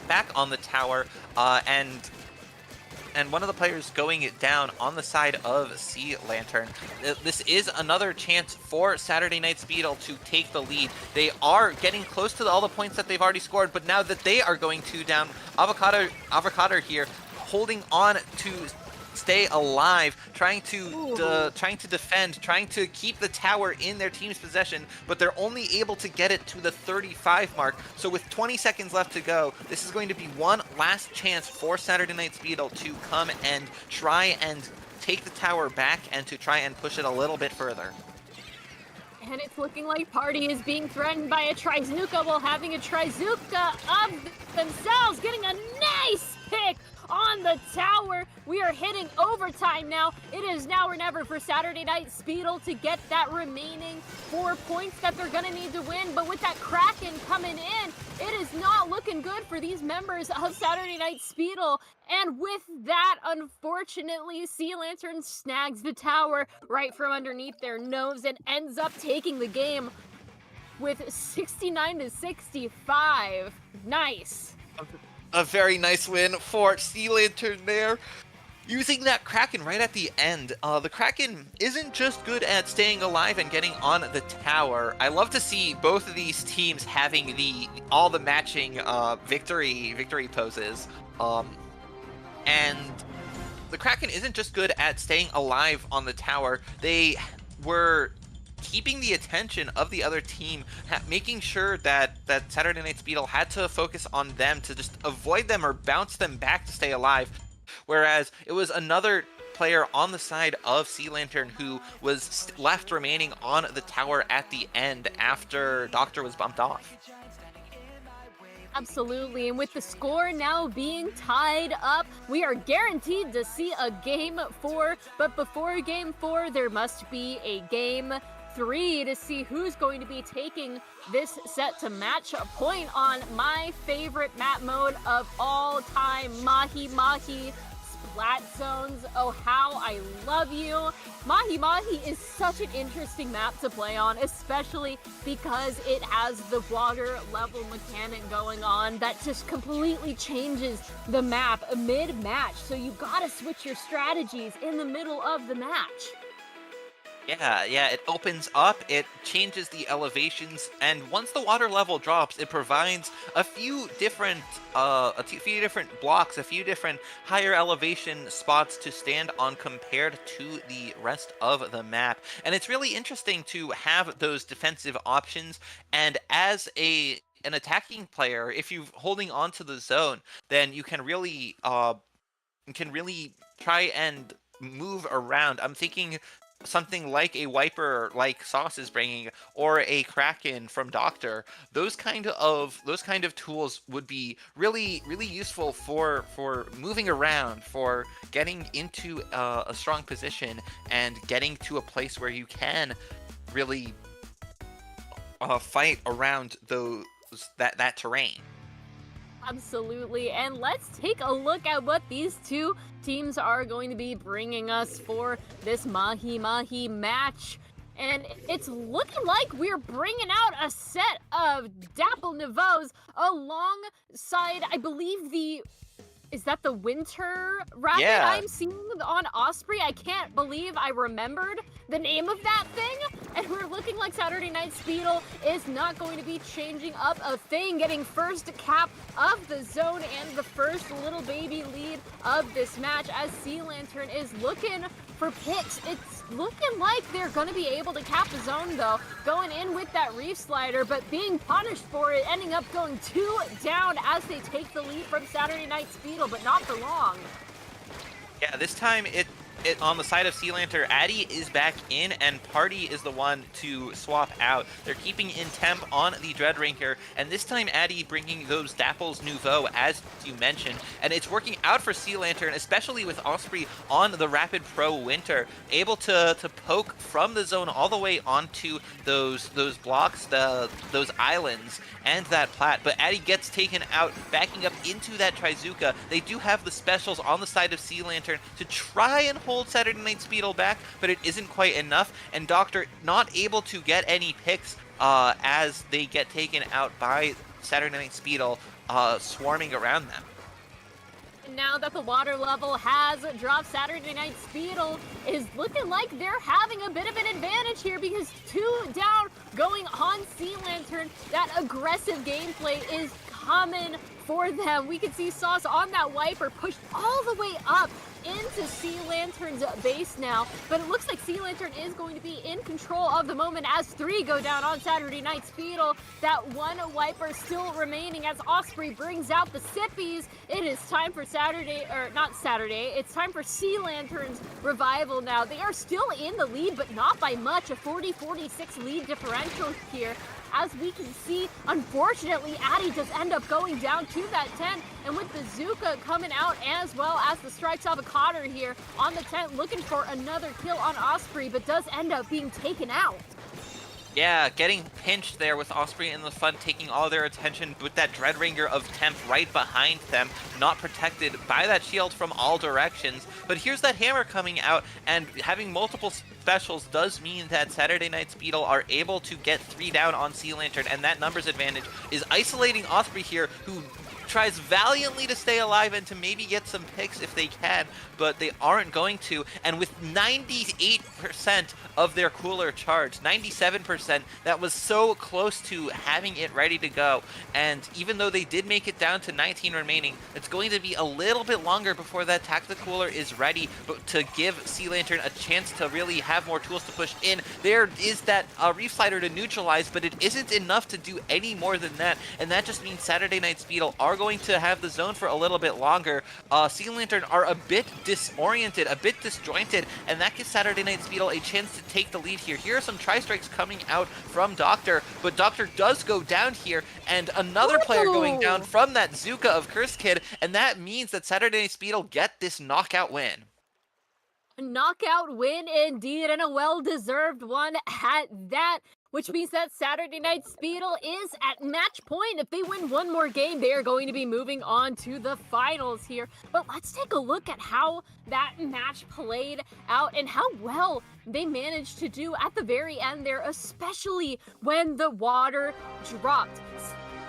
back on the tower, and one of the players going it down on the side of Sea Lantern. This is another chance for Saturday Night Speedle to take the lead. They are getting close to all the points that they've already scored, but now that they are going 2 down, Avocado here holding on to stay alive, trying to defend, trying to keep the tower in their team's possession, but they're only able to get it to the 35 mark. So with 20 seconds left to go, this is going to be one last chance for Saturday Night Speedle to come and try and take the tower back and to try and push it a little bit further.
And it's looking like Party is being threatened by a Trizuka while having a Trizuka of themselves, getting a nice pick on the tower. We are hitting overtime now. It is now or never for Saturday Night Speedle to get that remaining 4 points that they're gonna need to win. But with that Kraken coming in, it is not looking good for these members of Saturday Night Speedle. And with that, unfortunately, Sea Lantern snags the tower right from underneath their nose and ends up taking the game with 69-65. Nice.
A very nice win for Sea Lantern there. Using that Kraken right at the end. The Kraken isn't just good at staying alive and getting on the tower. I love to see both of these teams having all the matching victory poses. And the Kraken isn't just good at staying alive on the tower. They were keeping the attention of the other team, making sure that Saturday Night Speedle had to focus on them to just avoid them or bounce them back to stay alive. Whereas it was another player on the side of Sea Lantern who was left remaining on the tower at the end after Doctor was bumped off.
Absolutely, and with the score now being tied up, we are guaranteed to see a Game 4, but before Game 4, there must be a Game 3 to see who's going to be taking this set to match a point on my favorite map mode of all time, Mahi Mahi Splat Zones. Oh, how I love you. Mahi Mahi is such an interesting map to play on, especially because it has the water level mechanic going on that just completely changes the map mid-match. So you gotta switch your strategies in the middle of the match.
Yeah, it opens up, it changes the elevations, and once the water level drops, it provides a few different blocks, a few different higher elevation spots to stand on compared to the rest of the map. And it's really interesting to have those defensive options, and as an attacking player, if you're holding on to the zone, then you can really try and move around. I'm thinking something like a Wiper like Sauce is bringing, or a Kraken from Doctor. Those kind of tools would be really useful for moving around, for getting into a strong position and getting to a place where you can really fight around that terrain.
Absolutely, and let's take a look at what these two teams are going to be bringing us for this Mahi Mahi match. And it's looking like we're bringing out a set of Dapple Nivos alongside, I believe, is that the Winter Rapid I'm seeing on Osprey? I can't believe I remembered the name of that thing. And we're looking like Saturday Night Speedle is not going to be changing up a thing, getting first cap of the zone and the first little baby lead of this match as Sea Lantern is looking for picks. It's looking like they're going to be able to cap the zone, though, going in with that Reef Slider, but being punished for it, ending up going 2 down as they take the lead from Saturday Night Speedle. Speedle, but not for long.
Yeah, this time it on the side of Sea Lantern, Addy is back in, and Party is the one to swap out. They're keeping in temp on the Dreadrinker, and this time Addy bringing those Dapples Nouveau, as you mentioned, and it's working out for Sea Lantern, especially with Osprey on the Rapid Pro Winter, able to poke from the zone all the way onto those blocks, those islands, and that plat. But Addy gets taken out, backing up into that Trizuka. They do have the specials on the side of Sea Lantern to try and hold Saturday Night Speedle back, but it isn't quite enough, and Doctor not able to get any picks as they get taken out by Saturday Night Speedle swarming around them.
Now that the water level has dropped, Saturday Night Speedle is looking like they're having a bit of an advantage here because 2 down going on Sea Lantern. That aggressive gameplay is coming for them. We can see Sauce on that wiper pushed all the way up into Sea Lantern's base now, but it looks like Sea Lantern is going to be in control of the moment as 3 go down on Saturday Night Speedle. That one wiper still remaining as Osprey brings out the Sippies. It is time for it's time for Sea Lantern's revival now. They are still in the lead, but not by much. A 40-46 lead differential here. As we can see, unfortunately, Addy does end up going down to that 10, and with the Zuka coming out as well as the Strikes Avocado here on the 10, looking for another kill on Osprey, but does end up being taken out.
Yeah, getting pinched there with Osprey in the front, taking all their attention, with that Dreadringer of Temp right behind them, not protected by that shield from all directions. But here's that hammer coming out, and having multiple specials does mean that Saturday Night Speedle are able to get 3 down on Sea Lantern, and that numbers advantage is isolating Osprey here, who tries valiantly to stay alive and to maybe get some picks if they can, but they aren't going to. And with 98% of their cooler charged, 97%, that was so close to having it ready to go. And even though they did make it down to 19 remaining, it's going to be a little bit longer before that tactical cooler is ready, but to give Sea Lantern a chance to really have more tools to push in. There is that Reef Slider to neutralize, but it isn't enough to do any more than that, and that just means Saturday Night Speedle are going to have the zone for a little bit longer. Sea Lantern are a bit disoriented, a bit disjointed, and that gives Saturday Night Speedle a chance to take the lead here. Here are some tri-strikes coming out from Doctor, but Doctor does go down here, and another player going down from that Zuka of Curse Kid, and that means that Saturday Night Speedle get this knockout win.
Knockout win indeed, and a well-deserved one at that, which means that Saturday Night Speedle is at match point. If they win one more game, they are going to be moving on to the finals here. But let's take a look at how that match played out and how well they managed to do at the very end there, especially when the water dropped.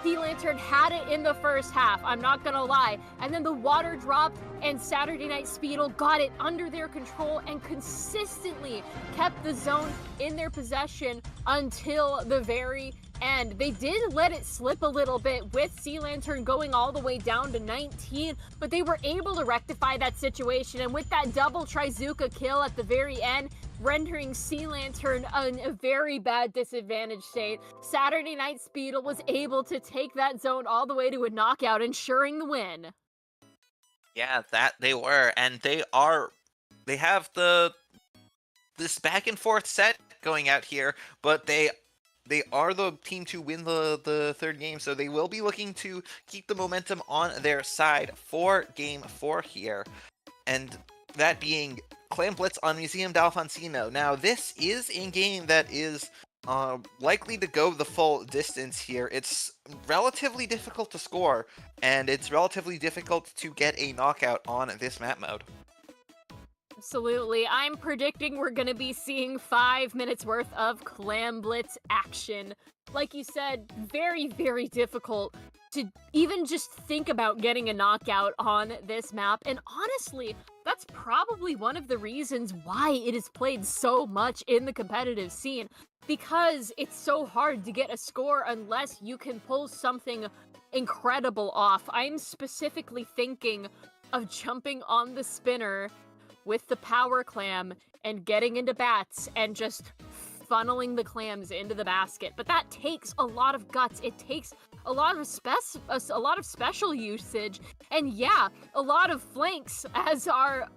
Sea Lantern had it in the first half, I'm not gonna lie, and then the water dropped and Saturday Night Speedle got it under their control and consistently kept the zone in their possession until the very end. They did let it slip a little bit with Sea Lantern going all the way down to 19, but they were able to rectify that situation, and with that double Trizuka kill at the very end, rendering Sea Lantern in a very bad disadvantage state, Saturday Night Speedle was able to take that zone all the way to a knockout, ensuring the win.
Yeah, that they were, and they have this back and forth set going out here, but they are the team to win the third game, so they will be looking to keep the momentum on their side for game 4 here, and that being Clam Blitz on Museum d'Alfonsino. Now, this is a game that is likely to go the full distance here. It's relatively difficult to score, and it's relatively difficult to get a knockout on this map mode.
Absolutely. I'm predicting we're going to be seeing 5 minutes worth of Clam Blitz action. Like you said, very, very difficult to even just think about getting a knockout on this map. And honestly, that's probably one of the reasons why it is played so much in the competitive scene. Because it's so hard to get a score unless you can pull something incredible off. I'm specifically thinking of jumping on the spinner with the power clam and getting into bats and just funneling the clams into the basket. But that takes a lot of guts. It takes a lot of special usage, and yeah, a lot of flanks as our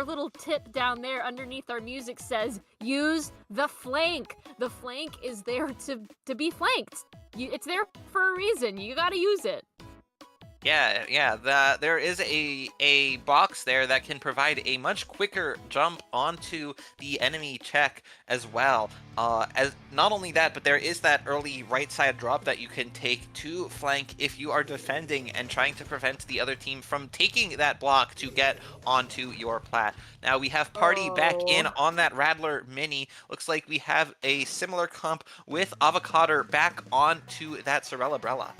little tip down there underneath our music says, use the flank. The flank is there to be flanked. It's there for a reason. You gotta use it.
Yeah. There is a box there that can provide a much quicker jump onto the enemy check as well. As not only that, but there is that early right side drop that you can take to flank if you are defending and trying to prevent the other team from taking that block to get onto your plat. Now we have Party back in on that Rattler Mini. Looks like we have a similar comp with Avocado back onto that Sorella-brella.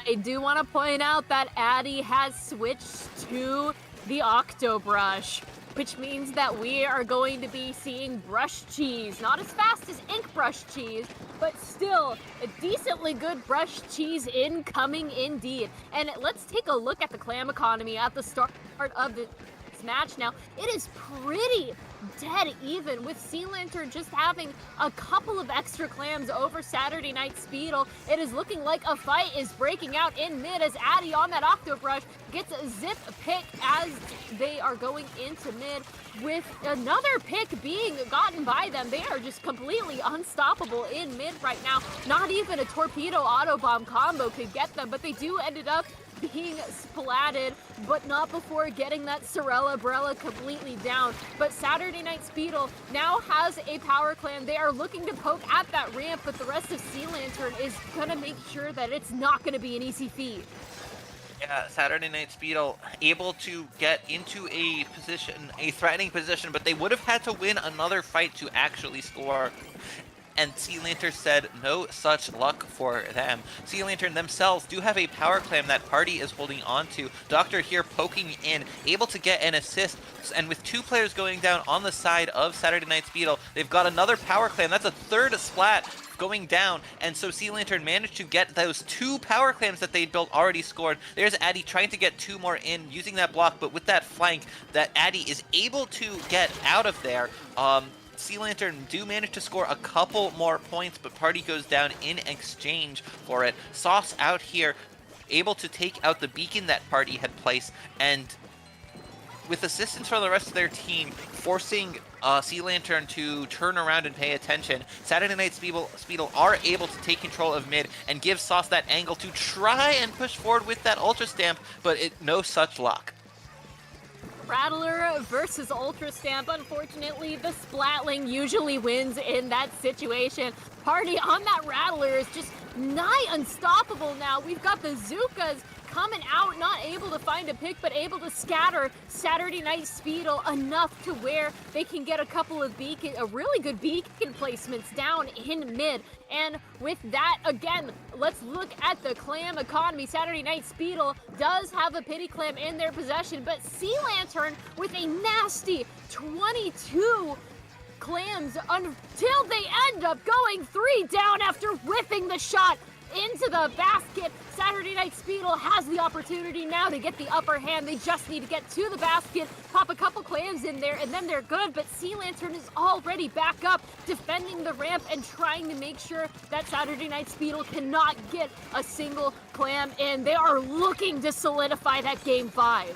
I do want to point out that Addy has switched to the Octobrush, which means that we are going to be seeing brush cheese. Not as fast as ink brush cheese, but still a decently good brush cheese incoming indeed. And let's take a look at the clam economy at the start of this match now. It is pretty dead even, with Sea Lantern just having a couple of extra clams over Saturday Night Speedle. It is looking like a fight is breaking out in mid as Addy on that Octobrush gets a zip pick as they are going into mid, with another pick being gotten by them. They are just completely unstoppable in mid right now. Not even a torpedo auto bomb combo could get them, but they do ended up being splatted, but not before getting that Sorella-brella completely down. But Saturday Night Speedle now has a power clan. They are looking to poke at that ramp, but the rest of Sea Lantern is gonna make sure that it's not gonna be an easy feat.
Yeah, Saturday Night Speedle able to get into a threatening position, but they would have had to win another fight to actually score. And Sea Lantern said no such luck for them. Sea Lantern themselves do have a power clam that Party is holding on to. Doctor here poking in, able to get an assist, and with two players going down on the side of Saturday Night Speedle, they've got another power clam. That's a third splat going down, and so Sea Lantern managed to get those two power clams that they built already scored. There's Addy trying to get two more in using that block, but with that flank that Addy is able to get out of there. Sea Lantern do manage to score a couple more points, but Party goes down in exchange for it. Sauce out here, able to take out the beacon that Party had placed, and with assistance from the rest of their team, forcing Sea Lantern to turn around and pay attention, Saturday Night Speedle are able to take control of mid and give Sauce that angle to try and push forward with that Ultra Stamp, but no such luck.
Rattler versus Ultra Stamp. Unfortunately, the Splatling usually wins in that situation. Party on that Rattler is just nigh unstoppable now. We've got the Zukas coming out, not able to find a pick, but able to scatter Saturday Night Speedle enough to where they can get a couple of really good beacon placements down in mid. And with that, again, let's look at the clam economy. Saturday Night Speedle does have a pity clam in their possession, but Sea Lantern with a nasty 22 clams until they end up going 3 down after whiffing the shot into the basket. Saturday Night Speedle has the opportunity now to get the upper hand. They just need to get to the basket, pop a couple clams in there, and then they're good. But Sea Lantern is already back up, defending the ramp and trying to make sure that Saturday Night Speedle cannot get a single clam in. They are looking to solidify that game 5.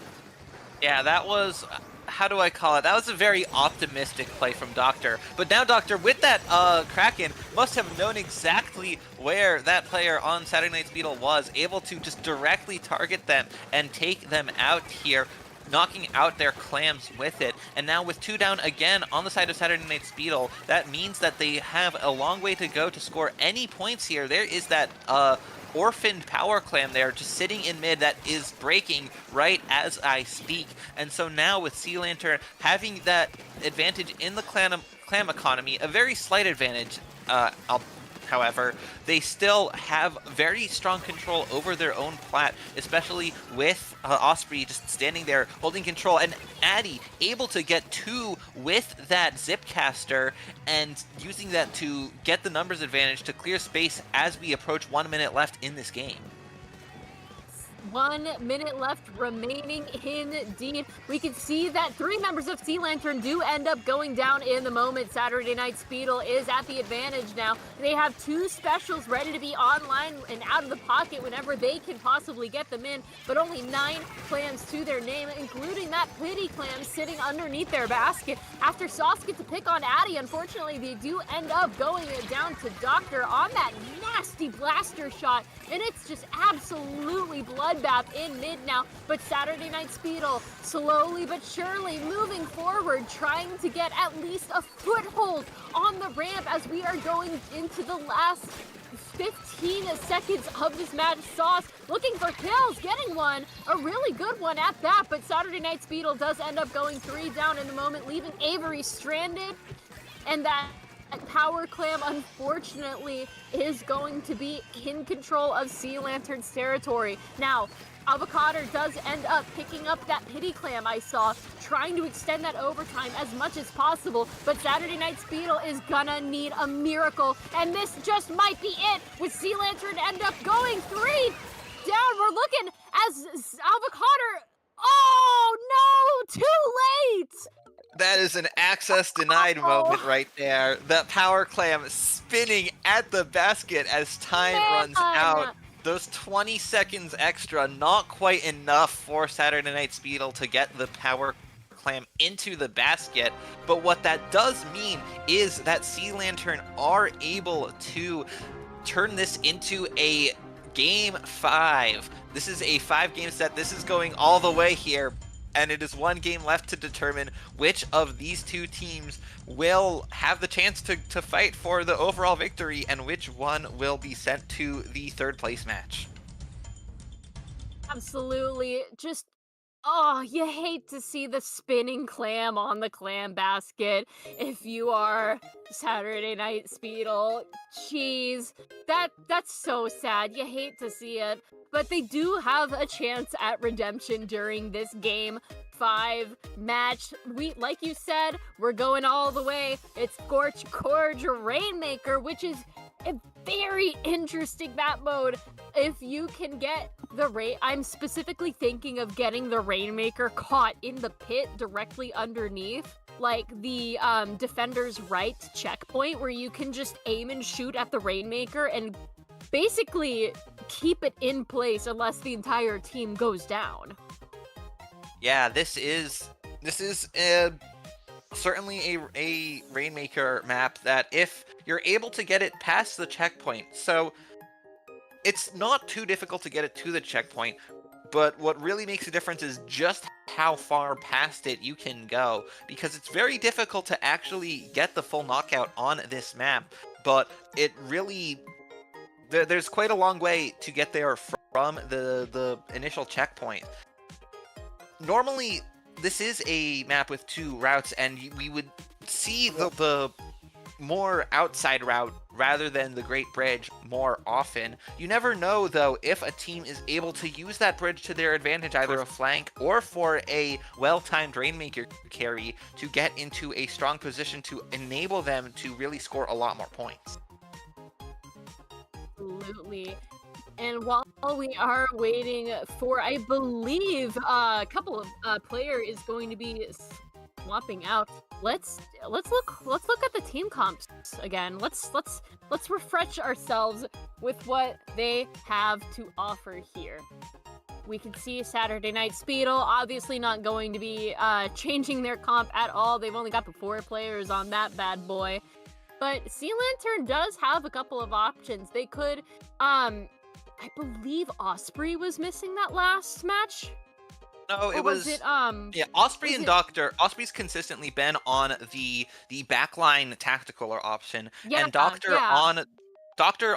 Yeah, that was... how do I call it? That was a very optimistic play from Doctor. But now Doctor, with that Kraken, must have known exactly where that player on Saturday Night Speedle was, able to just directly target them and take them out here, knocking out their clams with it. And now with 2 down again on the side of Saturday Night Speedle, that means that they have a long way to go to score any points here. There is that orphaned power clam there just sitting in mid that is breaking right as I speak. And so now with Sea Lantern having that advantage in the clam economy, a very slight advantage, however, they still have very strong control over their own plat, especially with Osprey just standing there holding control, and Addy able to get 2 with that Zipcaster and using that to get the numbers advantage to clear space as we approach 1 minute left in this game.
1 minute left remaining indeed. We can see that 3 members of Sea Lantern do end up going down in the moment. Saturday Night Speedle is at the advantage now. They have 2 specials ready to be online and out of the pocket whenever they can possibly get them in, but only 9 clams to their name, including that pity clam sitting underneath their basket. After Sauce gets to pick on Addy, unfortunately, they do end up going down to Doctor on that nasty blaster shot, and it's just absolutely bloodbath in mid now. But Saturday Night Speedle slowly but surely moving forward, trying to get at least a foothold on the ramp as we are going into the last 15 seconds of this match. Sauce looking for kills, getting one, a really good one at that, but Saturday Night Speedle does end up going 3 down in the moment, leaving Avery stranded, and that Power Clam, unfortunately, is going to be in control of Sea Lantern's territory. Now, Avocado does end up picking up that pity clam I saw, trying to extend that overtime as much as possible, but Saturday Night Speedle is gonna need a miracle, and this just might be it, with Sea Lantern end up going 3 down. We're looking as Avocado... Oh, no! Too late!
That is an access denied moment right there. That power clam spinning at the basket as time runs out. Those 20 seconds extra, not quite enough for Saturday Night Speedle to get the power clam into the basket. But what that does mean is that Sea Lantern are able to turn this into a Game 5. This is a 5-game set. This is going all the way here. And it is 1 game left to determine which of these 2 teams will have the chance to fight for the overall victory and which one will be sent to the 3rd place match.
Absolutely. Just, oh, you hate to see the spinning clam on the clam basket if you are Saturday Night Speedle. Jeez, that's so sad. You hate to see it. But they do have a chance at redemption during this Game 5 match. Like you said, we're going all the way. It's Scorch Gorge Rainmaker, which is a very interesting map mode. If you can get the I'm specifically thinking of getting the Rainmaker caught in the pit directly underneath, like the defender's right checkpoint, where you can just aim and shoot at the Rainmaker and basically keep it in place unless the entire team goes down.
Yeah, this is certainly a Rainmaker map that if you're able to get it past the checkpoint, so it's not too difficult to get it to the checkpoint, but what really makes a difference is just how far past it you can go, because it's very difficult to actually get the full knockout on this map, but it really... There's quite a long way to get there from the initial checkpoint. Normally, this is a map with 2 routes, and we would see the more outside route rather than the Great Bridge more often. You never know, though, if a team is able to use that bridge to their advantage, either a flank or for a well-timed Rainmaker carry to get into a strong position to enable them to really score a lot more points.
Absolutely. And while we are waiting for, I believe, a couple of player is going to be swapping out. Let's look at the team comps again. Let's refresh ourselves with what they have to offer here. We can see Saturday Night Speedle obviously not going to be changing their comp at all. They've only got the 4 players on that bad boy. But Sea Lantern does have a couple of options. They could, I believe Osprey was missing that last match.
No, it
was
yeah, Osprey and Doctor. Osprey's consistently been on the backline tactical option, and Doctor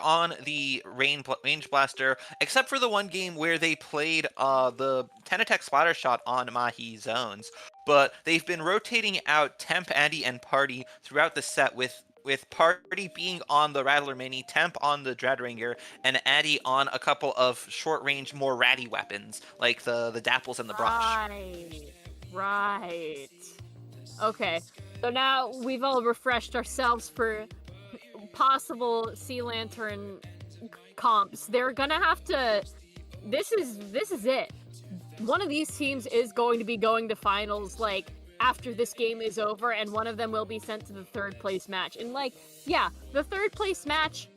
on the range blaster, except for the one game where they played the 10 attack splatter shot on Mahi zones. But they've been rotating out Temp, Andy, and Party throughout the set, with Party being on the Rattler Mini, Temp on the Dreadringer, and Addy on a couple of short-range, more ratty weapons, like the Dapples and the Brush.
Right. Okay, so now we've all refreshed ourselves for possible Sea Lantern comps. They're gonna have to this is it. One of these teams is going to be going to finals, like, after this game is over, and one of them will be sent to the third place match. And, like, yeah, the third place match,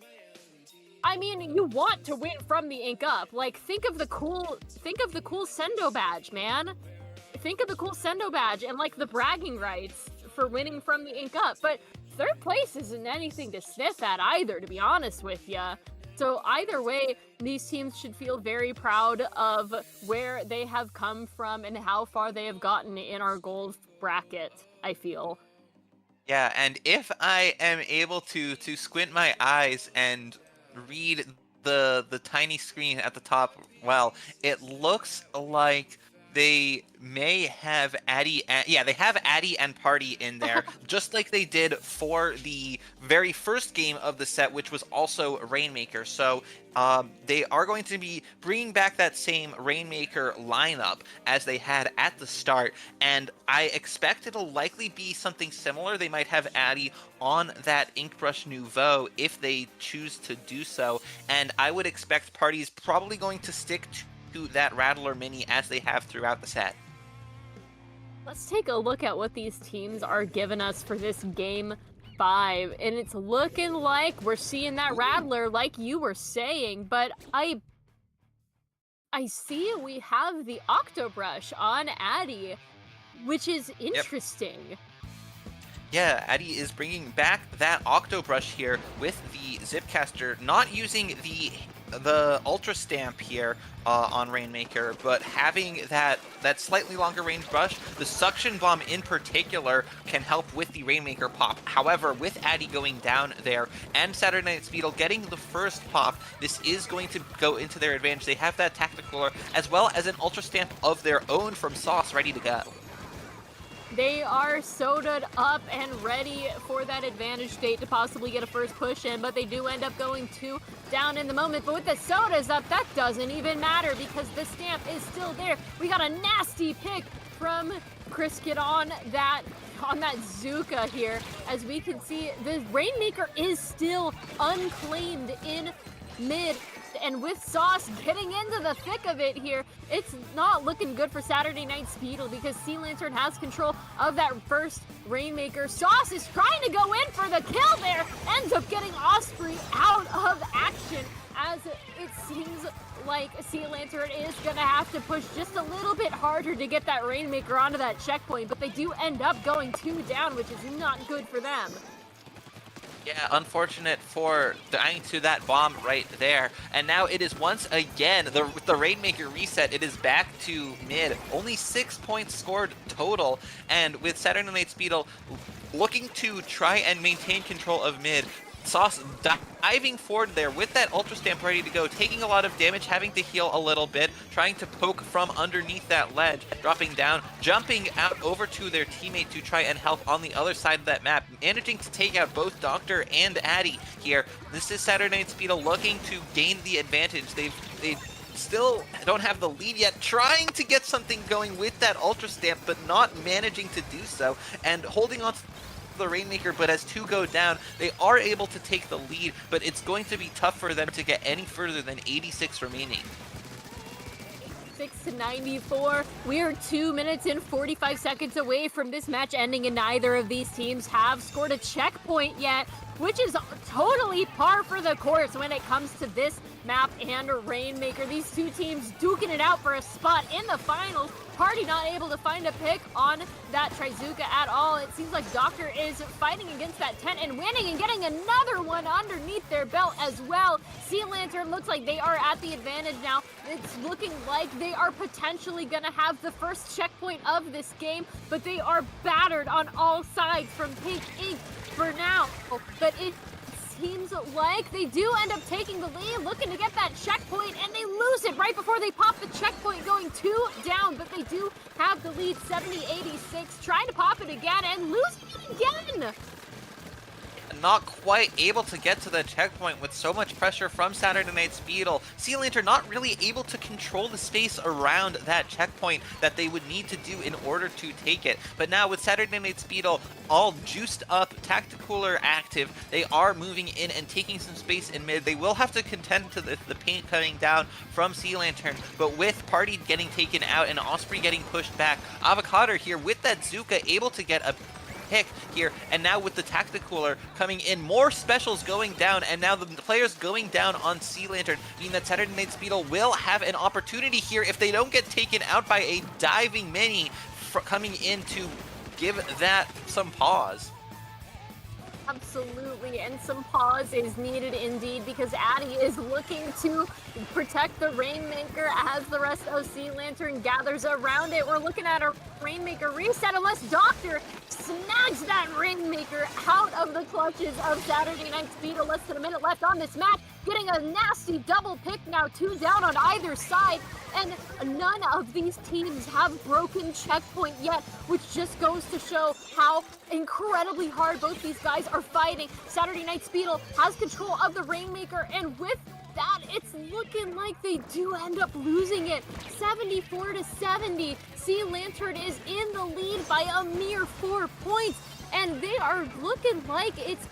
I mean, you want to win from the Ink Up. Like, think of the cool Sendo badge, man. Think of the cool Sendo badge and, like, the bragging rights for winning from the Ink Up. But third place isn't anything to sniff at either, to be honest with ya. So either way, these teams should feel very proud of where they have come from and how far they have gotten in our gold bracket, I feel.
Yeah, and if I am able to squint my eyes and read the tiny screen at the top, well, it looks like they may have they have Addy and Party in there, just like they did for the very first game of the set, which was also Rainmaker. So they are going to be bringing back that same Rainmaker lineup as they had at the start, and I expect it'll likely be something similar. They might have Addy on that Inkbrush Nouveau if they choose to do so, and I would expect Party's probably going to stick to that Rattler Mini as they have throughout the set.
Let's take a look at what these teams are giving us for this game 5, and it's looking like we're seeing that Rattler like you were saying, but I see we have the Octobrush on Addy, which is interesting.
Yep. Yeah, Addy is bringing back that Octobrush here with the Zipcaster, not using the Ultra Stamp here on Rainmaker, but having that slightly longer range brush. The Suction Bomb in particular can help with the Rainmaker pop. However, with Addy going down there and Saturday Night Speedle getting the first pop, this is going to go into their advantage. They have that Tactical as well as an Ultra Stamp of their own from Sauce ready to go.
They are sodaed up and ready for that advantage state to possibly get a first push in, but they do end up going 2 down in the moment. But with the sodas up, that doesn't even matter because the stamp is still there. We got a nasty pick from Criskit on that Zuka here. As we can see, the Rainmaker is still unclaimed in mid. And with Sauce getting into the thick of it here, it's not looking good for Saturday Night Speedle because Sea Lantern has control of that first Rainmaker. Sauce is trying to go in for the kill there, ends up getting Osprey out of action as it seems like Sea Lantern is going to have to push just a little bit harder to get that Rainmaker onto that checkpoint, but they do end up going 2 down, which is not good for them.
Yeah, unfortunate for dying to that bomb right there. And now it is once again, with the Rainmaker reset, it is back to mid. Only 6 points scored total. And with Saturday Night Speedle looking to try and maintain control of mid, Sauce diving forward there with that Ultra Stamp ready to go, taking a lot of damage, having to heal a little bit, trying to poke from underneath that ledge, dropping down, jumping out over to their teammate to try and help on the other side of that map, managing to take out both Doctor and Addy here. This is Saturday Night Speedle looking to gain the advantage. They still don't have the lead yet, trying to get something going with that Ultra Stamp, but not managing to do so, and holding on to the Rainmaker, but as 2 go down, they are able to take the lead, but it's going to be tough for them to get any further than 86 remaining.
6-94. We are 2 minutes and 45 seconds away from this match ending, and neither of these teams have scored a checkpoint yet, which is totally par for the course when it comes to this map and Rainmaker. These two teams duking it out for a spot in the finals. Party not able to find a pick on that Trizuka at all. It seems like Doctor is fighting against that tent and winning and getting another one underneath their belt as well. Sea Lantern looks like they are at the advantage now. It's looking like they are potentially going to have the first checkpoint of this game, but they are battered on all sides from Pink Ink for now. But it seems like they do end up taking the lead, looking to get that checkpoint, and they lose it right before they pop the checkpoint, going 2 down, but they do have the lead 70-86, trying to pop it again and lose it again.
not quite able to get to the checkpoint with so much pressure from Saturday Night Speedle. Sea Lantern not really able to control the space around that checkpoint that they would need to do in order to take it. But now with Saturday Night Speedle all juiced up, Tacticooler active, they are moving in and taking some space in mid. They will have to contend to the paint cutting down from Sea Lantern, but with Party getting taken out and Osprey getting pushed back, Avocado here with that Zuka able to get a pick here, and now with the Tacticooler coming in, more specials going down, and now the players going down on Sea Lantern, meaning that Saturday Night Speedle will have an opportunity here if they don't get taken out by a diving mini coming in to give that some pause.
Absolutely, and some pause is needed indeed, because Addy is looking to protect the Rainmaker as the rest of Sea Lantern gathers around it. We're looking at a Rainmaker reset unless Doctor snags that Rainmaker out of the clutches of Saturday Night Speedle. Less than a minute left on this match, getting a nasty double pick now, 2 down on either side, and none of these teams have broken checkpoint yet, which just goes to show how incredibly hard both these guys are fighting. Saturday Night Speedle has control of the Rainmaker, and with that, it's looking like they do end up losing it. 74-70. Sea Lantern is in the lead by a mere 4 points, and they are looking like it's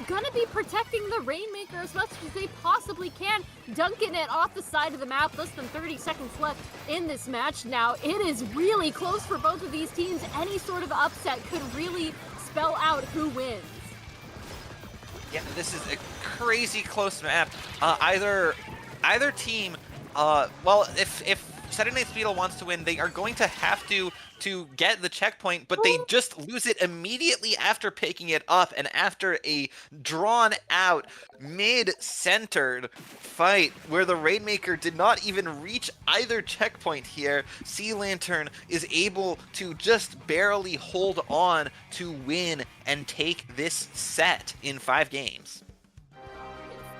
gonna be protecting the Rainmaker as much as they possibly can, dunking it off the side of the map. Less than 30 seconds left in this match now. It is really close for both of these teams. Any sort of upset could really spell out who wins.
Yeah, this is a crazy close map. Either team, well, if Saturday Night Speedle wants to win, they are going to have to get the checkpoint, but they just lose it immediately after picking it up, and after a drawn-out, mid-centered fight where the Rainmaker did not even reach either checkpoint here, Sea Lantern is able to just barely hold on to win and take this set in 5 games.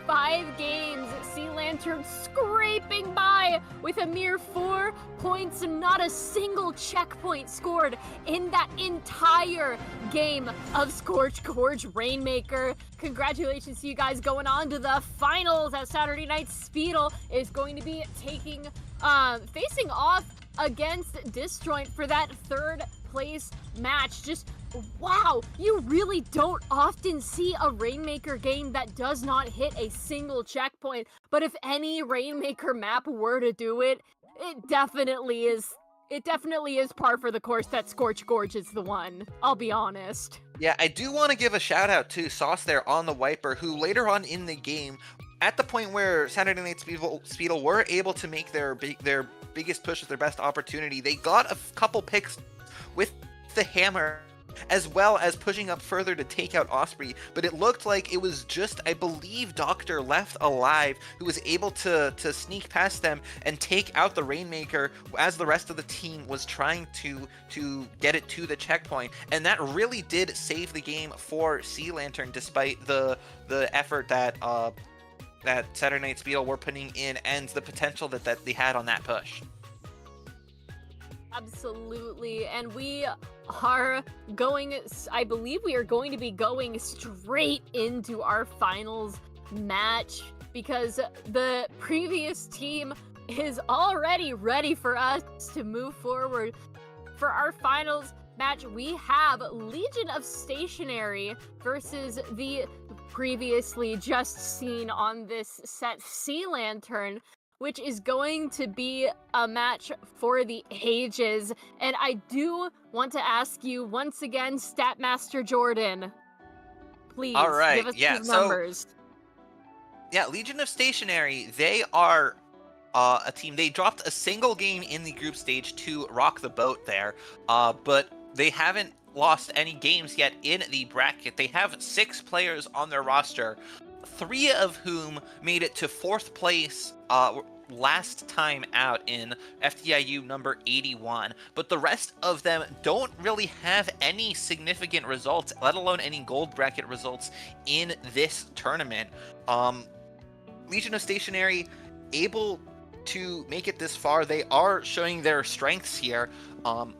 5 games, Sea Lantern scraping by with a mere 4 points and not a single checkpoint scored in that entire game of Scorch Gorge Rainmaker. Congratulations to you guys going on to the finals as Saturday Night Speedle is going to be taking, facing off against Disjoint for that 3rd place match. Just wow, you really don't often see a Rainmaker game that does not hit a single checkpoint, but if any Rainmaker map were to do it, it definitely is par for the course that Scorch Gorge is the one. I'll be honest.
Yeah, I do want to give a shout out to Sauce there on the Wiper, who later on in the game, at the point where Saturday Night Speedle were able to make their biggest push with their best opportunity, they got a couple picks with the hammer, as well as pushing up further to take out Osprey, but it looked like it was just, I believe, Doctor left alive who was able to sneak past them and take out the Rainmaker as the rest of the team was trying to get it to the checkpoint, and that really did save the game for Sea Lantern, despite the effort that Saturday Night Speedle were putting in and the potential that they had on that push.
Absolutely, and we are going, I believe we are going to be going straight into our finals match, because the previous team is already ready for us to move forward. For our finals match, we have Legion of Stationary versus the previously just seen on this set Sea Lantern, which is going to be a match for the ages. And I do want to ask you once again, Statmaster Jordan, please give us the numbers.
Yeah, Legion of Stationary, they are a team. They dropped a single game in the group stage to rock the boat there, but they haven't lost any games yet in the bracket. They have 6 players on their roster, 3 of whom made it to 4th place last time out in FTIU number 81, but the rest of them don't really have any significant results, let alone any gold bracket results in this tournament. Legion of Stationary able to make it this far. They are showing their strengths here,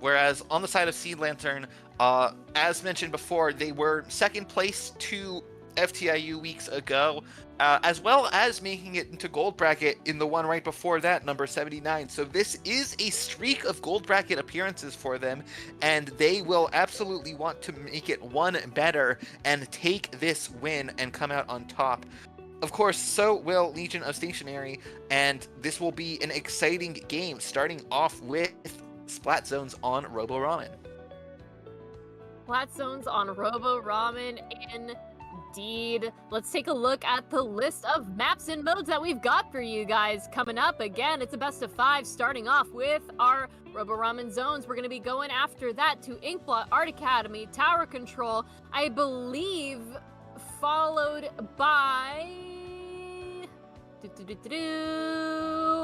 whereas on the side of Sea Lantern, as mentioned before, they were 2nd place to FTIU weeks ago, as well as making it into gold bracket in the one right before that, number 79. So this is a streak of gold bracket appearances for them, and they will absolutely want to make it one better and take this win and come out on top. Of course, so will Legion of Stationary, and this will be an exciting game, starting off with Splat Zones on Robo Ramen.
Splat Zones on Robo Ramen, indeed. Let's take a look at the list of maps and modes that we've got for you guys coming up. Again, it's a best of 5, starting off with our Robo Ramen zones. We're going to be going after that to Inkblot, Art Academy, Tower Control, I believe, followed by...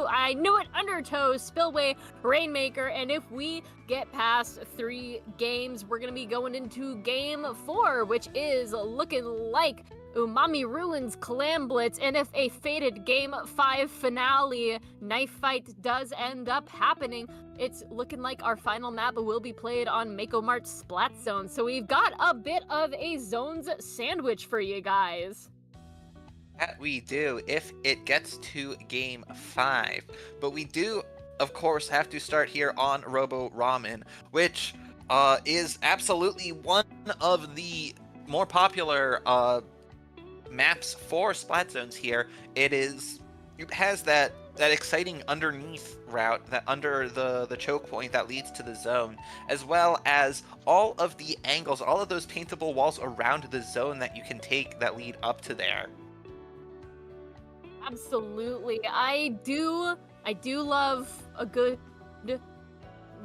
I knew it, Undertow, Spillway, Rainmaker, and if we get past 3 games, we're going to be going into game 4, which is looking like Umami Ruins, Clam Blitz, and if a fated game 5 finale knife fight does end up happening, it's looking like our final map will be played on Mako Mart's Splat Zone. So we've got a bit of a zones sandwich for you guys.
That we do if it gets to game 5. But we do, of course, have to start here on Robo Ramen, which is absolutely one of the more popular maps for Splat Zones here. It has that exciting underneath route that under the choke point that leads to the zone, as well as all of the angles, all of those paintable walls around the zone that you can take that lead up to there.
Absolutely. I do love a good,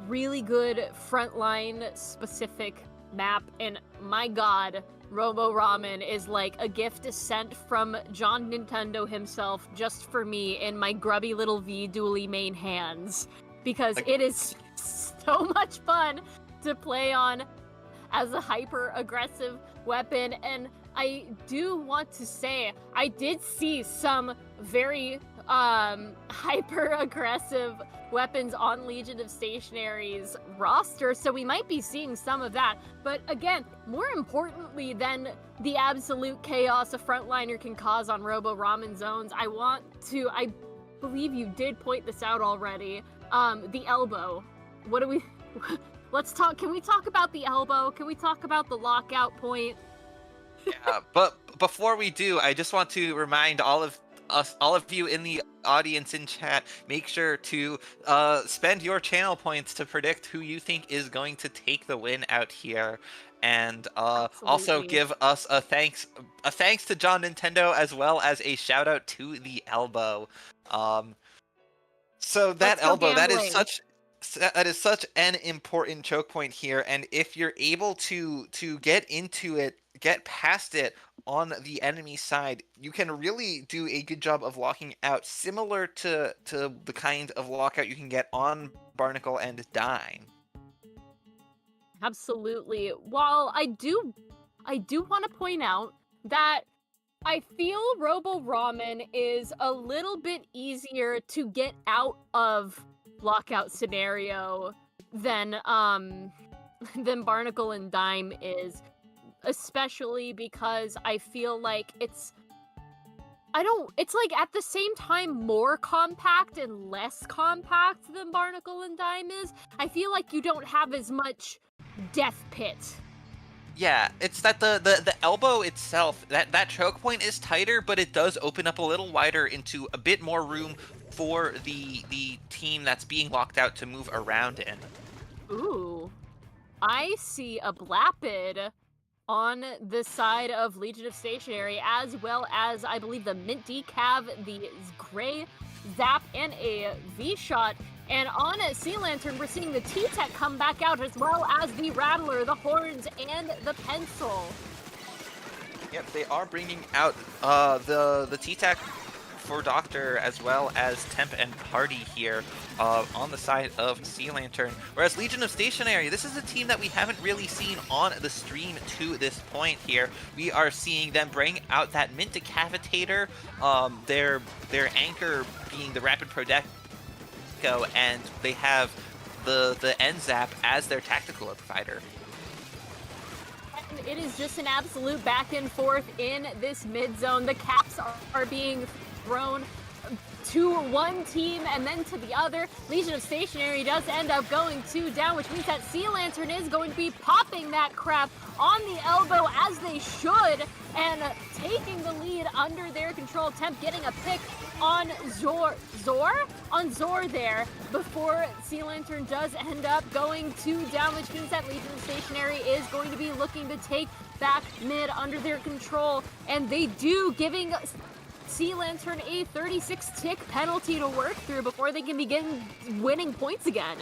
really good frontline specific map, and my god, Robo Ramen is like a gift sent from John Nintendo himself just for me in my grubby little V-Dually main hands, because it is so much fun to play on as a hyper-aggressive weapon. And I do want to say, I did see some very hyper-aggressive weapons on Legion of Stationary's roster, so we might be seeing some of that. But again, more importantly than the absolute chaos a frontliner can cause on Robo Ramen zones, I believe you did point this out already, the elbow. What do we... can we talk about the elbow? Can we talk about the lockout point?
Yeah, but before we do, I just want to remind all of you in the audience in chat, make sure to spend your channel points to predict who you think is going to take the win out here, and also give us a thanks to John Nintendo, as well as a shout out to the elbow. So that elbow, that is such an important choke point here, and if you're able to get into it, get past it on the enemy side, you can really do a good job of locking out, similar to the kind of lockout you can get on Barnacle and Dime.
Absolutely. While I do want to point out that I feel Robo Ramen is a little bit easier to get out of lockout scenario than Barnacle and Dime is, especially because I feel like it's like at the same time more compact and less compact than Barnacle and Dime is. I feel like you don't have as much death pit.
Yeah, it's that the elbow itself, that choke point is tighter, but it does open up a little wider into a bit more room for the team that's being locked out to move around in.
Ooh. I see a Blapid on the side of Legion of Stationary, as well as, I believe, the Mint Decav, the Gray Zap, and a V-Shot. And on a Sea Lantern, we're seeing the T-Tech come back out, as well as the Rattler, the Horns, and the Pencil.
Yep, they are bringing out the T-Tech for Doctor, as well as Temp and Party here on the side of Sea Lantern. Whereas Legion of Stationary, this is a team that we haven't really seen on the stream to this point here. We are seeing them bring out that Mint Decavitator, their anchor being the Rapid Protect, and they have the N-Zap as their tactical provider.
it is just an absolute back and forth in this mid zone. The caps are being thrown to one team and then to the other. Legion of Stationary does end up going 2 down, which means that Sea Lantern is going to be popping that crap on the elbow as they should and taking the lead under their control. Temp getting a pick on Zor there before Sea Lantern does end up going 2 down, which means that Legion of Stationary is going to be looking to take back mid under their control, and they do, giving Sea Lantern a 36-tick penalty to work through before they can begin winning points again.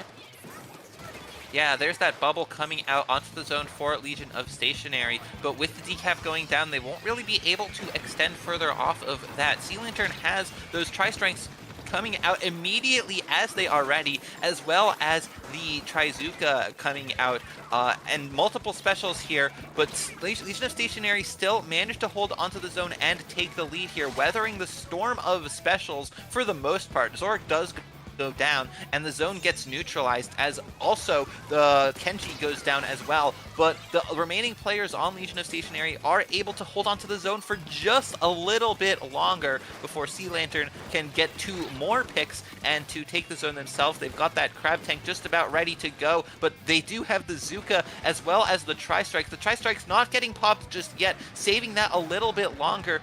Yeah, there's that bubble coming out onto the zone for Legion of Stationary, but with the decap going down, they won't really be able to extend further off of that. Sea Lantern has those tri-strikes coming out immediately as they are ready, as well as the Trizuka coming out, and multiple specials here, but Legion of Stationary still managed to hold onto the zone and take the lead here, weathering the storm of specials for the most part. Zorik does go down and the zone gets neutralized, as also the Kenji goes down as well, but the remaining players on Legion of Stationary are able to hold onto the zone for just a little bit longer before Sea Lantern can get 2 more picks and to take the zone themselves. They've got that Crab Tank just about ready to go, but they do have the Zuka as well as the Tri-Strike. The Tri-Strike's not getting popped just yet, saving that a little bit longer,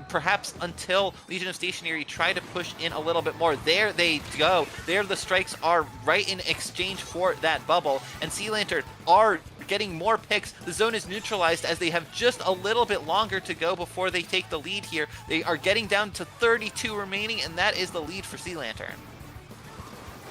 perhaps until Legion of Stationary try to push in a little bit more. There they go. There the strikes are right in exchange for that bubble, and Sea Lantern are getting more picks. The zone is neutralized as they have just a little bit longer to go before they take the lead here. They are getting down to 32 remaining, and that is the lead for Sea Lantern.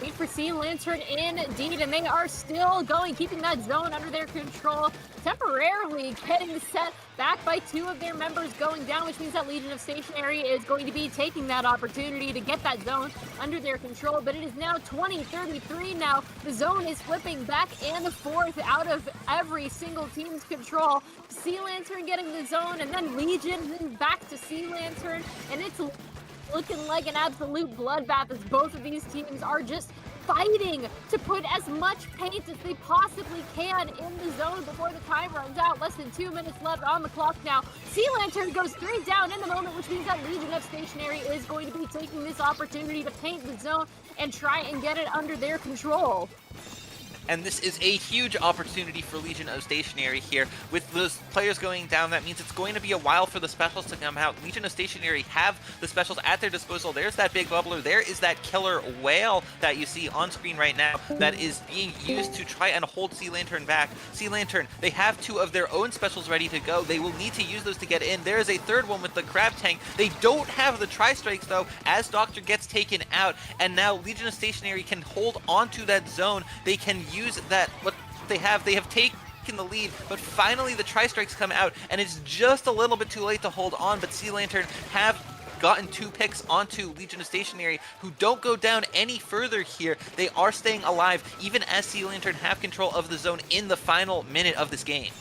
Lead for Sea Lantern indeed, and they are still going, keeping that zone under their control, temporarily getting set back by 2 of their members going down, which means that Legion of Stationary is going to be taking that opportunity to get that zone under their control, but it is now 20-33 now. The zone is flipping back and forth out of every single team's control. Sea Lantern getting the zone, and then Legion, then back to Sea Lantern, and it's looking like an absolute bloodbath as both of these teams are just fighting to put as much paint as they possibly can in the zone before the time runs out. Less than 2 minutes left on the clock now. Sea Lantern goes 3 down in the moment, which means that Legion of Stationary is going to be taking this opportunity to paint the zone and try and get it under their control.
And this is a huge opportunity for Legion of Stationary here. With those players going down, that means it's going to be a while for the specials to come out. Legion of Stationary have the specials at their disposal. There's that big bubbler. There is that killer whale that you see on screen right now that is being used to try and hold Sea Lantern back. Sea Lantern, they have 2 of their own specials ready to go. They will need to use those to get in. There is a 3rd one with the Crab Tank. They don't have the Tri-Strikes, though, as Doctor gets taken out. And now Legion of Stationary can hold onto that zone. They can use that, what they have taken the lead, but finally the Tri-Strikes come out, and it's just a little bit too late to hold on, but Sea Lantern have gotten 2 picks onto Legion of Stationary, who don't go down any further here. They are staying alive, even as Sea Lantern have control of the zone in the final minute of this game.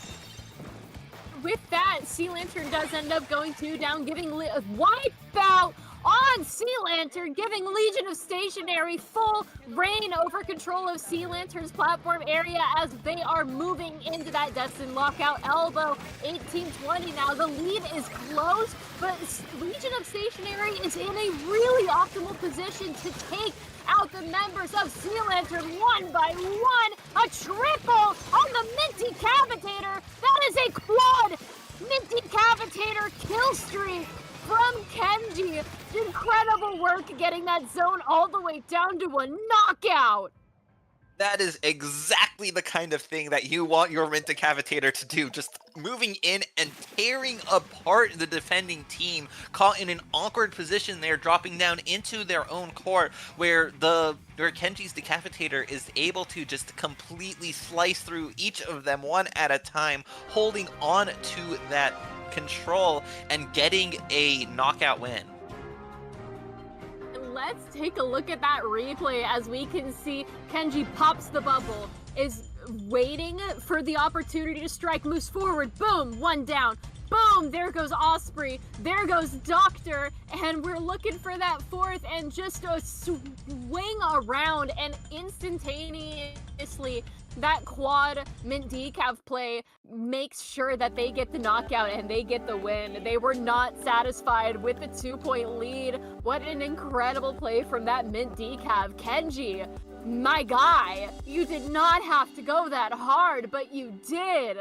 With that, Sea Lantern does end up going 2 down, giving a wipeout on Sea Lantern, giving Legion of Stationary full reign over control of Sea Lantern's platform area as they are moving into that Destin lockout elbow. 18-20 now. The lead is close, but Legion of Stationary is in a really optimal position to take out the members of Sea Lantern one by one. A triple on the Minty Cavitator. That is a quad Minty Cavitator kill streak from Kenji. Incredible work getting that zone all the way down to a knockout.
That is exactly the kind of thing that you want your Minta Cavitator to do. Just moving in and tearing apart the defending team, caught in an awkward position there, dropping down into their own court, where Kenji's Decapitator is able to just completely slice through each of them one at a time, holding on to that control and getting a knockout win.
Let's take a look at that replay as we can see Kenji pops the bubble, is waiting for the opportunity to strike, moves forward, boom, 1 down, boom, there goes Osprey, there goes Doctor, and we're looking for that 4th, and just a swing around and instantaneously that quad mint decaf play makes sure that they get the knockout and they get the win. They were not satisfied with the 2-point lead. What an incredible play from that mint decaf. Kenji, my guy, you did not have to go that hard, but you did.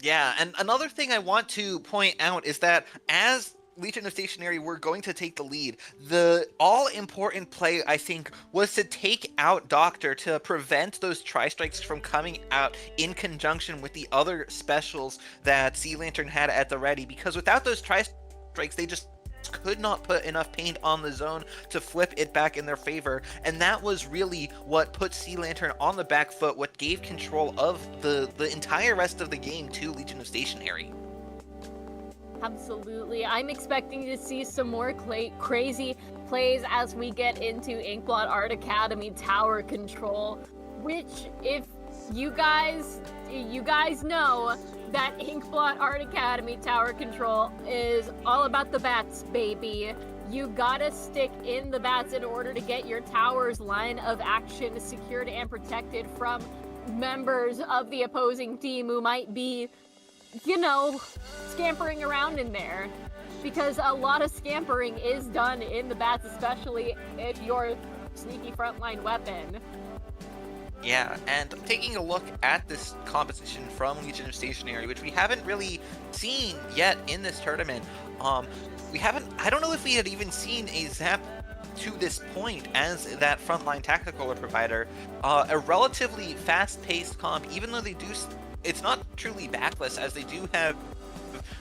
Yeah, and another thing I want to point out is that as Legion of Stationary were going to take the lead, the all-important play, I think, was to take out Doctor to prevent those tri-strikes from coming out in conjunction with the other specials that Sea Lantern had at the ready, because without those tri-strikes, they just could not put enough paint on the zone to flip it back in their favor, and that was really what put Sea Lantern on the back foot, what gave control of the entire rest of the game to Legion of Stationary.
Absolutely. I'm expecting to see some more crazy plays as we get into Inkblot Art Academy Tower Control, which, if you guys know that Inkblot Art Academy Tower Control is all about the bats, baby. You gotta stick in the bats in order to get your tower's line of action secured and protected from members of the opposing team who might be, you know, scampering around in there. Because a lot of scampering is done in the bats, especially if you're a sneaky frontline weapon.
Yeah, and taking a look at this composition from Legion of Stationary, which we haven't really seen yet in this tournament, I don't know if we had even seen a Zap to this point as that frontline tactical provider. A relatively fast-paced comp, even though they do, it's not truly backless, as they do have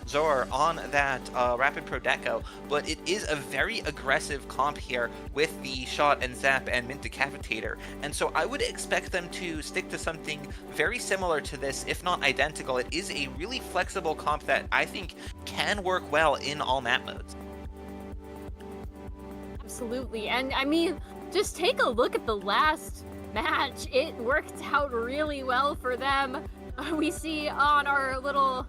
Zor on that Rapid Pro Deco, but it is a very aggressive comp here with the Shot and Zap and Mint Decapitator, and so I would expect them to stick to something very similar to this, if not identical. It is a really flexible comp that I think can work well in all map modes.
Absolutely, and I mean, just take a look at the last match. It worked out really well for them. We see on our little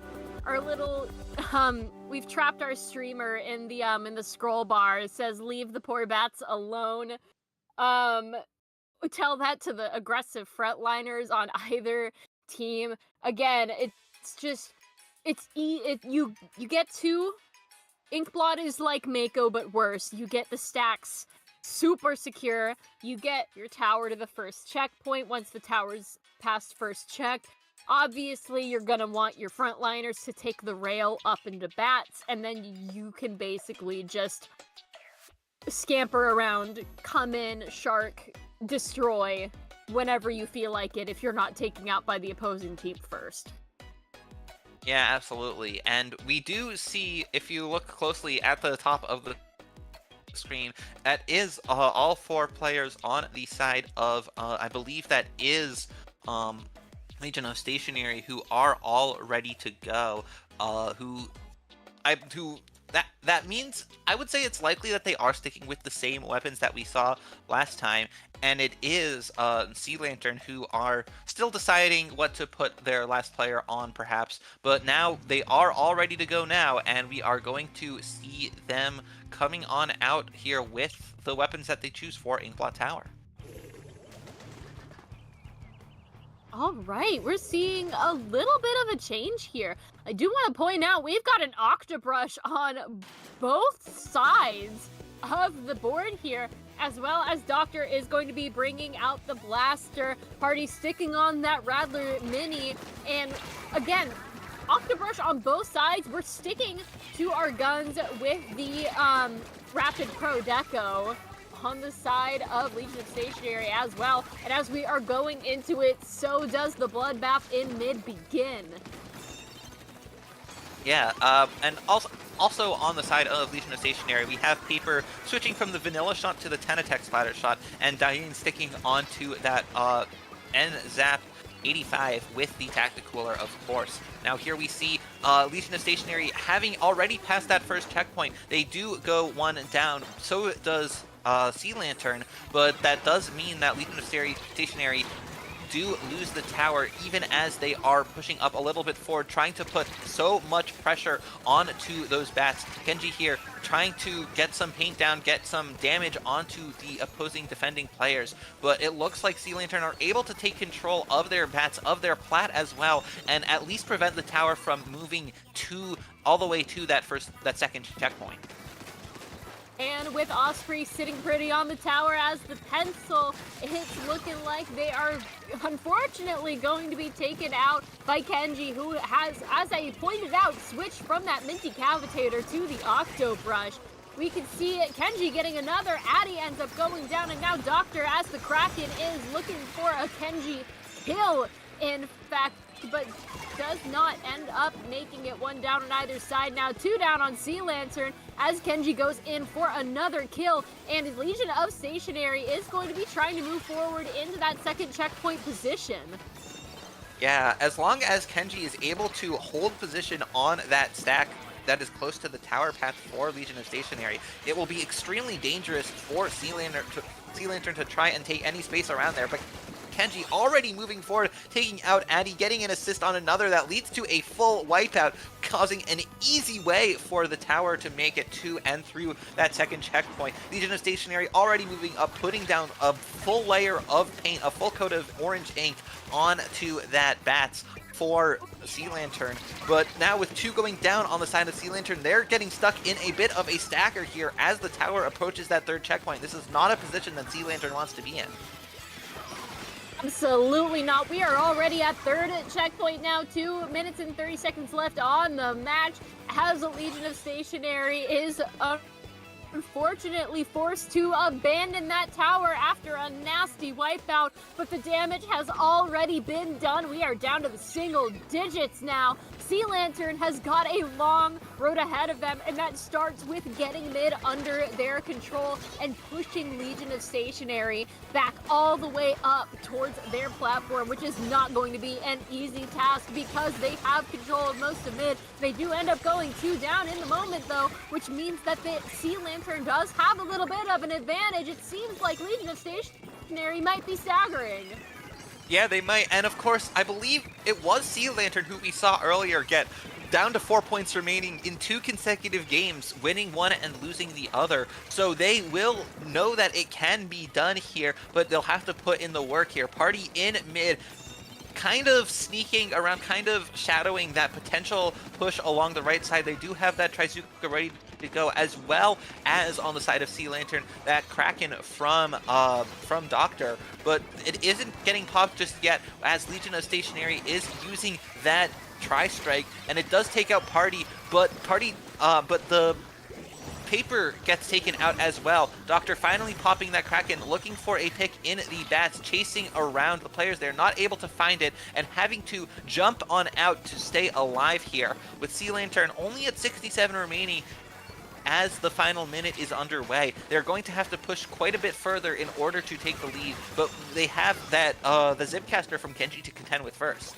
we've trapped our streamer in the scroll bar. It says leave the poor bats alone. Tell that to the aggressive frontliners on either team. Again, it's just you get two. Inkblot is like Mako but worse. You get the stacks super secure. You get your tower to the first checkpoint once the tower's past first check. Obviously, you're gonna want your frontliners to take the rail up into bats, and then you can basically just scamper around, come in, shark, destroy, whenever you feel like it, if you're not taken out by the opposing team first.
Yeah, absolutely. And we do see, if you look closely at the top of the screen, that is all four players on the side of, I believe that is, Legion of Stationary, who are all ready to go. That means I would say it's likely that they are sticking with the same weapons that we saw last time, and it is Sea Lantern who are still deciding what to put their last player on, perhaps. But now they are all ready to go now, and we are going to see them coming on out here with the weapons that they choose for Inkblot Tower.
All right, we're seeing a little bit of a change here. I do want to point out we've got an Octobrush on both sides of the board here, as well as Doctor is going to be bringing out the Blaster. Party sticking on that Rattler Mini, and again, Octobrush on both sides. We're sticking to our guns with the Rapid Pro Deco on the side of Legion of Stationary as well. And as we are going into it, so does the bloodbath in mid begin.
Yeah, and also on the side of Legion of Stationary, we have Paper switching from the vanilla shot to the Tenatech splatter shot, and Diane sticking onto that N-Zap 85 with the Tacticooler, of course. Now here we see Legion of Stationary having already passed that first checkpoint. They do go one down, so does Sea Lantern, but that does mean that Legion of Stationary do lose the tower, even as they are pushing up a little bit forward, trying to put so much pressure onto those bats. Kenji here trying to get some paint down, get some damage onto the opposing defending players. But it looks like Sea Lantern are able to take control of their bats, of their plat as well, and at least prevent the tower from moving all the way to that second checkpoint.
And with Osprey sitting pretty on the tower as the pencil, it's looking like they are unfortunately going to be taken out by Kenji, who has, as I pointed out, switched from that Minty Cavitator to the Octo Brush. We can see Kenji getting another. Addy ends up going down, and now Doctor, as the Kraken, is looking for a Kenji kill, in fact, but does not end up making it. One down on either side now, 2 down on Sea Lantern as Kenji goes in for another kill, and Legion of Stationary is going to be trying to move forward into that second checkpoint position.
Yeah, as long as Kenji is able to hold position on that stack that is close to the tower path for Legion of Stationary, it will be extremely dangerous for Sea Lantern to try and take any space around there. But Kenji already moving forward, taking out Addy, getting an assist on another that leads to a full wipeout, causing an easy way for the tower to make it to and through that second checkpoint. Legion of Stationary already moving up, putting down a full layer of paint, a full coat of orange ink onto that bats for Sea Lantern. But now with 2 going down on the side of Sea Lantern, they're getting stuck in a bit of a stacker here as the tower approaches that third checkpoint. This is not a position that Sea Lantern wants to be in.
Absolutely not. We are already at third checkpoint now. 2 minutes and 30 seconds left on the match as the Legion of Stationary is unfortunately forced to abandon that tower after a nasty wipeout, but the damage has already been done. We are down to the single digits now. Sea Lantern has got a long road ahead of them, and that starts with getting mid under their control and pushing Legion of Stationary back all the way up towards their platform, which is not going to be an easy task because they have control of most of mid. They do end up going 2 down in the moment, though, which means that the Sea Lantern does have a little bit of an advantage. It seems like Legion of Stationary might be staggering.
Yeah, they might. And of course, I believe it was Sea Lantern who we saw earlier get down to 4 points remaining in 2 consecutive games, winning one and losing the other. So they will know that it can be done here, but they'll have to put in the work here. Party in mid, kind of sneaking around, kind of shadowing that potential push along the right side. They do have that Trizuka ready to go, as well as on the side of Sea Lantern, that Kraken from Doctor, but it isn't getting popped just yet as Legion of Stationary is using that Tri-Strike, and it does take out Party, but the Paper gets taken out as well. Doctor finally popping that Kraken, looking for a pick in the bats, chasing around the players. They're not able to find it and having to jump on out to stay alive here. With Sea Lantern only at 67 remaining as the final minute is underway, they're going to have to push quite a bit further in order to take the lead, but they have that the Zipcaster from Kenji to contend with first.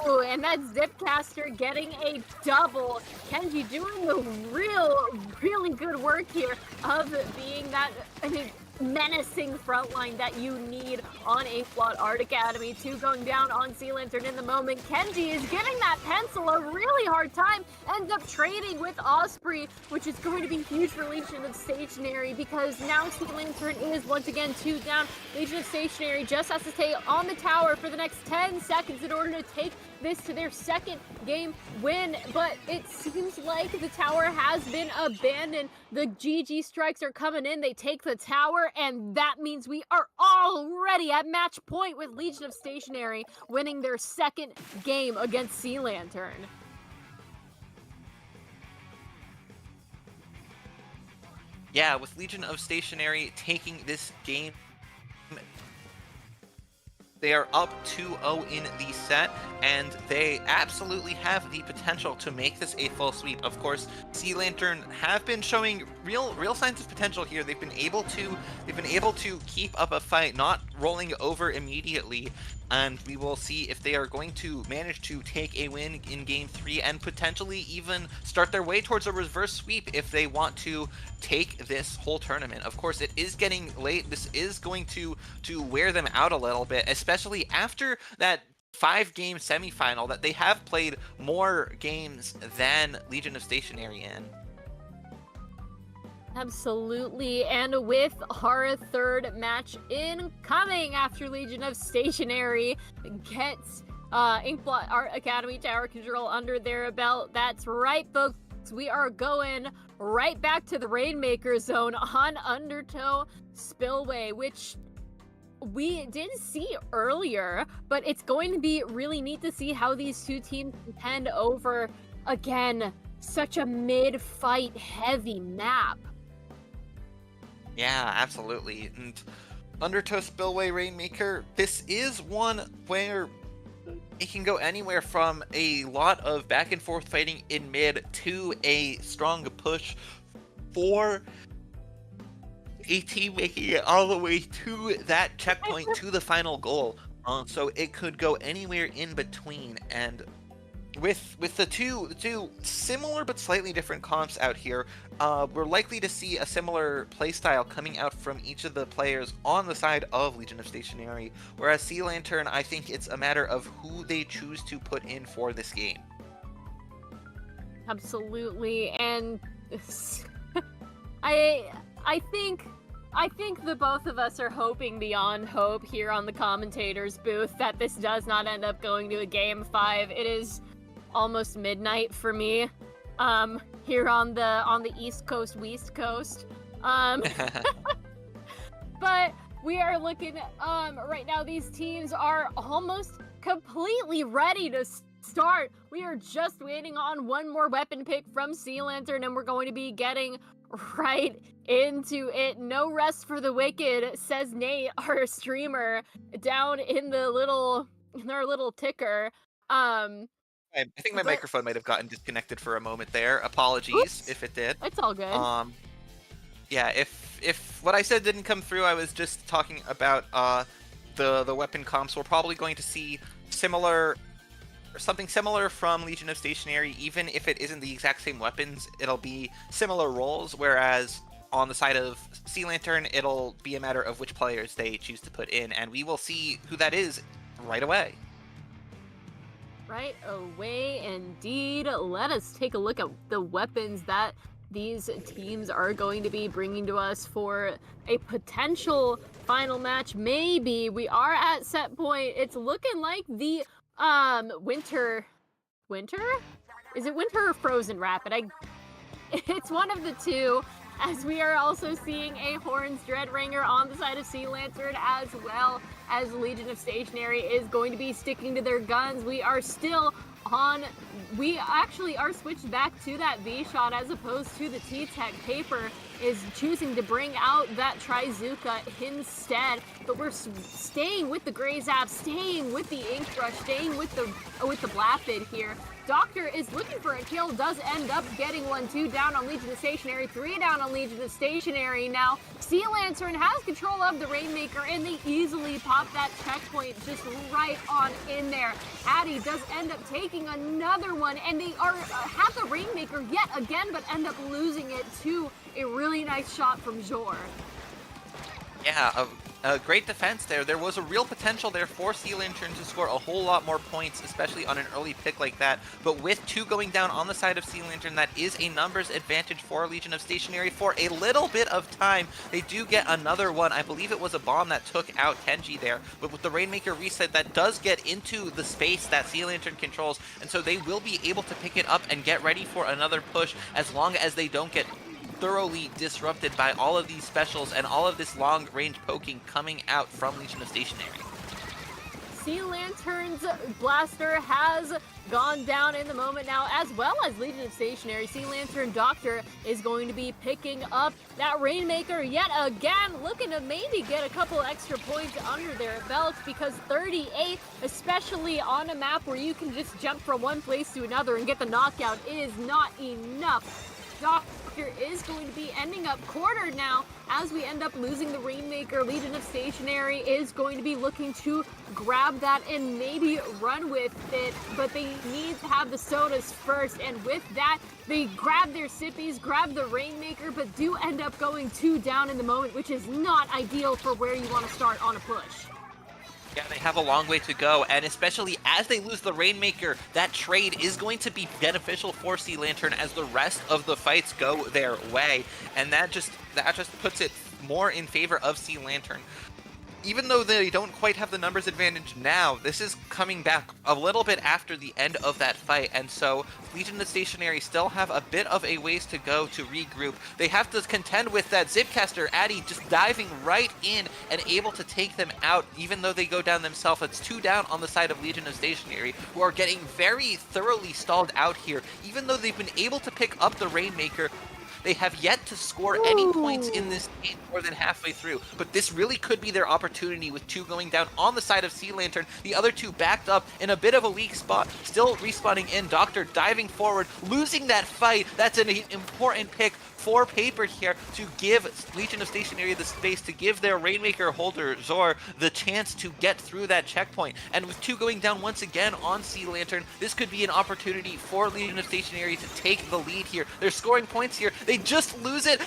Ooh, and that Zipcaster getting a double. Kenji doing the really good work here of being that, menacing frontline that you need on a Flawed Art Academy. 2 going down on Sea Lantern in the moment. Kenji is giving that pencil a really hard time, ends up trading with Osprey, which is going to be huge for Legion of Stationary because now Sea Lantern is once again 2 down. Legion of Stationary just has to stay on the tower for the next 10 seconds in order to take this to their second game win, but it seems like the tower has been abandoned. The GG strikes are coming in. They take the tower, and that means we are already at match point with Legion of Stationary winning their second game against Sea Lantern.
Yeah, with Legion of Stationary taking this game, they are up 2-0 in the set, and they absolutely have the potential to make this a full sweep. Of course, Sea Lantern have been showing real signs of potential here. They've been able to keep up a fight, not rolling over immediately. And we will see if they are going to manage to take a win in Game 3 and potentially even start their way towards a reverse sweep if they want to take this whole tournament. Of course, it is getting late. This is going to wear them out a little bit, especially after that 5-game semifinal that they have played more games than Legion of Stationary in.
Absolutely, and with our third match incoming after Legion of Stationary gets Inkblot Art Academy Tower Control under their belt. That's right, folks. We are going right back to the Rainmaker zone on Undertow Spillway, which we did see earlier, but it's going to be really neat to see how these two teams contend over, again, such a mid-fight heavy map.
Yeah, absolutely. And Undertow Spillway Rainmaker, this is one where it can go anywhere from a lot of back and forth fighting in mid to a strong push for a team making it all the way to that checkpoint, to the final goal. So it could go anywhere in between. And with the two similar but slightly different comps out here, we're likely to see a similar playstyle coming out from each of the players on the side of Legion of Stationary, whereas Sea Lantern, I think it's a matter of who they choose to put in for this game.
Absolutely, and I think the both of us are hoping beyond hope here on the commentators booth that this does not end up going to a game 5. It is almost midnight for me here on the East Coast, West Coast. But we are looking right now, these teams are almost completely ready to start. We are just waiting on one more weapon pick from Sea Lantern, and we're going to be getting right into it. No rest for the wicked, says Nate, our streamer, down in our little ticker.
I think my microphone might have gotten disconnected for a moment there. Apologies.
Oops.
If it did.
It's all good.
Yeah, if what I said didn't come through, I was just talking about the weapon comps. We're probably going to see something similar from Legion of Stationary. Even if it isn't the exact same weapons, it'll be similar roles, whereas on the side of Sea Lantern, it'll be a matter of which players they choose to put in, and we will see who that is right away.
Right away, indeed. Let us take a look at the weapons that these teams are going to be bringing to us for a potential final match. Maybe we are at set point. It's looking like the winter? Is it winter or frozen rapid? It's one of the two, as we are also seeing a Horns Dreadringer on the side of Sea Lantern, as well as Legion of Stationary is going to be sticking to their guns. We actually are switched back to that V-Shot as opposed to the T-Tech. Paper is choosing to bring out that Trizuka instead, but we're staying with the Grey Zap, staying with the Ink Brush, staying with the Blapid here. Doctor is looking for a kill, does end up getting 2 down on Legion of Stationary, 3 down on Legion of Stationary. Now, Sea Lantern has control of the Rainmaker, and they easily pop that checkpoint just right on in there. Addy does end up taking another one, and they have the Rainmaker yet again, but end up losing it to a really nice shot from Jor.
Yeah, a great defense there. There was a real potential there for Sea Lantern to score a whole lot more points, especially on an early pick like that. But with 2 going down on the side of Sea Lantern, that is a numbers advantage for Legion of Stationary for a little bit of time. They do get another one. I believe it was a bomb that took out Kenji there. But with the Rainmaker reset, that does get into the space that Sea Lantern controls. And so they will be able to pick it up and get ready for another push, as long as they don't get thoroughly disrupted by all of these specials and all of this long range poking coming out from Legion of Stationary.
Sea Lantern's blaster has gone down in the moment now, as well as Legion of Stationary. Sea Lantern Doctor is going to be picking up that Rainmaker yet again, looking to maybe get a couple extra points under their belt, because 38, especially on a map where you can just jump from one place to another and get the knockout, is not enough. Doctor is going to be ending up quartered now as we end up losing the Rainmaker. Legion of Stationary is going to be looking to grab that and maybe run with it, but they need to have the sodas first, and with that, they grab their sippies, grab the Rainmaker, but do end up going 2 down in the moment, which is not ideal for where you want to start on a push.
Yeah, they have a long way to go, and especially as they lose the Rainmaker, that trade is going to be beneficial for Sea Lantern as the rest of the fights go their way, and that just puts it more in favor of Sea Lantern. Even though they don't quite have the numbers advantage now, this is coming back a little bit after the end of that fight, and so Legion of Stationary still have a bit of a ways to go to regroup. They have to contend with that Zipcaster, Addy just diving right in and able to take them out, even though they go down themselves. It's 2 down on the side of Legion of Stationary, who are getting very thoroughly stalled out here. Even though they've been able to pick up the Rainmaker, they have yet to score any points in this game more than halfway through, but this really could be their opportunity with 2 going down on the side of Sea Lantern, the other 2 backed up in a bit of a weak spot, still respawning in, Doctor diving forward, losing that fight. That's an important pick for Paper here to give Legion of Stationary the space to give their Rainmaker holder Zor the chance to get through that checkpoint. And with 2 going down once again on Sea Lantern, this could be an opportunity for Legion of Stationary to take the lead here. They're scoring points here. They just lose it,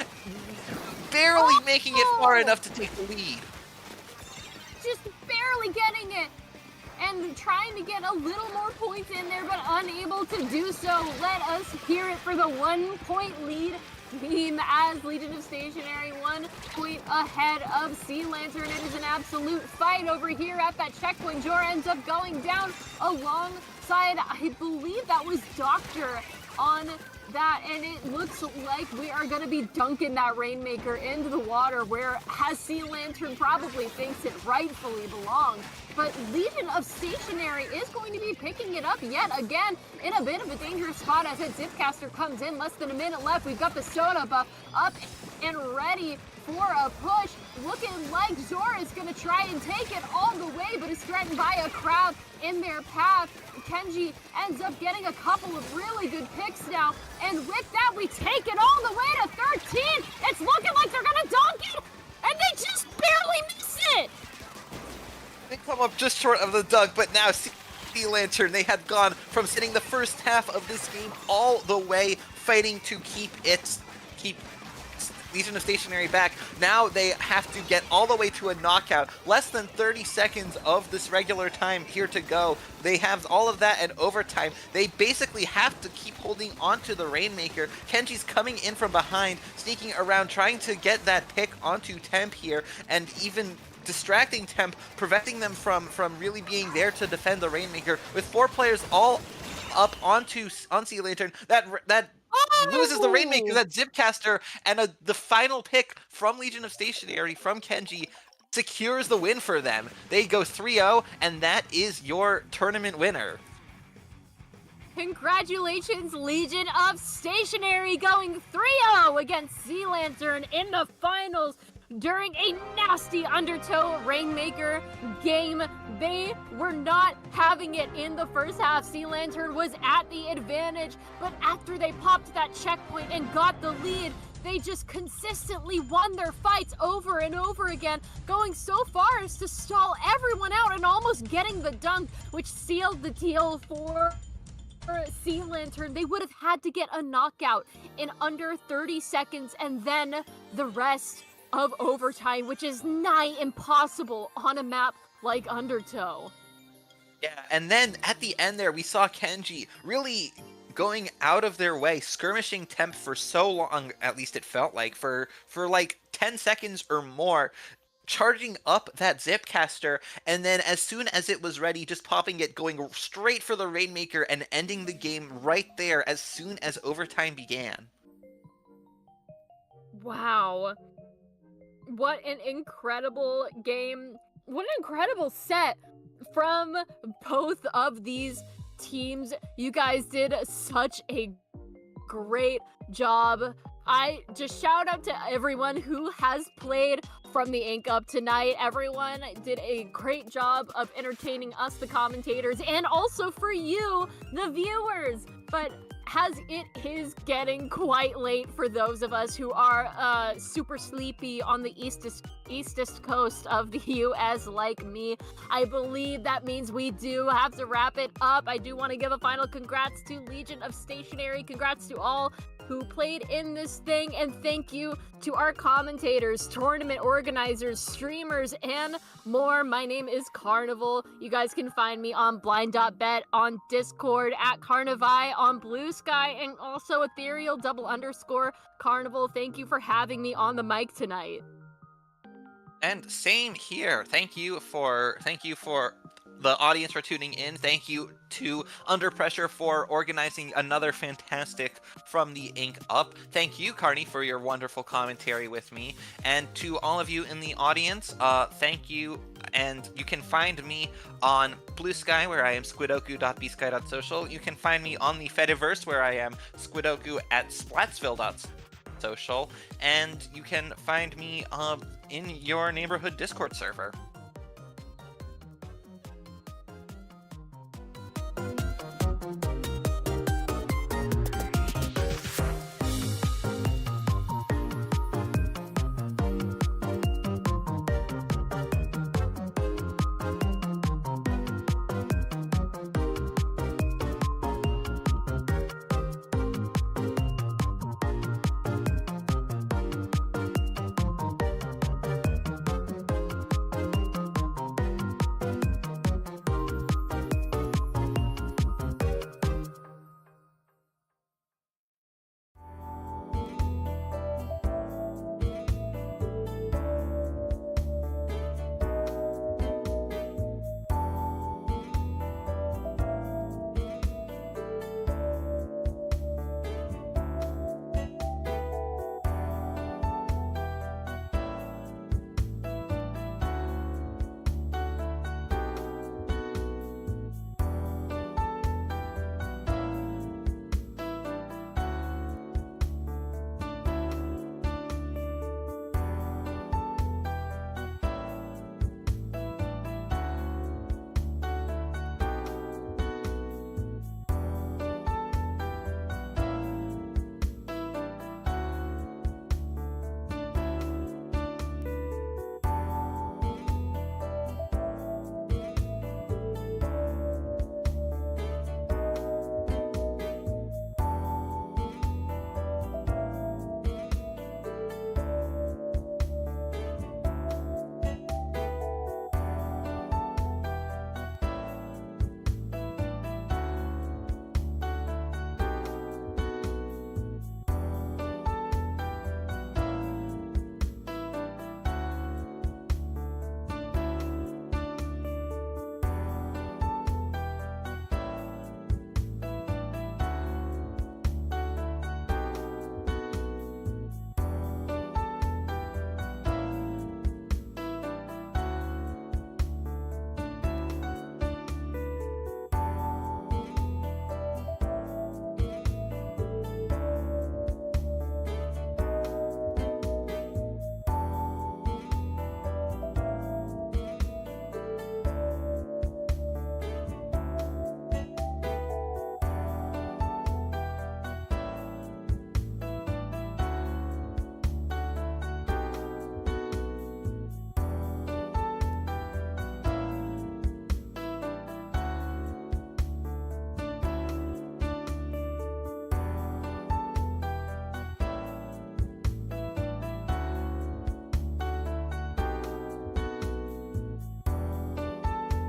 barely making it far enough to take the lead.
Just barely getting it. And trying to get a little more points in there, but unable to do so. Let us hear it for the 1-point lead team as Legion of Stationary 1 point ahead of Sea Lantern. It is an absolute fight over here at that checkpoint. Jor ends up going down alongside, I believe that was Doctor on that, and it looks like we are going to be dunking that Rainmaker into the water where Sea Lantern probably thinks it rightfully belongs. But Legion of Stationary is going to be picking it up yet again in a bit of a dangerous spot as that Zipcaster comes in. Less than a minute left. We've got the Soda buff up and ready for a push. Looking like Zora is going to try and take it all the way, but is threatened by a crowd in their path. Kenji ends up getting a couple of really good picks now. And with that, we take it all the way to 13. It's looking like they're going to dunk it, and they just barely miss it.
They come up just short of the dunk, but now Sea Lantern, they had gone from sitting the first half of this game all the way fighting to keep Legion of Stationary back. Now they have to get all the way to a knockout. Less than 30 seconds of this regular time here to go. They have all of that and overtime. They basically have to keep holding onto the Rainmaker. Kenji's coming in from behind, sneaking around, trying to get that pick onto Temp here, and even distracting Temp, preventing them from really being there to defend the Rainmaker. With 4 players all up on Sea Lantern, that loses the Rainmaker, that Zipcaster, and the final pick from Legion of Stationary, from Kenji, secures the win for them. They go 3-0, and that is your tournament winner.
Congratulations, Legion of Stationary, going 3-0 against Sea Lantern in the finals during a nasty Undertow Rainmaker game. They were not having it in the first half. Sea Lantern was at the advantage, but after they popped that checkpoint and got the lead, they just consistently won their fights over and over again, going so far as to stall everyone out and almost getting the dunk, which sealed the deal for Sea Lantern. They would have had to get a knockout in under 30 seconds and then the rest of overtime, which is nigh impossible on a map like Undertow.
Yeah, and then at the end there, we saw Kenji really going out of their way, skirmishing Temp for so long, at least it felt like, for like 10 seconds or more, charging up that Zipcaster, and then as soon as it was ready, just popping it, going straight for the Rainmaker and ending the game right there as soon as overtime began.
Wow. What an incredible game. What an incredible set from both of these teams. You guys did such a great job. I just shout out to everyone who has played from the Ink Up tonight. Everyone did a great job of entertaining us, the commentators, and also for you, the viewers. But as it is getting quite late for those of us who are super sleepy on the eastest coast of the US like me, I believe that means we do have to wrap it up. I do want to give a final congrats to Legion of Stationary. Congrats to all who played in this thing, and thank you to our commentators, tournament organizers, streamers, and more. My name is Carnival. You guys can find me on blind.bet, on Discord, at Carnivai, on Blue Sky, and also Ethereal __ Carnival. Thank you for having me on the mic tonight.
And same here. Thank you for the audience for tuning in. Thank you to Under Pressure for organizing another fantastic From the Ink Up. Thank you, Carney, for your wonderful commentary with me. And to all of you in the audience, thank you. And you can find me on Blue Sky, where I am squidoku.bsky.social. You can find me on the Fediverse, where I am squidoku at splatsville.social. And you can find me in your neighborhood Discord server.